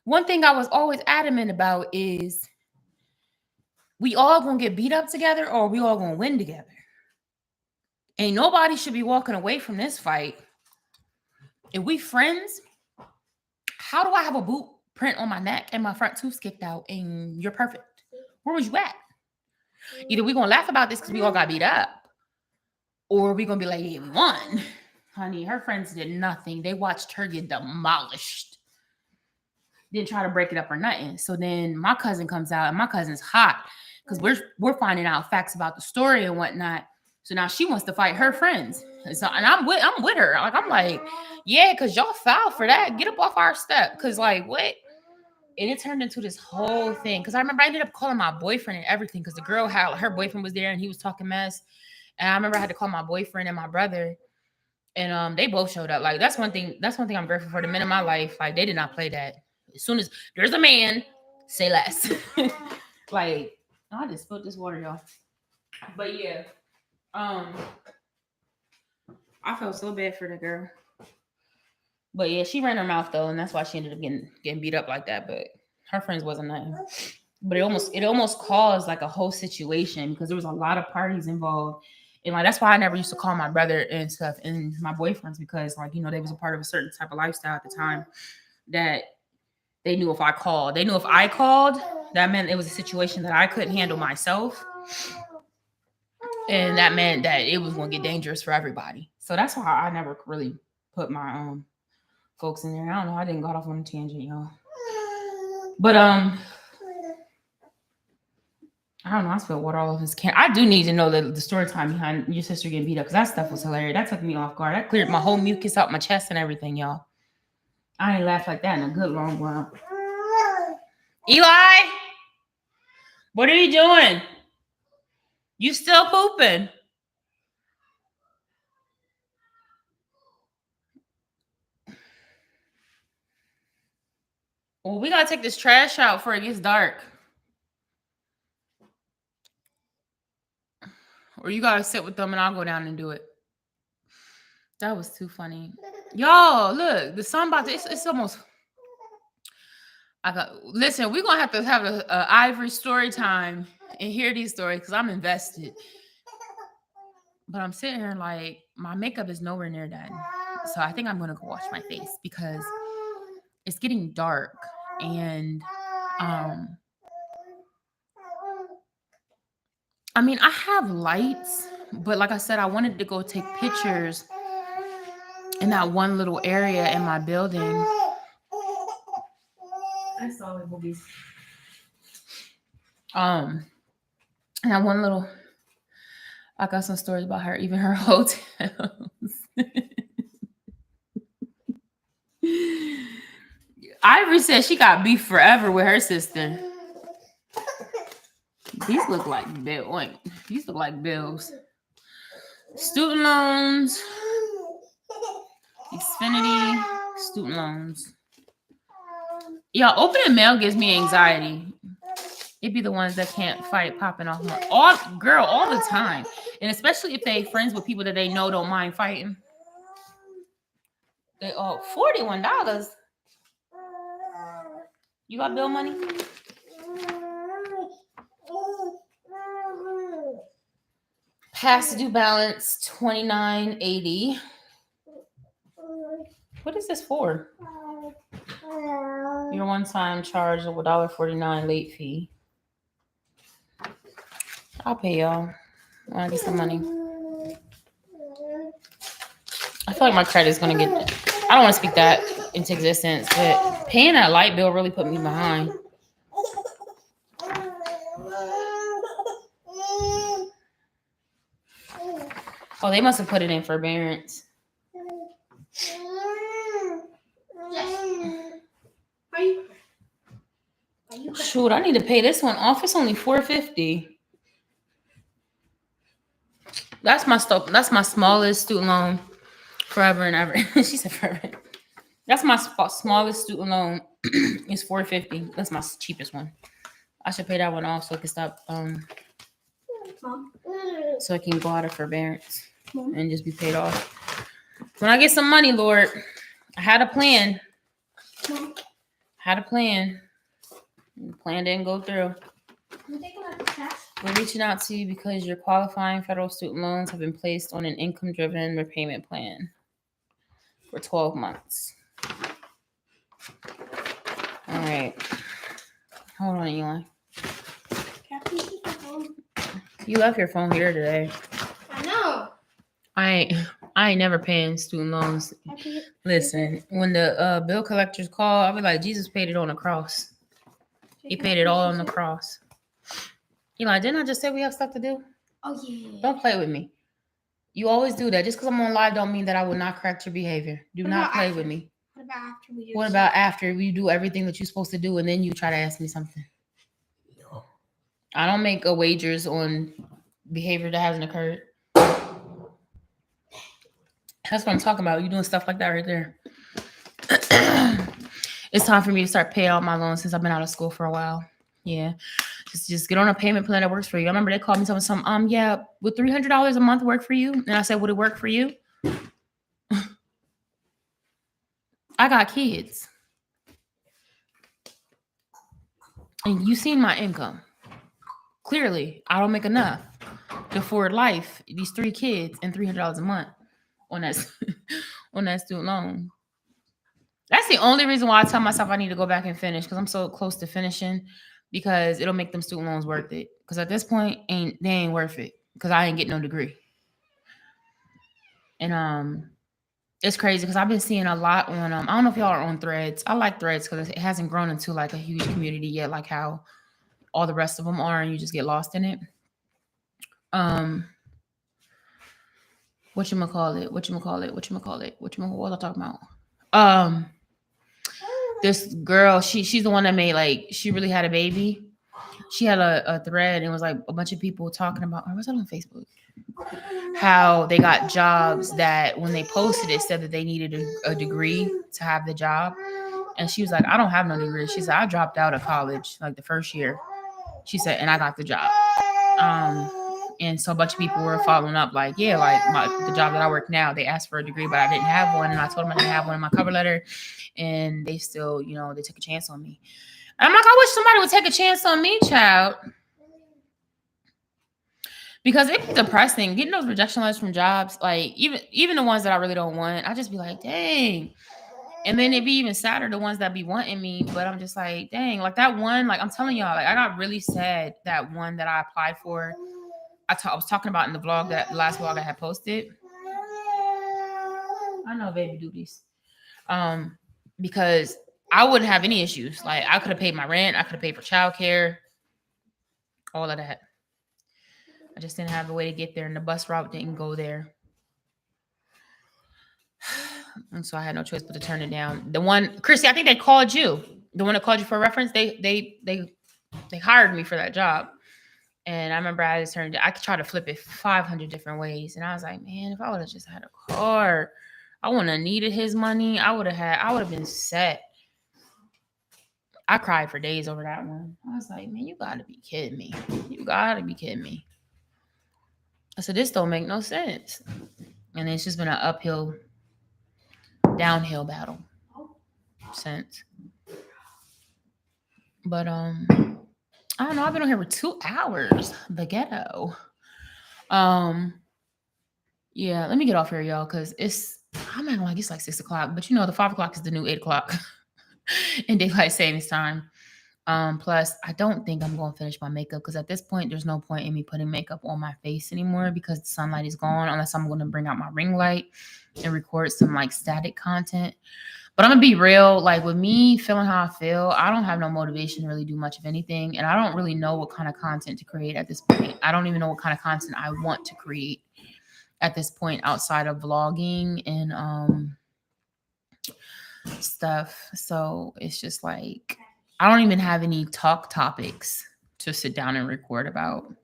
One thing I was always adamant about is we all gonna get beat up together, or we all gonna win together. Ain't nobody should be walking away from this fight. If we friends, how do I have a boot print on my neck and my front tooth kicked out and you're perfect? Where was you at? Either we gonna laugh about this because we all got beat up, or we gonna be like, yeah, we won. Honey, her friends did nothing. They watched her get demolished. Didn't try to break it up or nothing. So then my cousin comes out, and my cousin's hot because we're finding out facts about the story and whatnot. So now she wants to fight her friends. And I'm with her. Like, I'm like, yeah, because y'all foul for that. Get up off our step. Cause like what? And it turned into this whole thing. Cause I remember I ended up calling my boyfriend and everything. Cause the girl had her boyfriend was there and he was talking mess. And I remember I had to call my boyfriend and my brother. And they both showed up. Like that's one thing I'm grateful for. The men in my life, like they did not play that. As soon as there's a man, say less. Like, I just spilled this water, y'all. But yeah. I felt so bad for the girl. But yeah, she ran her mouth though, and that's why she ended up getting beat up like that. But her friends wasn't nothing. But it almost caused like a whole situation because there was a lot of parties involved. And like that's why I never used to call my brother and stuff and my boyfriends because like, you know, they was a part of a certain type of lifestyle at the time that they knew if I called. They knew if I called, that meant it was a situation that I couldn't handle myself. And that meant that it was going to get dangerous for everybody. So that's why I never really put my folks in there. I don't know. I didn't got off on a tangent, y'all. But I don't know. I spilled water all over his can. I do need to know the story time behind your sister getting beat up because that stuff was hilarious. That took me off guard. That cleared my whole mucus out my chest and everything, y'all. I ain't laughed like that in a good long while. Eli, what are you doing? You still pooping? Well, we gotta take this trash out before it gets dark. Or you gotta sit with them and I'll go down and do it. That was too funny. Y'all, look, the sun about to, it's almost, listen, we're gonna have a Ivory story time and hear these stories because I'm invested. But I'm sitting here like, my makeup is nowhere near done. So I think I'm gonna go wash my face because it's getting dark and I mean, I have lights, but like I said, I wanted to go take pictures in that one little area in my building. I saw the boobies. And that one little, I got some stories about her, even her hotels. Ivory said she got beef forever with her sister. These look like these look like bills. Student loans, Xfinity, student loans. Yeah, opening mail gives me anxiety. It'd be the ones that can't fight popping off all the time. And especially if they friends with people that they know don't mind fighting. They $41. You got bill money? Past due balance $29.80. What is this for? Your one-time charge of $1.49 late fee. I'll pay y'all when I get some money. I feel like my credit is gonna get. I don't want to speak that into existence, but paying that light bill really put me behind. Oh, they must have put it in forbearance. Shoot, I need to pay this one off. It's only $450. That's my stuff. That's my smallest student loan forever and ever. She said forever. That's my smallest student loan. It's $450. That's my cheapest one. I should pay that one off so I can stop. So I can go out of forbearance and just be paid off. When I get some money, Lord, I had a plan. The plan didn't go through. We're reaching out to you because your qualifying federal student loans have been placed on an income-driven repayment plan for 12 months. All right. Hold on, Eli. You left your phone here today. I know. I ain't never paying student loans. Listen, when the bill collectors call, I'll be like, Jesus paid it on the cross. He paid it all on the cross. You like, didn't I just say we have stuff to do? Oh yeah. Don't play with me. You always do that. Just because I'm on live don't mean that I will not correct your behavior. Do What not about play after? with me. What about after we do? What about after we do everything that you're supposed to do and then you try to ask me something? No. I don't make wagers on behavior that hasn't occurred. That's what I'm talking about. You doing stuff like that right there. It's time for me to start paying out my loans since I've been out of school for a while. Yeah. Just get on a payment plan that works for you. I remember they called me telling me something, yeah, would $300 a month work for you? And I said, would it work for you? I got kids. And you seen my income. Clearly, I don't make enough to afford life, these 3 kids, and $300 a month on that on that student loan. That's the only reason why I tell myself I need to go back and finish, because I'm so close to finishing, because it'll make them student loans worth it. Because at this point, they ain't worth it, because I ain't getting no degree. And it's crazy because I've been seeing a lot on I don't know if y'all are on Threads. I like Threads because it hasn't grown into like a huge community yet, like how all the rest of them are, and you just get lost in it. What was I talking about? This girl, she's the one that made, like, she really had a baby. She had a thread, and it was like a bunch of people talking about, or was it on Facebook? How they got jobs that when they posted it said that they needed a degree to have the job. And she was like, I don't have no degree. She said, I dropped out of college like the first year. She said, and I got the job. And so a bunch of people were following up like, yeah, like the job that I work now, they asked for a degree, but I didn't have one. And I told them I didn't have one in my cover letter. And they still, they took a chance on me. And I'm like, I wish somebody would take a chance on me, child. Because it's depressing getting those rejection letters from jobs. Like even the ones that I really don't want, I just be like, dang. And then it'd be even sadder, the ones that be wanting me. But I'm just like, dang, like that one, like I'm telling y'all, like I got really sad that one that I applied for. I was talking about in the vlog, that last vlog I had posted. I know baby duties. Because I wouldn't have any issues. Like I could have paid my rent, I could have paid for childcare, all of that. I just didn't have a way to get there, and the bus route didn't go there. And so I had no choice but to turn it down. The one, Chrissy, I think they called you. The one that called you for a reference, they hired me for that job. And I remember I could try to flip it 500 different ways. And I was like, man, if I would have just had a car, I wouldn't have needed his money. I would have been set. I cried for days over that one. I was like, man, you gotta be kidding me. You gotta be kidding me. I said, this don't make no sense. And it's just been an uphill, downhill battle since. But I don't know. I've been on here for 2 hours. The ghetto. Yeah, let me get off here, y'all, because I'm not gonna like it's like 6 o'clock, but the 5 o'clock is the new 8 o'clock in daylight savings time. Plus, I don't think I'm going to finish my makeup because at this point, there's no point in me putting makeup on my face anymore because the sunlight is gone, unless I'm going to bring out my ring light and record some like static content. But I'm going to be real, like with me feeling how I feel, I don't have no motivation to really do much of anything. And I don't really know what kind of content to create at this point. I don't even know what kind of content I want to create at this point outside of vlogging and stuff. So it's just like, I don't even have any talk topics to sit down and record about.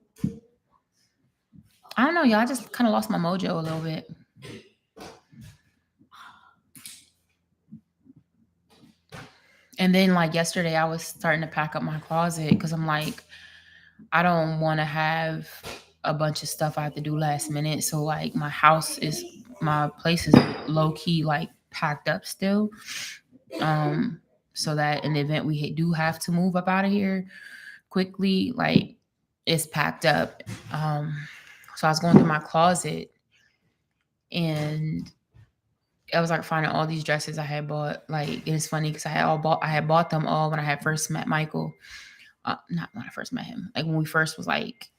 I don't know, y'all. I just kind of lost my mojo a little bit. And then like yesterday, I was starting to pack up my closet because I'm like, I don't want to have a bunch of stuff I have to do last minute. So like my place is low key like packed up still. So that in the event we do have to move up out of here quickly, like it's packed up. So I was going through my closet and I was like finding all these dresses I had bought. Like it's funny because I had bought them all when I had first met Michael. Not when I first met him. Like when we first was like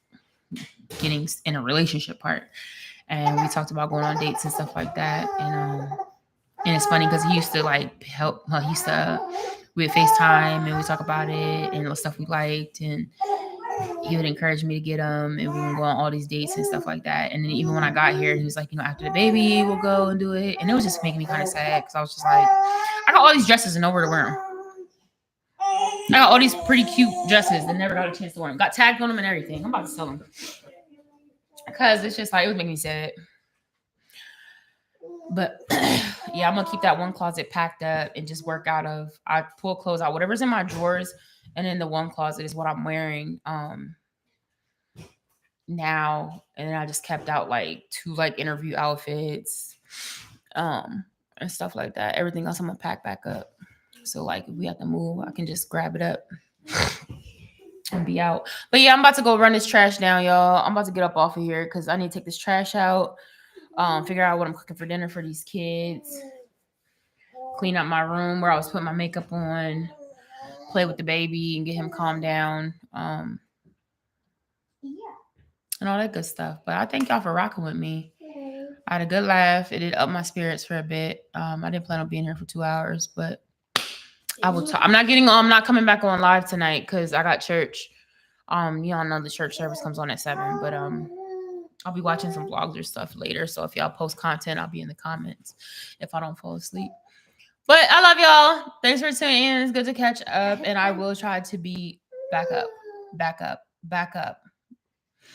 getting in a relationship part. And we talked about going on dates and stuff like that. And it's funny because he used to like help. He used to we would FaceTime and we talk about it and the stuff we liked, and he would encourage me to get him, and we would go on all these dates and stuff like that. And then even when I got here, he was like, after the baby, we'll go and do it. And it was just making me kind of sad because I was just like, I got all these dresses and nowhere to wear them. I got all these pretty cute dresses and never got a chance to wear them. Got tagged on them and everything. I'm about to sell them because it's just like it would make me sad. But yeah, I'm gonna keep that one closet packed up and just work out of. I pull clothes out, whatever's in my drawers, and then the one closet is what I'm wearing now. And then I just kept out like 2 like interview outfits, and stuff like that. Everything else I'm gonna pack back up. So like if we have to move, I can just grab it up and be out. But yeah, I'm about to go run this trash down, y'all. I'm about to get up off of here because I need to take this trash out. Figure out what I'm cooking for dinner for these kids, clean up my room where I was putting my makeup on, play with the baby and get him calmed down, and all that good stuff. But I thank y'all for rocking with me. I had a good laugh. It did up my spirits for a bit. I didn't plan on being here for 2 hours, but I will talk. I'm not coming back on live tonight because I got church. Y'all know the church service comes on at 7, but I'll be watching some vlogs or stuff later. So if y'all post content, I'll be in the comments if I don't fall asleep. But I love y'all. Thanks for tuning in. It's good to catch up. And I will try to be back up.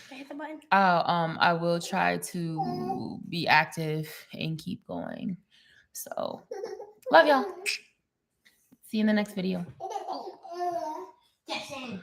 Hit the button. I will try to be active and keep going. So love y'all. See you in the next video. Jackson.